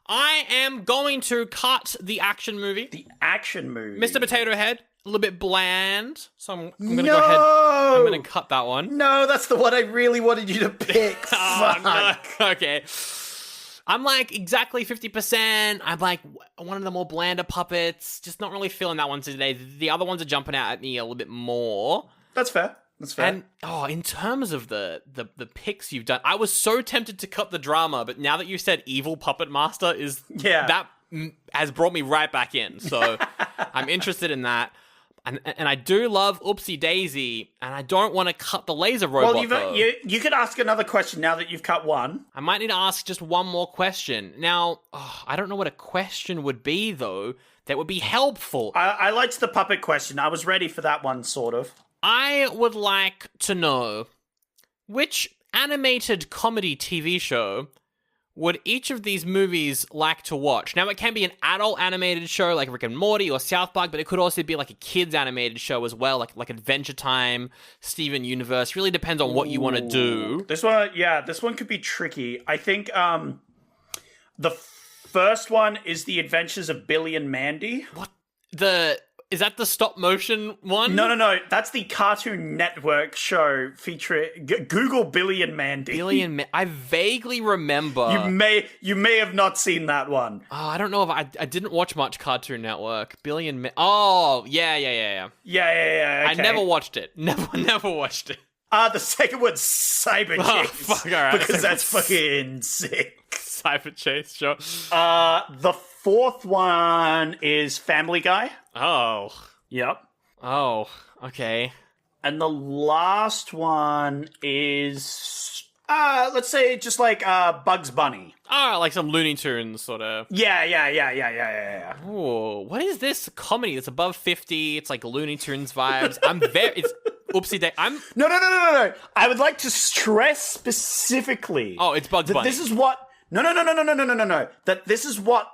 I am going to cut the action movie. The action movie. Mr. Potato Head, a little bit bland. So I'm going to go ahead. I'm going to cut that one. No, that's the one I really wanted you to pick. Oh, no. Okay. I'm like exactly 50%. I'm like one of the more blander puppets. Just not really feeling that one today. The other ones are jumping out at me a little bit more. That's fair. And in terms of the picks you've done, I was so tempted to cut the drama, but now that you said evil puppet master that has brought me right back in. So I'm interested in that. And I do love Oopsie Daisy, and I don't want to cut the laser robot, though. You could ask another question now that you've cut one. I might need to ask just one more question. Now, I don't know what a question would be, though, that would be helpful. I liked the puppet question. I was ready for that one, sort of. I would like to know, which animated comedy TV show would each of these movies like to watch? Now, it can be an adult animated show like Rick and Morty or South Park, but it could also be like a kids animated show as well, like Adventure Time, Steven Universe. Really depends on what you want to do. This one could be tricky. I think the first one is The Adventures of Billy and Mandy. What? Is that the stop motion one? No. That's the Cartoon Network show featuring... Google Billy and Mandy. I vaguely remember. You may have not seen that one. Oh, I don't know if I didn't watch much Cartoon Network. Billy and Mandy. Oh, yeah. Yeah. Okay. I never watched it. Never watched it. The second one's Cyber Chase. Oh, fuck, all right. Because that's fucking sick. Cyber Chase, sure. The fourth one is Family Guy. Oh. Yep. Oh, okay. And the last one is, let's say just like Bugs Bunny. Oh, like some Looney Tunes sort of. Yeah. Ooh, what is this comedy that's above 50? It's like Looney Tunes vibes. It's Oopsie Day. No. I would like to stress specifically. Oh, it's Bugs Bunny. This is what... No. That this is what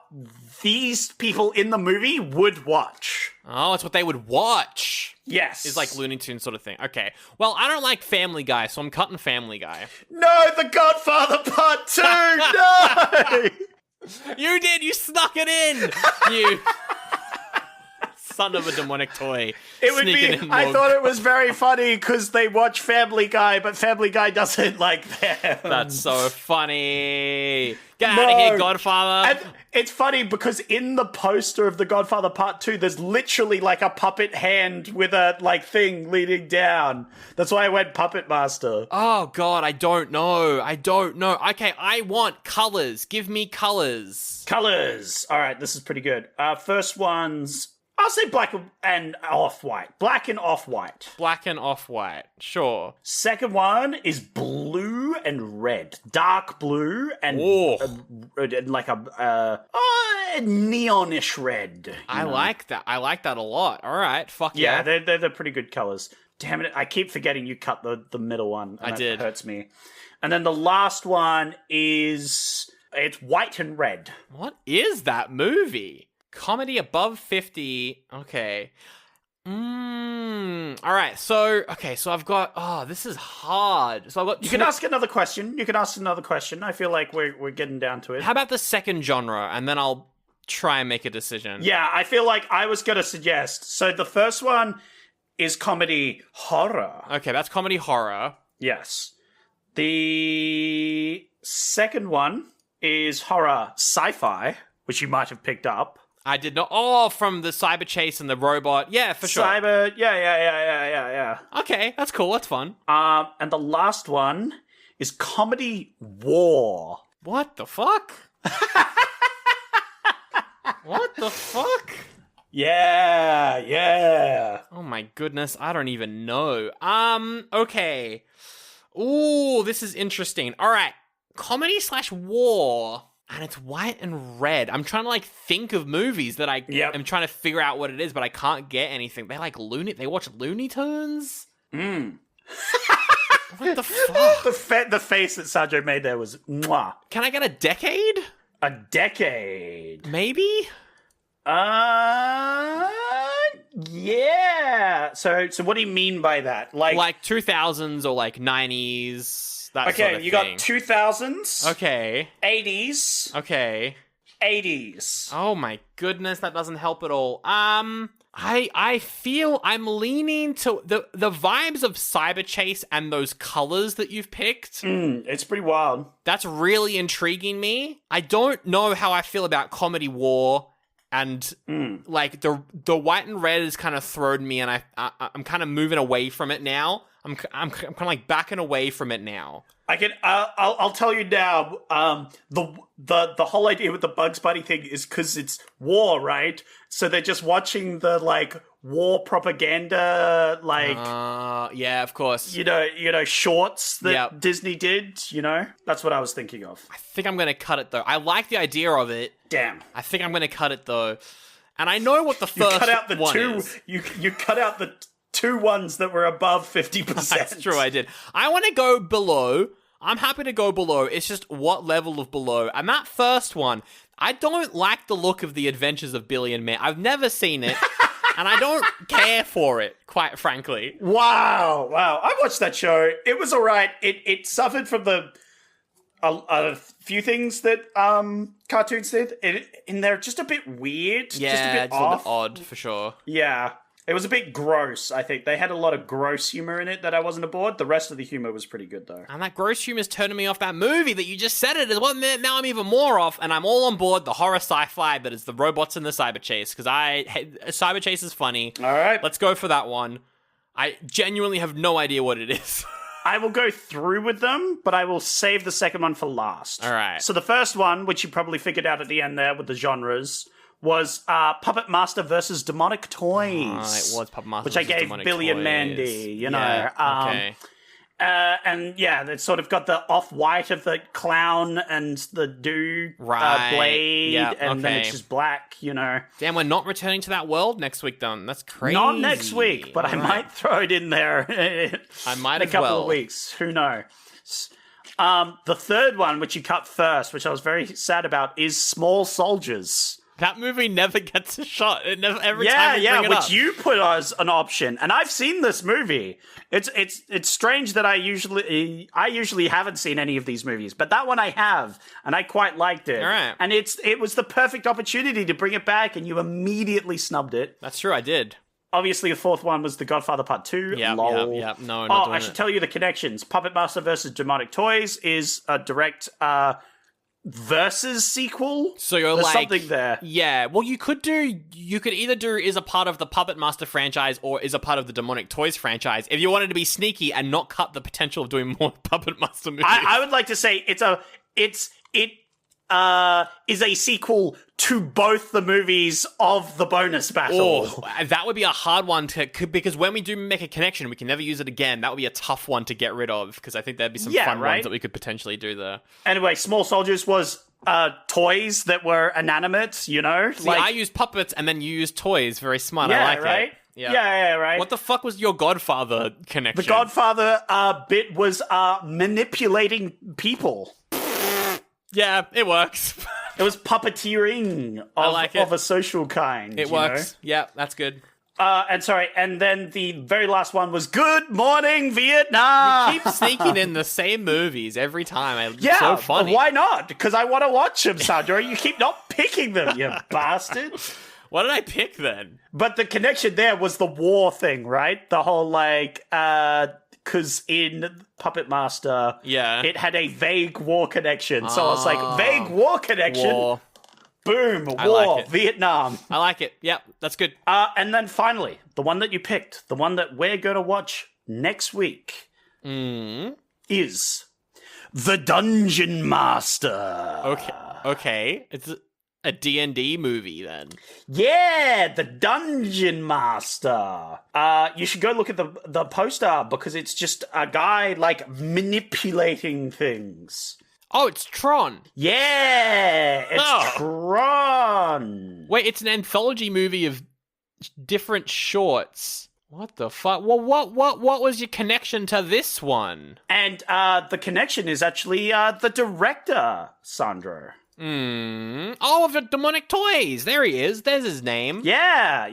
these people in the movie would watch. Oh, it's what they would watch. Yes. It's like Looney Tunes sort of thing. Okay. Well, I don't like Family Guy, so I'm cutting Family Guy. No, The Godfather Part 2! No! You did! You snuck it in! You son of a demonic toy. It would sneaking be. in I more- thought it was very funny because they watch Family Guy, but Family Guy doesn't like them. That's so funny. Get out of here, Godfather. And it's funny because in the poster of The Godfather Part 2, there's literally like a puppet hand with a like thing leading down. That's why I went Puppet Master. Oh, God, I don't know. Okay, I want colors. Give me colors. Colors. All right, this is pretty good. First one's, I'll say black and off-white. Black and off-white. Black and off-white. Sure. Second one is blue and red. Dark blue and, and like a neonish red. I like that. I like that a lot. All right, fuck yeah. Yeah, they're pretty good colors. Damn it, I keep forgetting you cut the middle one. And I did. That hurts me. And then the last one is, it's white and red. What is that movie? Comedy above 50. Okay. All right. So I've got, this is hard. So I've got You can ask another question. I feel like we're getting down to it. How about the second genre? And then I'll try and make a decision. Yeah, I feel like I was going to suggest. So the first one is comedy horror. Okay, that's comedy horror. Yes. The second one is horror sci-fi, which you might have picked up. I did not. Oh, from the cyber chase and the robot. Yeah, for sure. Cyber, yeah. Okay, that's cool. That's fun. And the last one is comedy war. What the fuck? What the fuck? Yeah. Oh my goodness, I don't even know. Okay. Ooh, this is interesting. All right. Comedy / war. And it's white and red. I'm trying to like think of movies that I'm trying to figure out what it is, but I can't get anything. They like they watch Looney Tunes? What the fuck? The face that Sanjo made there was mwah. Can I get a decade? A decade. Maybe? Yeah. So what do you mean by that? Like 2000s or like 90s. That okay, sort of you thing. got 2000s. Okay. 80s. Okay. 80s. Oh my goodness, that doesn't help at all. I feel I'm leaning to the vibes of Cyber Chase and those colors that you've picked. It's pretty wild. That's really intriguing me. I don't know how I feel about comedy war. And like the white and red has kind of thrown me, and I'm kind of moving away from it now. I'm kind of like backing away from it now. I'll tell you now. The whole idea with the Bugs Bunny thing is because it's war, right? So they're just watching the like war propaganda, like yeah, of course. You know, shorts that Yep. Disney did. You know, that's what I was thinking of. I think I'm gonna cut it though. I like the idea of it. Damn. I think I'm gonna cut it though. And I know what the first You cut out the one two. is. You cut out the two ones that were above 50%. That's true, I did. I want to go below. I'm happy to go below. It's just what level of below. And that first one, I don't like the look of The Adventures of Billy and Matt. I've never seen it, and I don't care for it, quite frankly. Wow. I watched that show. It was all right. It suffered from a few things that cartoons did. And they're just a bit weird. Yeah, just a bit it's off. a bit odd, for sure. Yeah. It was a bit gross, I think. They had a lot of gross humor in it that I wasn't aboard. The rest of the humor was pretty good, though. And that gross humor's turning me off that movie that you just said it as well. Now I'm even more off, and I'm all on board the horror sci-fi that is the robots and the cyber chase, because cyber chase is funny. All right. Let's go for that one. I genuinely have no idea what it is. I will go through with them, but I will save the second one for last. All right. So the first one, which you probably figured out at the end there with the genres, was Puppet Master versus Demonic Toys. It was Puppet Master which I versus gave Demonic Billy and Toys. Mandy, you know. Yeah, okay. And yeah, they've sort of got the off-white of the clown and the blade, Yep, and then okay. it's just black, you know. Damn, we're not returning to that world next week, then. That's crazy. Not next week, but I All right. might throw it in there I might in a as couple well. of weeks. Who knows? The third one, which you cut first, which I was very sad about, is Small Soldiers. That movie never gets a shot. It never. Every time we bring it which up. you put as an option, and I've seen this movie. It's strange that I usually haven't seen any of these movies, but that one I have, and I quite liked it. All right. And it was the perfect opportunity to bring it back, and you immediately snubbed it. That's true. I did. Obviously, the fourth one was The Godfather Part 2. Yeah. Lol. No, not Oh, doing I should it. tell you the connections. Puppet Master versus Demonic Toys is a direct versus sequel. So you're There's like something there. Yeah. Well, you could either do is a part of the Puppet Master franchise or is a part of the Demonic Toys franchise. If you wanted to be sneaky and not cut the potential of doing more Puppet Master movies. I would like to say it is a sequel to both the movies of the bonus battle. Oh, that would be a hard one because when we do make a connection, we can never use it again. That would be a tough one to get rid of because I think there'd be some fun right? ones that we could potentially do there. Anyway, Small Soldiers was toys that were inanimate, you know? See, I used puppets and then you used toys. Very smart. yeah, I like right? it. Yeah, right. What the fuck was your Godfather connection? The Godfather bit was manipulating people. Yeah, it works. It was puppeteering of a social kind. It works. Yeah, that's good. And then the very last one was Good Morning Vietnam. Keep sneaking in the same movies every time. It's Yeah, so funny. why not? Because I want to watch them, Sandra. You keep not picking them, you bastard. What did I pick then? But the connection there was the war thing, right? The whole, because in Puppet Master, it had a vague war connection. So I was like, vague war connection. War. Boom, war, like it. Vietnam. I like it. Yep, that's good. And then finally, the one that you picked, the one that we're going to watch next week, is The Dungeon Master. Okay. It's a D&D movie then. Yeah, The Dungeon Master. You should go look at the poster because it's just a guy manipulating things. Oh, it's Tron. Yeah, it's Tron. Wait, it's an anthology movie of different shorts. What the fuck? Well, what was your connection to this one? And the connection is actually the director, Sandro. Oh, of the Demonic Toys. There he is. There's his name. Yeah.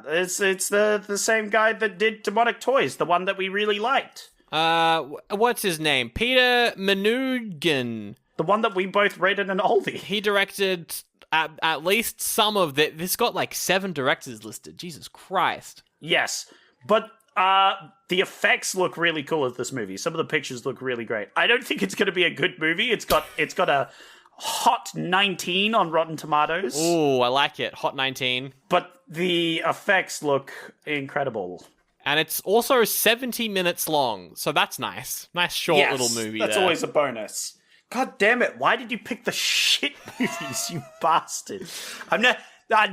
It's the same guy that did Demonic Toys, the one that we really liked. What's his name? Peter Manoogian. The one that we both rated an oldie. He directed at least some of the... This got 7 directors listed. Jesus Christ. Yes, but the effects look really cool of this movie. Some of the pictures look really great. I don't think it's going to be a good movie. It's got a hot 19 on Rotten Tomatoes. Ooh, I like it. Hot 19. But the effects look incredible. And it's also 70 minutes long, so that's nice. Nice short little movie that's there. always a bonus. God damn it, why did you pick the shit movies, you bastard?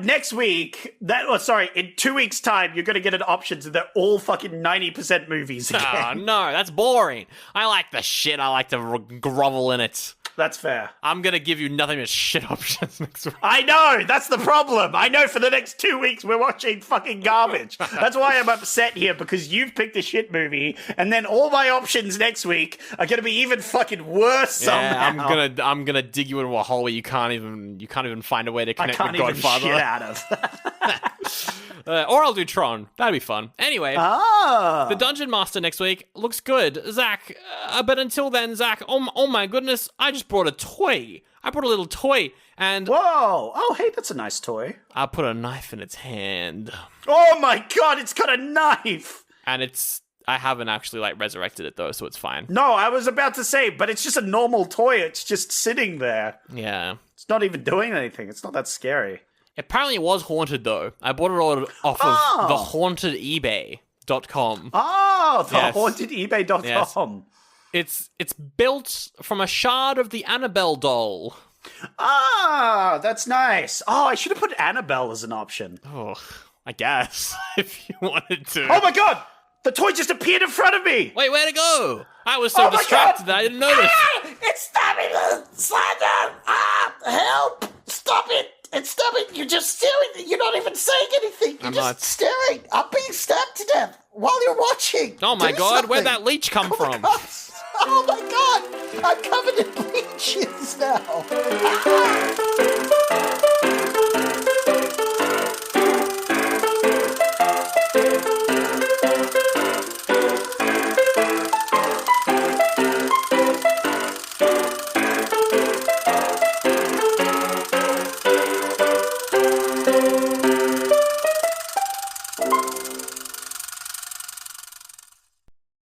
Next week, in 2 weeks' time, you're going to get an option to they're all fucking 90% movies again. Oh, no, that's boring. I like the shit. I like to grovel in it. That's fair. I'm going to give you nothing but shit options next week. I know, that's the problem. I know for the next 2 weeks we're watching fucking garbage. That's why I'm upset here, because you've picked a shit movie, and then all my options next week are going to be even fucking worse somehow. I'm gonna dig you into a hole where you can't even find a way to connect with Godfather. Shit out of. Or I'll do Tron. That'd be fun. Anyway, The Dungeon Master next week looks good. Zach, but until then, Zach, oh my goodness, I just brought a toy. I brought a little toy, and... Whoa! Oh, hey, that's a nice toy. I put a knife in its hand. Oh my god, it's got a knife! And I haven't actually, resurrected it, though, so it's fine. No, I was about to say, but it's just a normal toy. It's just sitting there. Yeah. It's not even doing anything. It's not that scary. Apparently it was haunted, though. I bought it off of the haunted eBay.com. Oh, the Yes. haunted eBay.com. Yes. It's built from a shard of the Annabelle doll. Ah, that's nice. Oh, I should have put Annabelle as an option. Oh, I guess, if you wanted to. Oh my god! The toy just appeared in front of me! Wait, where'd it go? I was so Oh my distracted God! that I didn't notice. Ah! It's stabbing the slide down! Ah! Help! Stop it! It's stabbing! You're just staring! You're not even saying anything! You're I'm just not. staring! I'm being stabbed to death while you're watching! Oh my Do god, where'd something. that leech come from? Oh my god! I'm covered in leeches now! Ah!